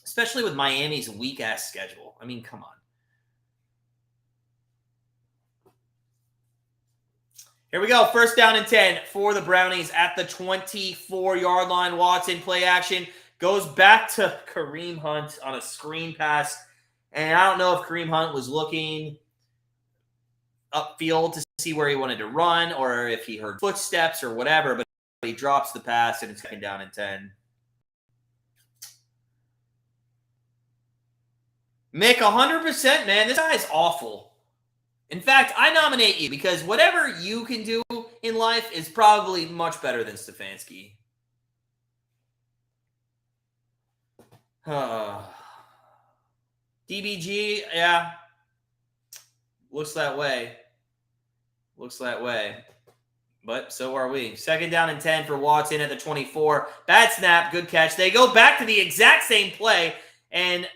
Especially with Miami's weak-ass schedule. I mean, come on. Here we go. First down and 10 for the Brownies at the 24-yard line. Watson play action. Goes back to Kareem Hunt on a screen pass. And I don't know if Kareem Hunt was looking upfield to see where he wanted to run or if he heard footsteps or whatever. But he drops the pass and it's second down and 10. Mick, 100%, man. This guy is awful. In fact, I nominate you because whatever you can do in life is probably much better than Stefanski. DBG, yeah. Looks that way. But so are we. Second down and 10 for Watson at the 24. Bad snap, good catch. They go back to the exact same play, and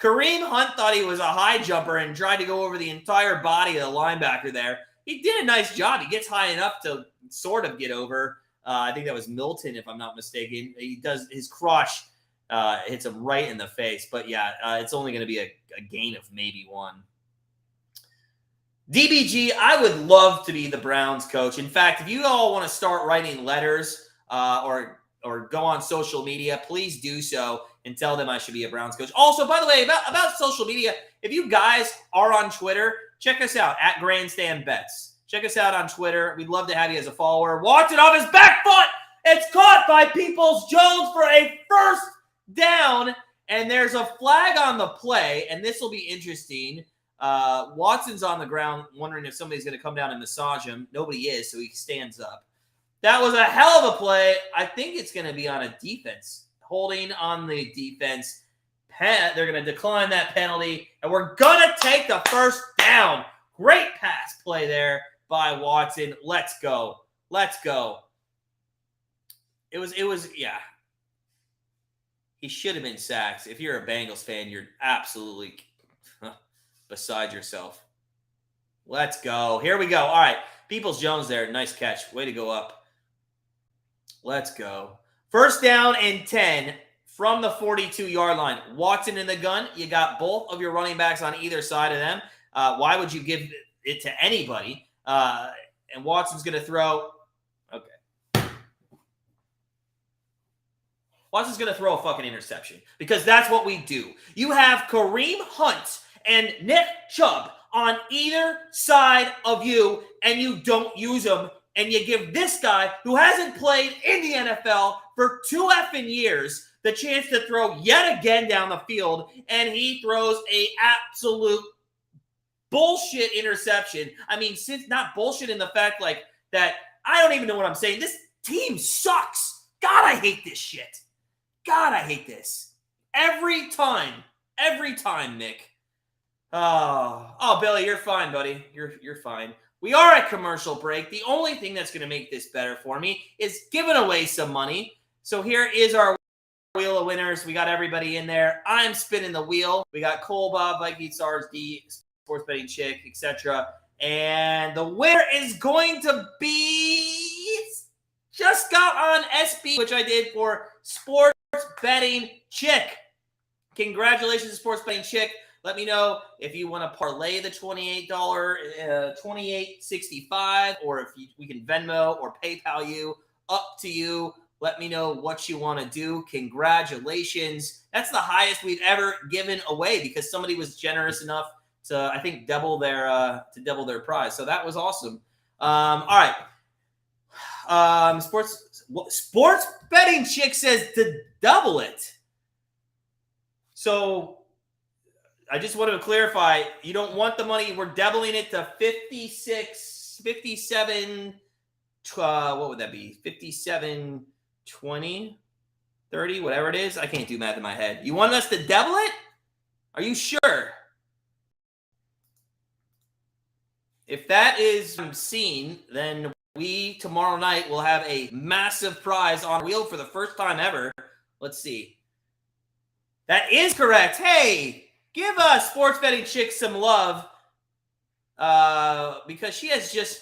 Kareem Hunt thought he was a high jumper and tried to go over the entire body of the linebacker there. He did a nice job. He gets high enough to sort of get over. I think that was Milton, if I'm not mistaken. He does his crotch hits him right in the face. But yeah, it's only going to be a gain of maybe one. DBG, I would love to be the Browns coach. In fact, if you all want to start writing letters or go on social media, please do so and tell them I should be a Browns coach. Also, by the way, about social media, if you guys are on Twitter, check us out at Grandstand Bets. Check us out on Twitter. We'd love to have you as a follower. Watch it off his back foot. It's caught by Peoples-Jones for a first down, and there's a flag on the play, and this will be interesting. Watson's on the ground wondering if somebody's going to come down and massage him. Nobody is, so he stands up. That was a hell of a play. I think it's going to be on a defense. Holding on the defense. They're going to decline that penalty, and we're going to take the first down. Great pass play there by Watson. Let's go. It was, yeah. He should have been sacked. If you're a Bengals fan, you're absolutely beside yourself. Let's go. Here we go. All right. Peoples-Jones there. Nice catch. Way to go up. Let's go. First down and 10 from the 42-yard line. Watson in the gun. You got both of your running backs on either side of them. Why would you give it to anybody? And Watson's going to throw. Okay. Watson's going to throw a fucking interception because that's what we do. You have Kareem Hunt and Nick Chubb on either side of you, and you don't use them. And you give this guy, who hasn't played in the NFL for 2 effing years, the chance to throw yet again down the field, and he throws a absolute bullshit interception. I mean, since not bullshit in the fact like that, I don't even know what I'm saying. This team sucks. God, I hate this shit. God, I hate this. Every time, Mick. Oh, Billy, you're fine, buddy. You're fine. We are at commercial break. The only thing that's going to make this better for me is giving away some money. So here is our wheel of winners. We got everybody in there. I'm spinning the wheel. We got Cole, Bob, Viking Stars, D, Sports Betting Chick, etc. And the winner is going to be... Just got on SB, which I did for Sports Betting Chick. Congratulations to Sports Betting Chick. Let me know if you want to parlay the $28, $28.65, or if we can Venmo or PayPal you. Up to you. Let me know what you want to do. Congratulations. That's the highest we've ever given away because somebody was generous enough to, I think, double their prize. So that was awesome. All right. Sports Betting Chick says to double it. So I just wanted to clarify, you don't want the money. We're doubling it to 57, what would that be? 57, 20, 30, whatever it is. I can't do math in my head. You want us to double it? Are you sure? If that is seen, then we tomorrow night will have a massive prize on wheel for the first time ever. Let's see. That is correct. Hey, give us Sports Betting Chick some love because she has just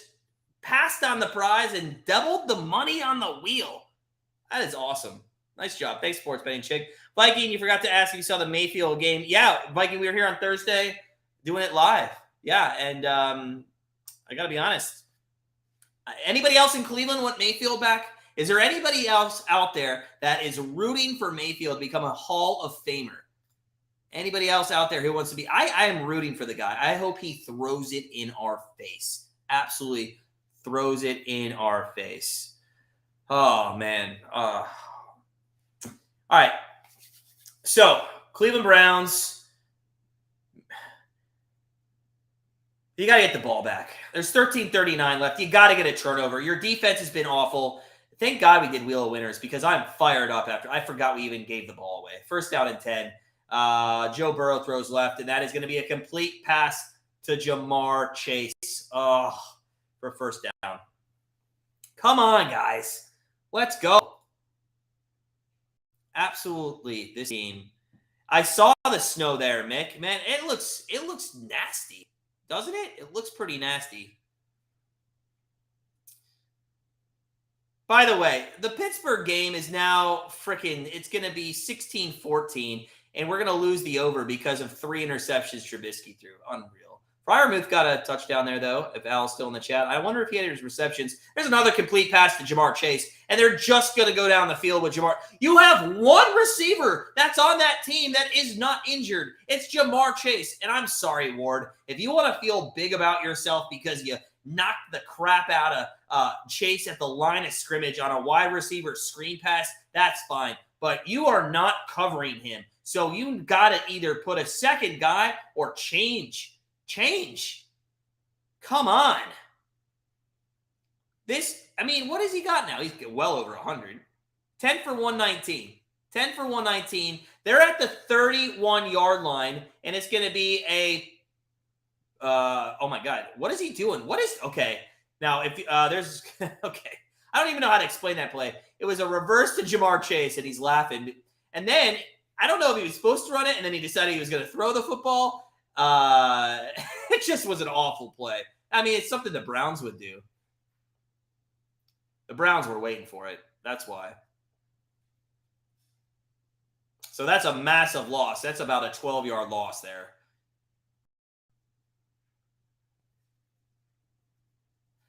passed on the prize and doubled the money on the wheel. That is awesome. Nice job. Thanks, Sports Betting Chick. Viking, you forgot to ask if you saw the Mayfield game. Yeah, Viking, we were here on Thursday doing it live. Yeah, and I got to be honest. Anybody else in Cleveland want Mayfield back? Is there anybody else out there that is rooting for Mayfield to become a Hall of Famer? Anybody else out there who wants to be? I am rooting for the guy. I hope he throws it in our face. Absolutely throws it in our face. Oh, man. All right. So, Cleveland Browns. You got to get the ball back. There's 13:39 left. You got to get a turnover. Your defense has been awful. Thank God we did Wheel of Winners because I'm fired up after. I forgot we even gave the ball away. First down and 10. Joe Burrow throws left, and that is going to be a complete pass to Jamar Chase. Oh, for first down. Come on, guys. Let's go. Absolutely, this game. I saw the snow there, Mick. Man, it looks nasty, doesn't it? It looks pretty nasty. By the way, the Pittsburgh game is now it's going to be 16-14, and we're going to lose the over because of 3 interceptions Trubisky threw. Unreal. Freiermuth got a touchdown there, though, if Al's still in the chat. I wonder if he had his receptions. There's another complete pass to Jamar Chase, and they're just going to go down the field with Jamar. You have one receiver that's on that team that is not injured. It's Jamar Chase, and I'm sorry, Ward. If you want to feel big about yourself because you knocked the crap out of Chase at the line of scrimmage on a wide receiver screen pass, that's fine. But you are not covering him. So you got to either put a second guy or change. Come on. What has he got now? He's well over 100. 10 for 119. 10 for 119. They're at the 31-yard line, and it's going to be a oh my God, what is he doing? Okay. Now, if there's, okay. I don't even know how to explain that play. It was a reverse to Jamar Chase, and he's laughing. And then, I don't know if he was supposed to run it, and then he decided he was going to throw the football. It just was an awful play. It's something the Browns would do. The Browns were waiting for it. That's why. So that's a massive loss. That's about a 12-yard loss there.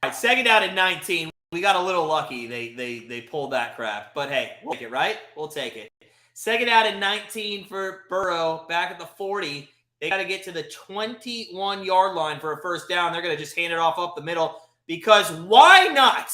All right, second down and 19. We got a little lucky. They pulled that crap. But hey, we'll take it, right? We'll take it. Second down and 19 for Burrow. Back at the 40. They got to get to the 21-yard line for a first down. They're going to just hand it off up the middle. Because why not?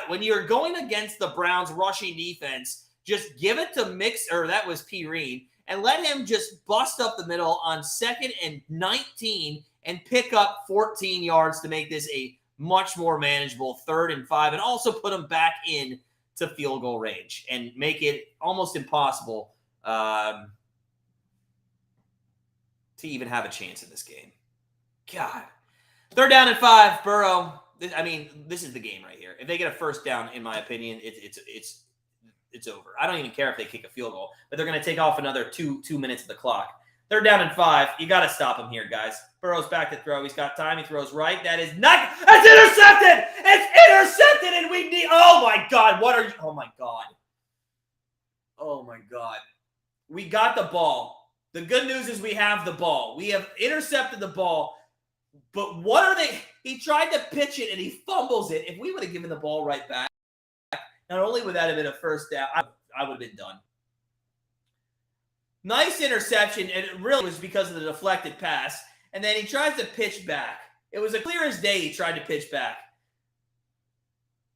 When you're going against the Browns rushing defense, just give it to that was P. Reed, and let him just bust up the middle on second and 19 and pick up 14 yards to make this a much more manageable 3rd and 5, and also put them back in to field goal range and make it almost impossible to even have a chance in this game. God. 3rd down and 5, Burrow. This is the game right here. If they get a first down, in my opinion, it's over. I don't even care if they kick a field goal, but they're going to take off another two minutes of the clock. They're down in 5. You got to stop him here, guys. Burrow's back to throw. He's got time. He throws right. That is not. It's intercepted. It's intercepted, and we need. Oh my God! What are you? Oh my God! Oh my God! We got the ball. The good news is we have the ball. We have intercepted the ball. But what are they? He tried to pitch it and he fumbles it. If we would have given the ball right back, not only would that have been a first down, I would have been done. Nice interception, and it really was because of the deflected pass. And then he tries to pitch back. It was a clear as day he tried to pitch back.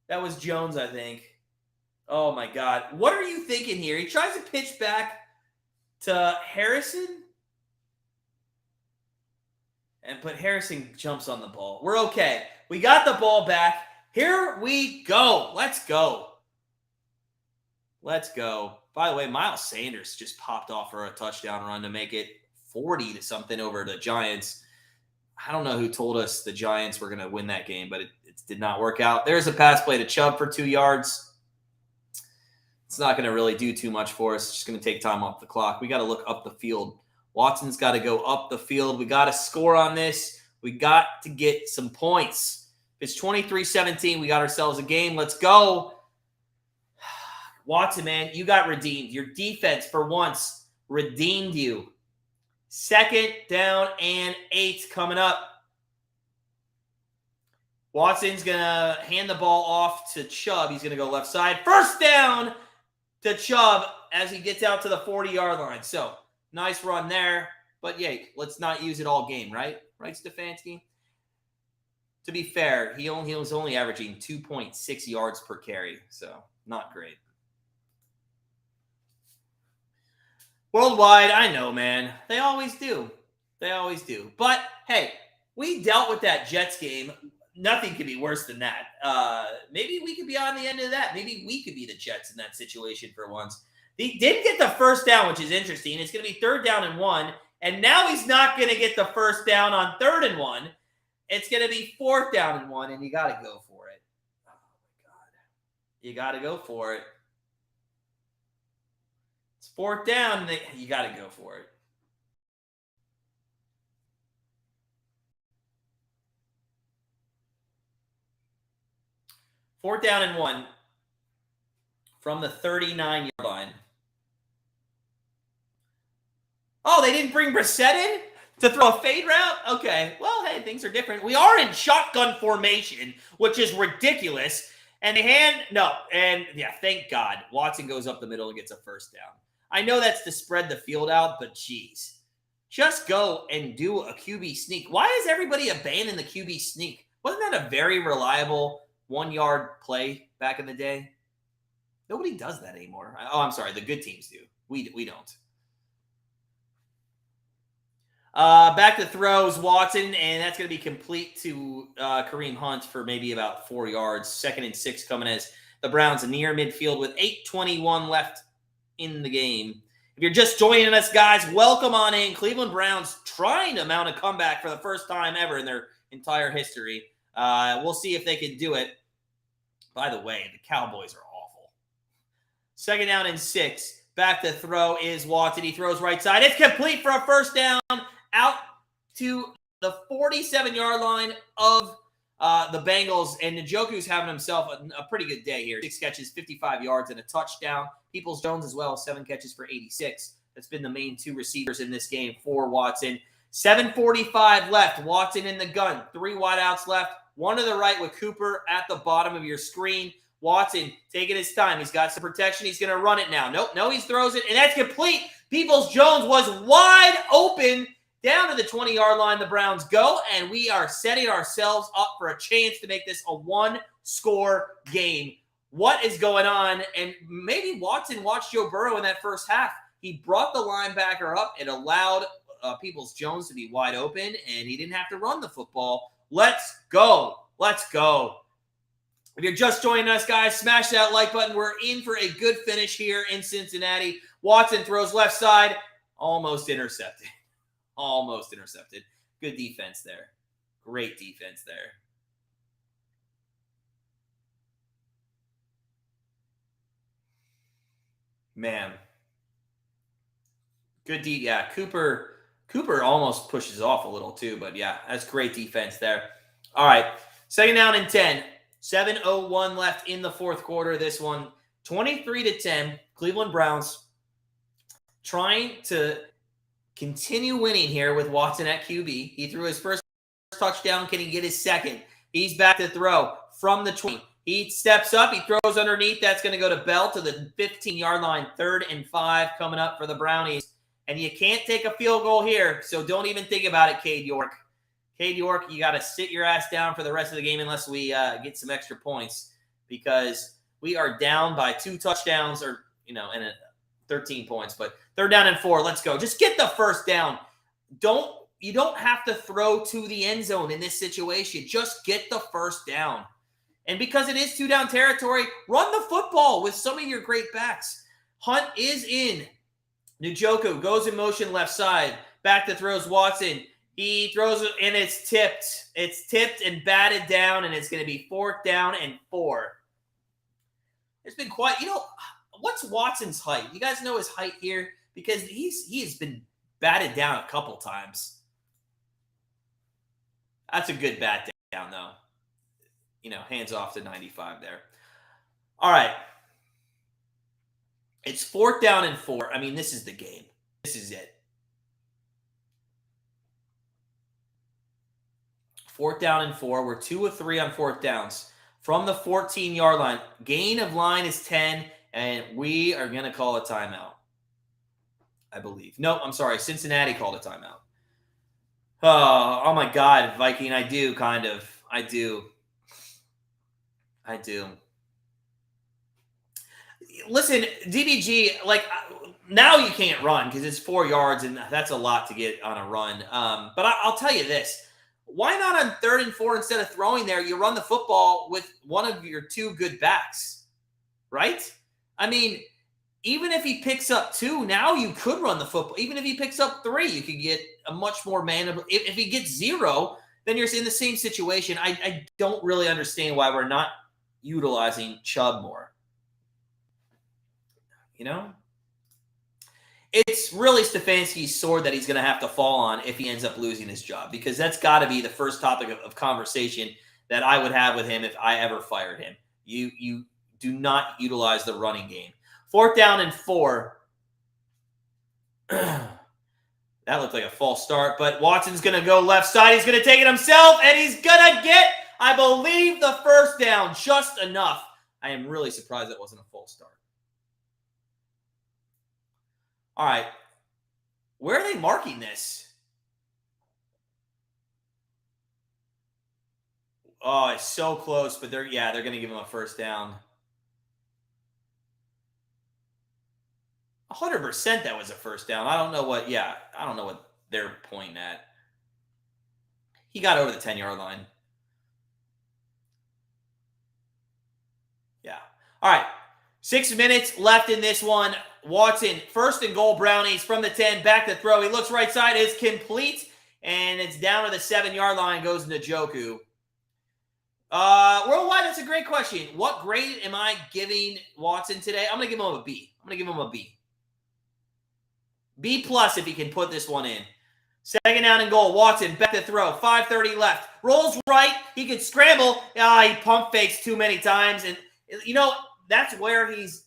That was Jones, I think. Oh, my God. What are you thinking here? He tries to pitch back to Harrison. But Harrison jumps on the ball. We're okay. We got the ball back. Here we go. Let's go. Let's go. By the way, Miles Sanders just popped off for a touchdown run to make it 40 to something over the Giants. I don't know who told us the Giants were going to win that game, but it did not work out. There's a pass play to Chubb for 2 yards. It's not going to really do too much for us. It's just going to take time off the clock. We got to look up the field. Watson's got to go up the field. We got to score on this. We got to get some points. If it's 23-17, we got ourselves a game. Let's go. Watson, man, you got redeemed. Your defense, for once, redeemed you. 2nd down and 8 coming up. Watson's going to hand the ball off to Chubb. He's going to go left side. First down to Chubb as he gets out to the 40-yard line. So, nice run there. But, yeah, let's not use it all game, right? Right, Stefanski? To be fair, he was only averaging 2.6 yards per carry. So, not great. Worldwide, I know, man. They always do. They always do. But, hey, we dealt with that Jets game. Nothing could be worse than that. Maybe we could be on the end of that. Maybe we could be the Jets in that situation for once. He did get the first down, which is interesting. It's going to be 3rd down and 1. And now he's not going to get the first down on 3rd and 1. It's going to be 4th down and 1, and you got to go for it. Oh, my God. You got to go for it. It's 4th down, and you got to go for it. Fourth down and 1 from the 39-yard line. Oh, they didn't bring Brissett in to throw a fade route? Okay, well, hey, things are different. We are in shotgun formation, which is ridiculous. And thank God. Watson goes up the middle and gets a first down. I know that's to spread the field out, but geez. Just go and do a QB sneak. Why is everybody abandoning the QB sneak? Wasn't that a very reliable 1-yard play back in the day? Nobody does that anymore. Oh, I'm sorry. The good teams do. We don't. Back to throws, Watson, and that's going to be complete to Kareem Hunt for maybe about 4 yards. 2nd and 6 coming as the Browns near midfield with 8:21 left in the game. If you're just joining us, guys, welcome on in. Cleveland Browns trying to mount a comeback for the first time ever in their entire history. We'll see if they can do it. By the way, the Cowboys are awful. 2nd down and 6. Back to throw is Watson. He throws right side. It's complete for a first down out to the 47-yard line of the Bengals. And Njoku's having himself a pretty good day here. 6 catches, 55 yards, and a touchdown. Peoples-Jones as well, 7 catches for 86. That's been the main 2 receivers in this game for Watson. 7:45 left. Watson in the gun. 3 wideouts left. 1 to the right with Cooper at the bottom of your screen. Watson taking his time. He's got some protection. He's going to run it now. Nope, he throws it, and that's complete. Peoples-Jones was wide open down to the 20-yard line. The Browns go, and we are setting ourselves up for a chance to make this a 1-score game. What is going on? And maybe Watson watched Joe Burrow in that first half. He brought the linebacker up and allowed Peoples-Jones to be wide open, and he didn't have to run the football. Let's go. Let's go. If you're just joining us, guys, smash that like button. We're in for a good finish here in Cincinnati. Watson throws left side. Almost intercepted. Almost intercepted. Good defense there. Great defense there. Man. Good D. Yeah, Cooper almost pushes off a little too, but yeah, that's great defense there. All right, 2nd down and 10. 7:01 left in the fourth quarter. This one, 23-10. Cleveland Browns trying to continue winning here with Watson at QB. He threw his first touchdown. Can he get his second? He's back to throw from the 20. He steps up. He throws underneath. That's going to go to Bell to the 15-yard line. 3rd and 5 coming up for the Brownies. And you can't take a field goal here, so don't even think about it, Cade York. Cade York, you got to sit your ass down for the rest of the game unless we get some extra points, because we are down by 2 touchdowns and 13 points. But 3rd down and 4, let's go. Just get the first down. You don't have to throw to the end zone in this situation. Just get the first down. And because it is 2-down territory, run the football with some of your great backs. Hunt is in. Njoku goes in motion left side. Back to throws Watson. He throws it, and it's tipped. It's tipped and batted down, and it's going to be 4th down and 4. There's been quite, what's Watson's height? You guys know his height here? Because he has been batted down a couple times. That's a good bat down, though. Hands off to 95 there. All right. It's 4th down and 4. I mean, this is the game. This is it. 4th down and 4. We're 2 of 3 on 4th downs. From the 14-yard line. Gain of line is 10, and we are going to call a timeout, I believe. No, I'm sorry. Cincinnati called a timeout. Oh my God, Viking. I do, kind of. I do. Listen, DBG, now you can't run because it's 4 yards, and that's a lot to get on a run. But I'll tell you this. Why not on 3rd and 4, instead of throwing there, you run the football with one of your 2 good backs, right? I mean, even if he picks up 2, now you could run the football. Even if he picks up 3, you could get a much more manageable. If he gets 0, then you're in the same situation. I don't really understand why we're not utilizing Chubb more. It's really Stefanski's sword that he's going to have to fall on if he ends up losing his job, because that's got to be the first topic of conversation that I would have with him if I ever fired him. You do not utilize the running game. 4th down and 4. That looked like a false start, but Watson's going to go left side. He's going to take it himself, and he's going to get, I believe, the 1st down just enough. I am really surprised that wasn't a false start. All right. Where are they marking this? Oh, it's so close, but they're going to give him a 1st down. 100% that was a 1st down. I don't know what they're pointing at. He got over the 10-yard line. Yeah. All right. 6 minutes left in this one. Watson, 1st and goal, Brownies from the 10, back to throw. He looks right side, is complete, and it's down to the 7-yard line, goes Njoku. Worldwide, that's a great question. What grade am I giving Watson today? I'm going to give him a B. B+ if he can put this one in. 2nd down and goal. Watson, back to throw. 5:30 left. Rolls right. He could scramble. He pump fakes too many times, and that's where he's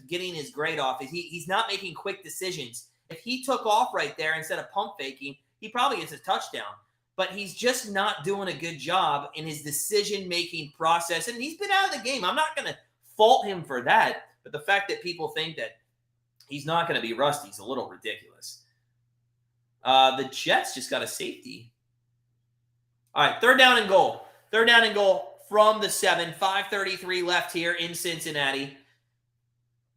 getting his grade off. He's not making quick decisions. If he took off right there instead of pump faking, he probably gets a touchdown. But he's just not doing a good job in his decision-making process. And he's been out of the game. I'm not going to fault him for that. But the fact that people think that he's not going to be rusty is a little ridiculous. The Jets just got a safety. All right, 3rd down and goal. 3rd down and goal. From the 7, 5:33 left here in Cincinnati.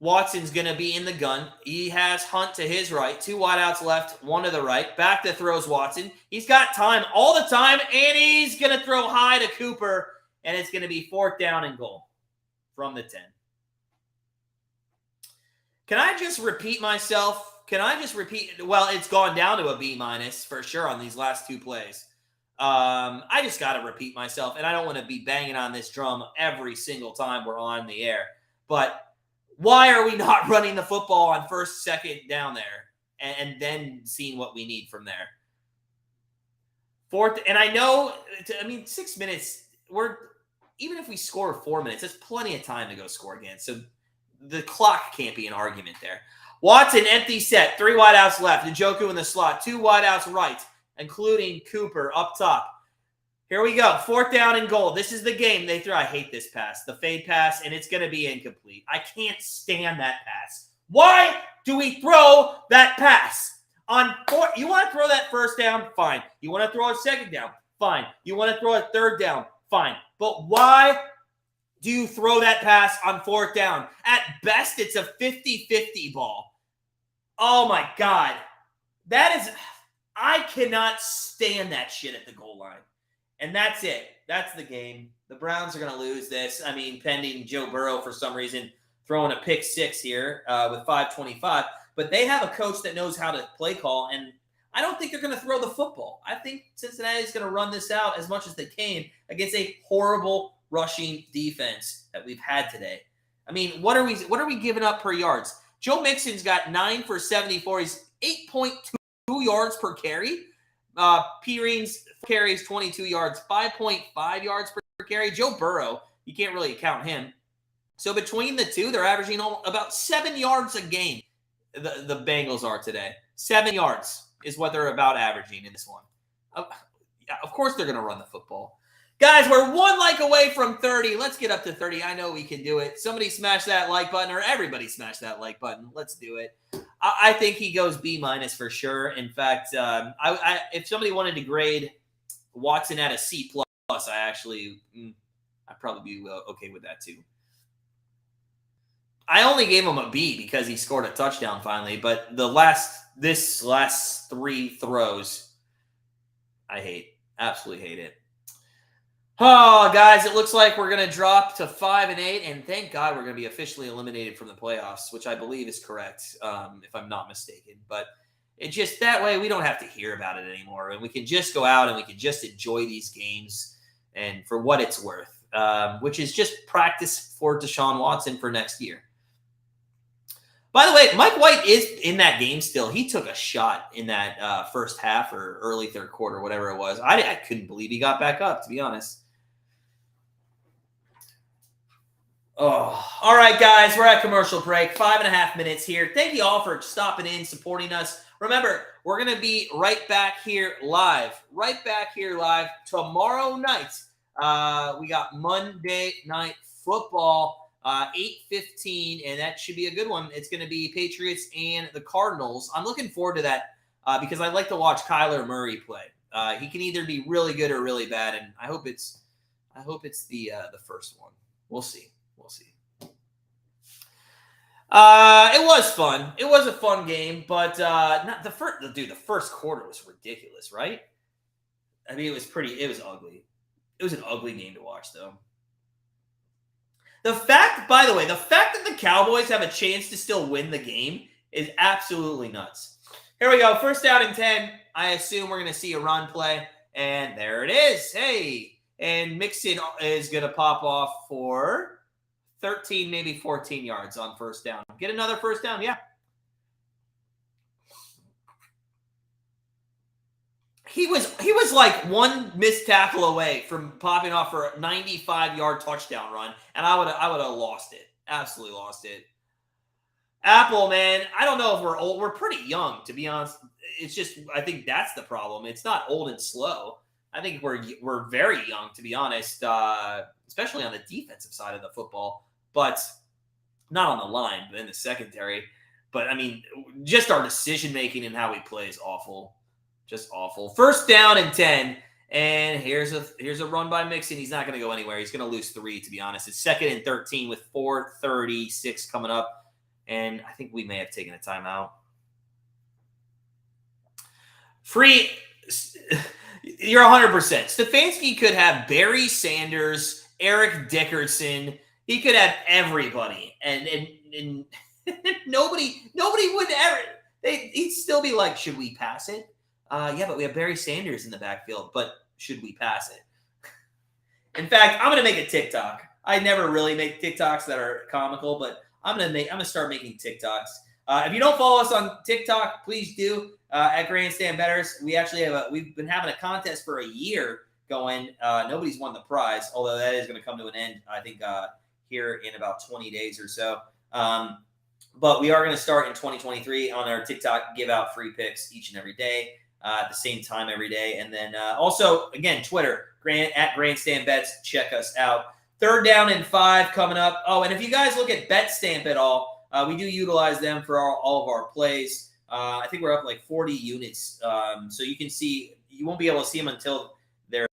Watson's going to be in the gun. He has Hunt to his right. 2 wideouts left, 1 to the right. Back to throws Watson. He's got time all the time, and he's going to throw high to Cooper, and it's going to be 4th down and goal from the 10. Can I just repeat myself? Well, it's gone down to a B- for sure on these last 2 plays. I just got to repeat myself, and I don't want to be banging on this drum every single time we're on the air. But Why are we not running the football on first, second down there and then seeing what we need from there? Fourth, and I know, 6 minutes, even if we score 4 minutes, that's plenty of time to go score again. So the clock can't be an argument there. Watson, empty set, 3 wideouts left. Njoku in the slot, 2 wideouts right, including Cooper up top. Here we go. 4th down and goal. This is the game they throw. I hate this pass, the fade pass, and it's going to be incomplete. I can't stand that pass. Why do we throw that pass? You want to throw that first down? Fine. You want to throw a second down? Fine. You want to throw a third down? Fine. But why do you throw that pass on 4th down? At best, it's a 50-50 ball. Oh, my God. I cannot stand that shit at the goal line. And that's it. That's the game. The Browns are going to lose this. I mean, pending Joe Burrow for some reason throwing a pick 6 here with 5:25. But they have a coach that knows how to play call, and I don't think they're going to throw the football. I think Cincinnati is going to run this out as much as they can against a horrible rushing defense that we've had today. I mean, what are we giving up per yards? Joe Mixon's got 9 for 74. He's 8.2 yards per carry. Perrine's carries 22 yards, 5.5 yards per carry. Joe Burrow, you can't really count him. So between the two, they're averaging about 7 yards a game. The Bengals are today. 7 yards is what they're about averaging in this one. Of course they're going to run the football. Guys, we're 1 like away from 30. Let's get up to 30. I know we can do it. Somebody smash that like button, or everybody smash that like button. Let's do it. I think he goes B- for sure. In fact, if somebody wanted to grade Watson at a C+, I'd probably be okay with that too. I only gave him a B because he scored a touchdown finally, but this last 3 throws, I hate. Absolutely hate it. Oh, guys, it looks like we're going to drop to 5-8, and thank God we're going to be officially eliminated from the playoffs, which I believe is correct, if I'm not mistaken. But it just, that way we don't have to hear about it anymore, and we can just go out and we can just enjoy these games and for what it's worth, which is just practice for Deshaun Watson for next year. By the way, Mike White is in that game still. He took a shot in that first half or early third quarter, whatever it was. I couldn't believe he got back up, to be honest. Oh, all right, guys, we're at commercial break. 5.5 minutes here. Thank you all for stopping in, supporting us. Remember, we're going to be right back here live tomorrow night. We got Monday Night Football. 8:15, and that should be a good one. It's going to be Patriots and the Cardinals. I'm looking forward to that because I like to watch Kyler Murray play. He can either be really good or really bad, and I hope it's the first one. We'll see. It was fun. It was a fun game, but not the first. Dude, the first quarter was ridiculous, right? I mean, it was ugly. It was an ugly game to watch, though. The fact that the Cowboys have a chance to still win the game is absolutely nuts. Here we go. 1st down and 10. I assume we're going to see a run play. And there it is. Hey. And Mixon is going to pop off for 13, maybe 14 yards on 1st down. Get another 1st down. Yeah. He was like 1 missed tackle away from popping off for a 95-yard touchdown run, and I would have lost it. Absolutely lost it. Apple, man, I don't know if we're old. We're pretty young, to be honest. It's just, I think that's the problem. It's not old and slow. I think we're very young, to be honest, especially on the defensive side of the football, but not on the line, but in the secondary. But, I mean, just our decision-making and how we play is awful. Just awful. 1st down and 10, and here's a run by Mixon. He's not going to go anywhere. He's going to lose 3, to be honest. It's 2nd and 13 with 4:36 coming up, and I think we may have taken a timeout. You're 100%. Stefanski could have Barry Sanders, Eric Dickerson. He could have everybody, and nobody would ever. He'd still be like, should we pass it? Yeah, but we have Barry Sanders in the backfield, but should we pass it? In fact, I'm going to make a TikTok. I never really make TikToks that are comical, but I'm gonna start making TikToks. If you don't follow us on TikTok, please do at Grandstand Bettors. We actually we've been having a contest for a year going. Nobody's won the prize, although that is going to come to an end, I think, here in about 20 days or so. But we are going to start in 2023 on our TikTok, give out free picks each and every day at the same time every day. And then also, again, Twitter, at Grandstand Bets. Check us out. 3rd down and 5 coming up. Oh, and if you guys look at BetStamp at all, we do utilize them for all of our plays. I think we're up like 40 units. So you can see, you won't be able to see them until they're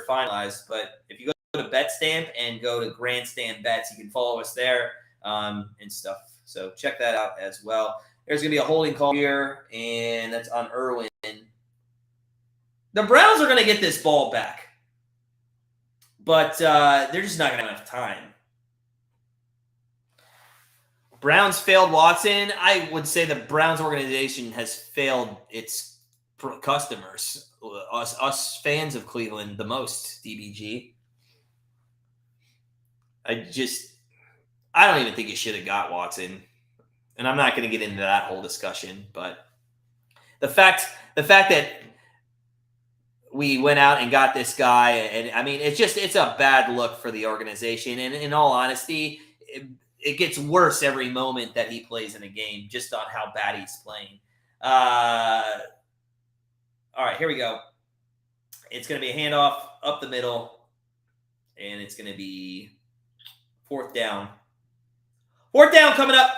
finalized. But if you go to BetStamp and go to Grandstand Bets, you can follow us there and stuff. So check that out as well. There's going to be a holding call here, and that's on Irwin. The Browns are going to get this ball back, but they're just not going to have enough time. Browns failed Watson. I would say the Browns organization has failed its customers, us fans of Cleveland, the most, DBG. I don't even think you should have got Watson. And I'm not going to get into that whole discussion, but the fact that we went out and got this guy, and I mean, it's a bad look for the organization. And in all honesty, it gets worse every moment that he plays in a game, just on how bad he's playing. All right, here we go. It's going to be a handoff up the middle, and it's going to be 4th down. 4th down coming up.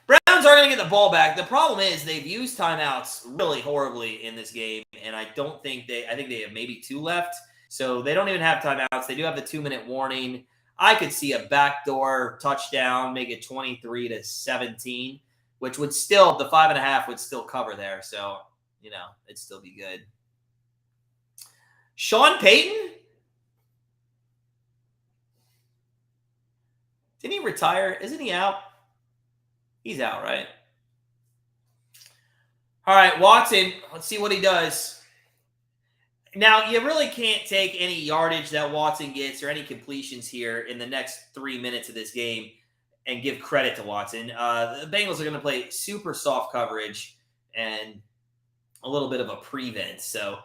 Browns are going to get the ball back. The problem is they've used timeouts really horribly in this game, and I think they have maybe 2 left. So they don't even have timeouts. They do have the 2-minute warning. I could see a backdoor touchdown, make it 23-17, which would still, the 5.5 would still cover there. So, it'd still be good. Sean Payton? Didn't he retire? Isn't he out? He's out, right? All right, Watson. Let's see what he does. Now, you really can't take any yardage that Watson gets or any completions here in the next 3 minutes of this game and give credit to Watson. The Bengals are going to play super soft coverage and a little bit of a prevent. So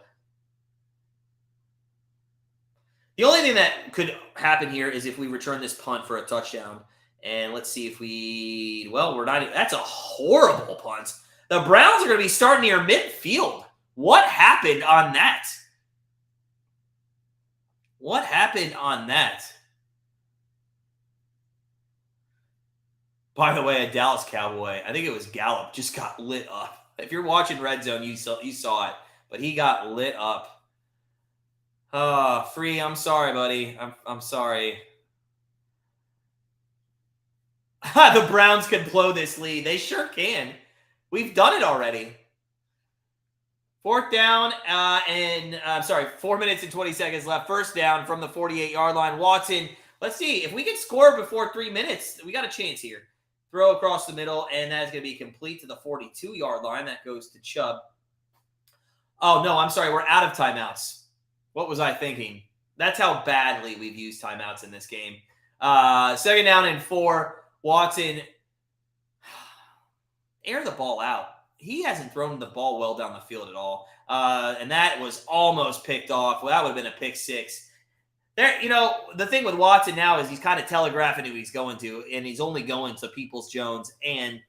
the only thing that could happen here is if we return this punt for a touchdown. And let's see if we're not. That's a horrible punt. The Browns are going to be starting near midfield. What happened on that? What happened on that? By the way, a Dallas Cowboy, I think it was Gallup, just got lit up. If you're watching Red Zone, you saw it. But he got lit up. Free, I'm sorry, buddy. I'm sorry. The Browns could blow this lead. They sure can. We've done it already. 4th down, 4 minutes and 20 seconds left. 1st down from the 48-yard line. Watson, let's see. If we can score before 3 minutes, we got a chance here. Throw across the middle, and that is going to be complete to the 42-yard line. That goes to Chubb. Oh, no, I'm sorry. We're out of timeouts. What was I thinking? That's how badly we've used timeouts in this game. 2nd down and 4. Watson, air the ball out. He hasn't thrown the ball well down the field at all. And that was almost picked off. Well, that would have been a pick 6. There, the thing with Watson now is he's kind of telegraphing who he's going to, and he's only going to Peoples-Jones and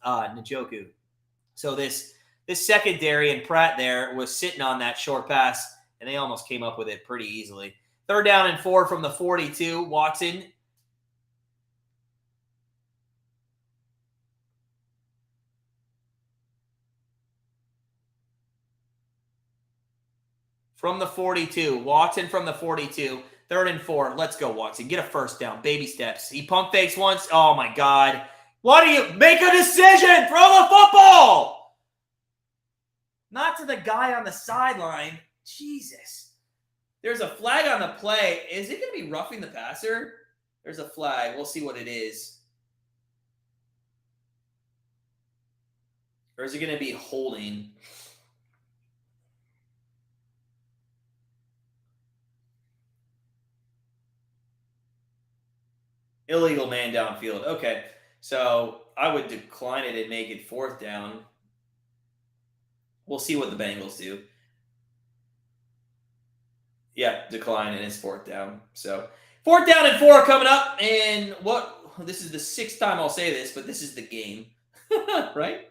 Njoku. So this secondary and Pratt there was sitting on that short pass, and they almost came up with it pretty easily. 3rd down and 4 from the 42. Watson. From the 42. Watson from the 42. 3rd and 4. Let's go, Watson. Get a 1st down. Baby steps. He pump fakes once. Oh, my God. Why do you make a decision? Throw the football. Not to the guy on the sideline. Jesus. There's a flag on the play. Is it going to be roughing the passer? There's a flag. We'll see what it is. Or is it going to be holding? Illegal man downfield. Okay. So I would decline it and make it 4th down. We'll see what the Bengals do. Yeah, decline, and it's 4th down. So 4th down and 4 coming up. And this is the 6th time I'll say this, but this is the game. Right?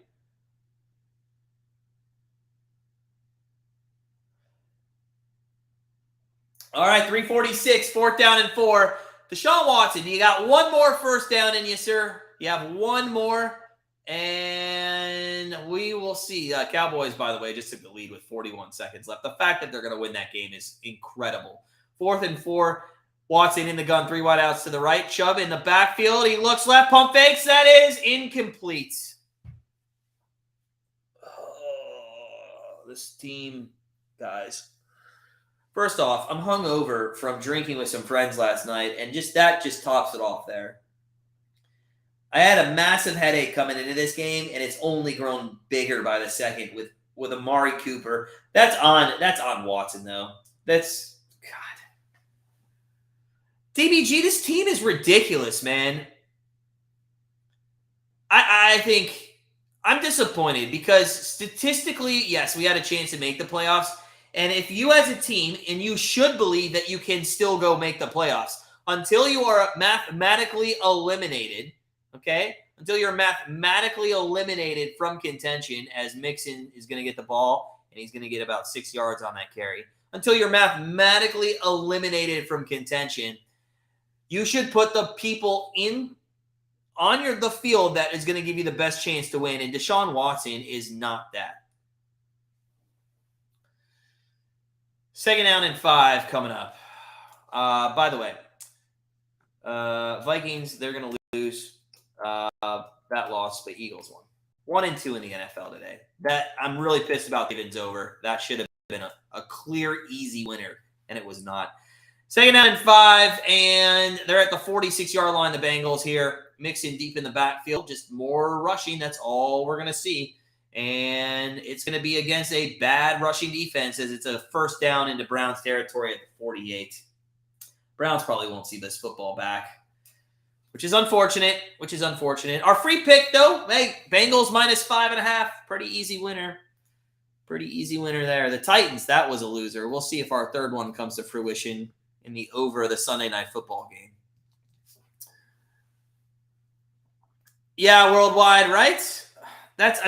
All right, 3:46, 4th down and 4. Deshaun Watson, you got one more 1st down in you, sir. You have one more, and we will see. Cowboys, by the way, just took the lead with 41 seconds left. The fact that they're going to win that game is incredible. 4th and 4. Watson in the gun, 3 wide outs to the right. Chubb in the backfield. He looks left, pump fakes. That is incomplete. Oh, this team, guys. First off, I'm hungover from drinking with some friends last night, and that just tops it off there. I had a massive headache coming into this game, and it's only grown bigger by the second with Amari Cooper. That's on Watson, though. That's God. DBG, this team is ridiculous, man. I think I'm disappointed because statistically, yes, we had a chance to make the playoffs. And if you as a team, and you should believe that you can still go make the playoffs until you are mathematically eliminated, okay? Until you're mathematically eliminated from contention, as Mixon is going to get the ball, and he's going to get about 6 yards on that carry. Until you're mathematically eliminated from contention, you should put the people on the field that is going to give you the best chance to win. And Deshaun Watson is not that. 2nd down and 5 coming up. By the way, Vikings, they're going to lose. That loss, but Eagles won. 1 and 2 in the NFL today. That I'm really pissed about. Ravens over. That should have been a clear, easy winner, and it was not. 2nd down and 5, and they're at the 46-yard line. The Bengals here, mixing deep in the backfield, just more rushing. That's all we're going to see. And it's going to be against a bad rushing defense as it's a 1st down into Browns territory at the 48. Browns probably won't see this football back, which is unfortunate. Our free pick, though, hey, Bengals -5.5. Pretty easy winner. Pretty easy winner there. The Titans, that was a loser. We'll see if our 3rd one comes to fruition in the over the Sunday Night Football game. Yeah, worldwide, right? That's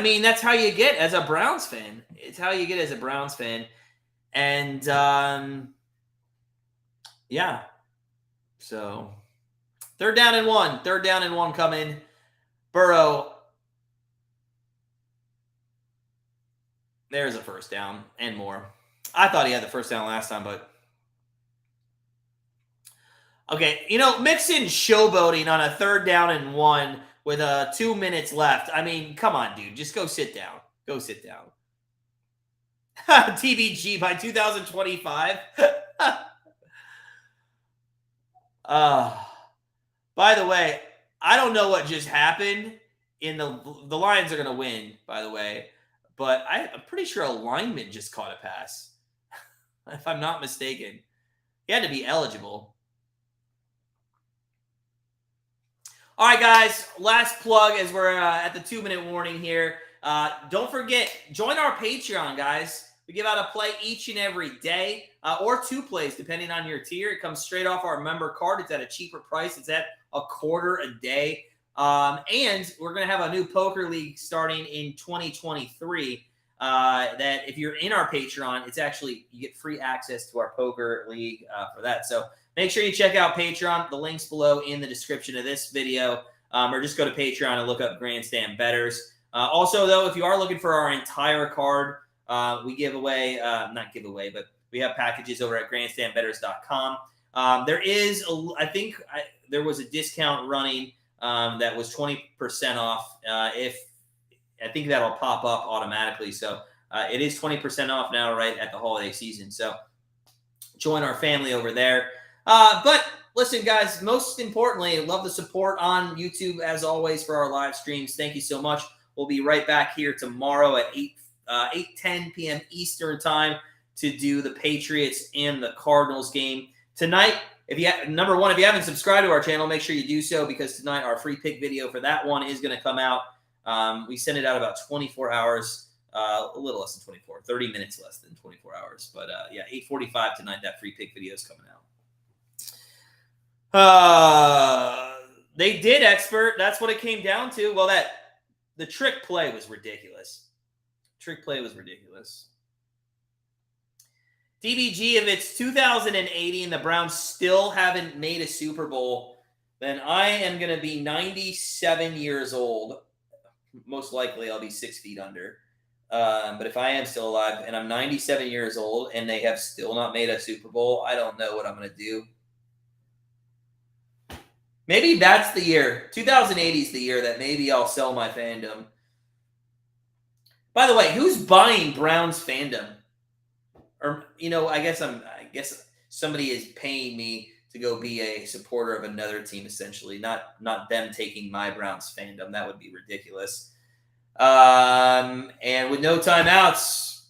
how you get as a Browns fan. It's how you get as a Browns fan. And, yeah. So, 3rd down and 1. 3rd down and 1 coming. Burrow. There's a 1st down and more. I thought he had the 1st down last time, but. Okay, Mixon showboating on a 3rd down and 1 with 2 minutes left. I mean, come on, dude. Just go sit down. Go sit down. TBG by 2025. By the way, I don't know what just happened. The Lions are going to win, by the way. But I'm pretty sure a lineman just caught a pass. If I'm not mistaken. He had to be eligible. All right, guys, last plug as we're at the 2-minute warning here. Don't forget, join our Patreon, guys. We give out a play each and every day, or 2 plays, depending on your tier. It comes straight off our member card. It's at a cheaper price. It's at $0.25 a day. And we're going to have a new poker league starting in 2023 that if you're in our Patreon, it's actually, you get free access to our poker league for that. So make sure you check out Patreon. The link's below in the description of this video, or just go to Patreon and look up Grandstand Bettors. Also, though, if you are looking for our entire card, we give away, not give away, but we have packages over at grandstandbettors.com. There is, there was a discount running that was 20% off. I think that'll pop up automatically. So it is 20% off now, right at the holiday season. So join our family over there. But listen, guys, most importantly, love the support on YouTube as always for our live streams. Thank you so much. We'll be right back here tomorrow at 8:10 p.m. Eastern time to do the Patriots and the Cardinals game. Tonight, Number one, if you haven't subscribed to our channel, make sure you do so, because tonight our free pick video for that one is going to come out. We send it out about 24 hours, a little less than 24, 30 minutes less than 24 hours. But yeah, 8:45 tonight, that free pick video is coming out. They did expert. That's what it came down to. Well, the trick play was ridiculous. DBG, if it's 2080 and the Browns still haven't made a Super Bowl, then I am going to be 97 years old. Most likely I'll be 6 feet under. But if I am still alive and I'm 97 years old and they have still not made a Super Bowl, I don't know what I'm going to do. Maybe that's the year. 2080 is the year that maybe I'll sell my fandom. By the way, who's buying Browns fandom? Or, I guess somebody is paying me to go be a supporter of another team, essentially, not them taking my Browns fandom. That would be ridiculous. And with no timeouts,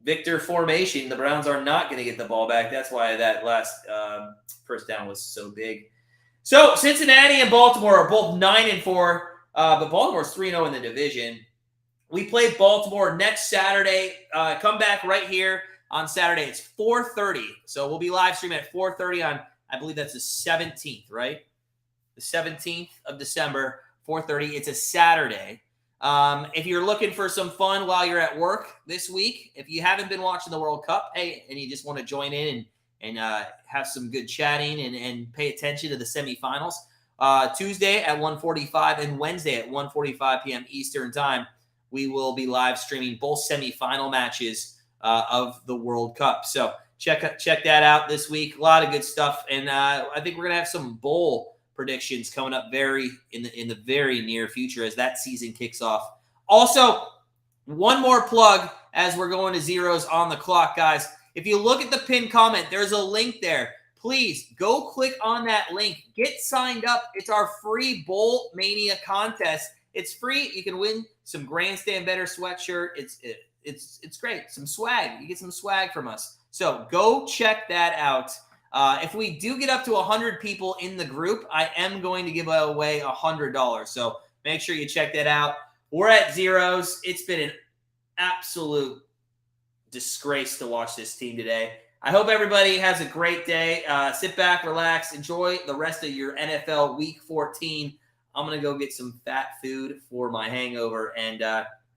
Victor formation, the Browns are not going to get the ball back. That's why that last first down was so big. So Cincinnati and Baltimore are both 9-4, but Baltimore's 3-0 in the division. We play Baltimore next Saturday. Come back right here on Saturday. It's 4:30. So we'll be live streaming at 4:30 on, I believe that's the 17th, right? The 17th of December, 4:30. It's a Saturday. If you're looking for some fun while you're at work this week, if you haven't been watching the World Cup, hey, and you just want to join in and have some good chatting and pay attention to the semifinals, Tuesday at 1:45 and Wednesday at 1:45 p.m. Eastern Time, we will be live streaming both semifinal matches of the World Cup. So check that out this week. A lot of good stuff, and I think we're gonna have some bowl predictions coming up in the very near future as that season kicks off. Also, one more plug as we're going to zeros on the clock, guys. If you look at the pinned comment, there's a link there. Please go click on that link. Get signed up. It's our free Bowl Mania contest. It's free. You can win some Grandstand Better sweatshirt. It's great. Some swag. You get some swag from us. So go check that out. If we do get up to 100 people in the group, I am going to give away $100. So make sure you check that out. We're at zeros. It's been an absolute disgrace to watch this team today. I hope everybody has a great day. Sit back, relax, enjoy the rest of your NFL Week 14. I'm going to go get some fat food for my hangover. And,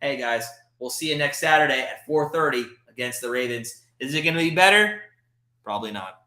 hey, guys, we'll see you next Saturday at 4:30 against the Ravens. Is it going to be better? Probably not.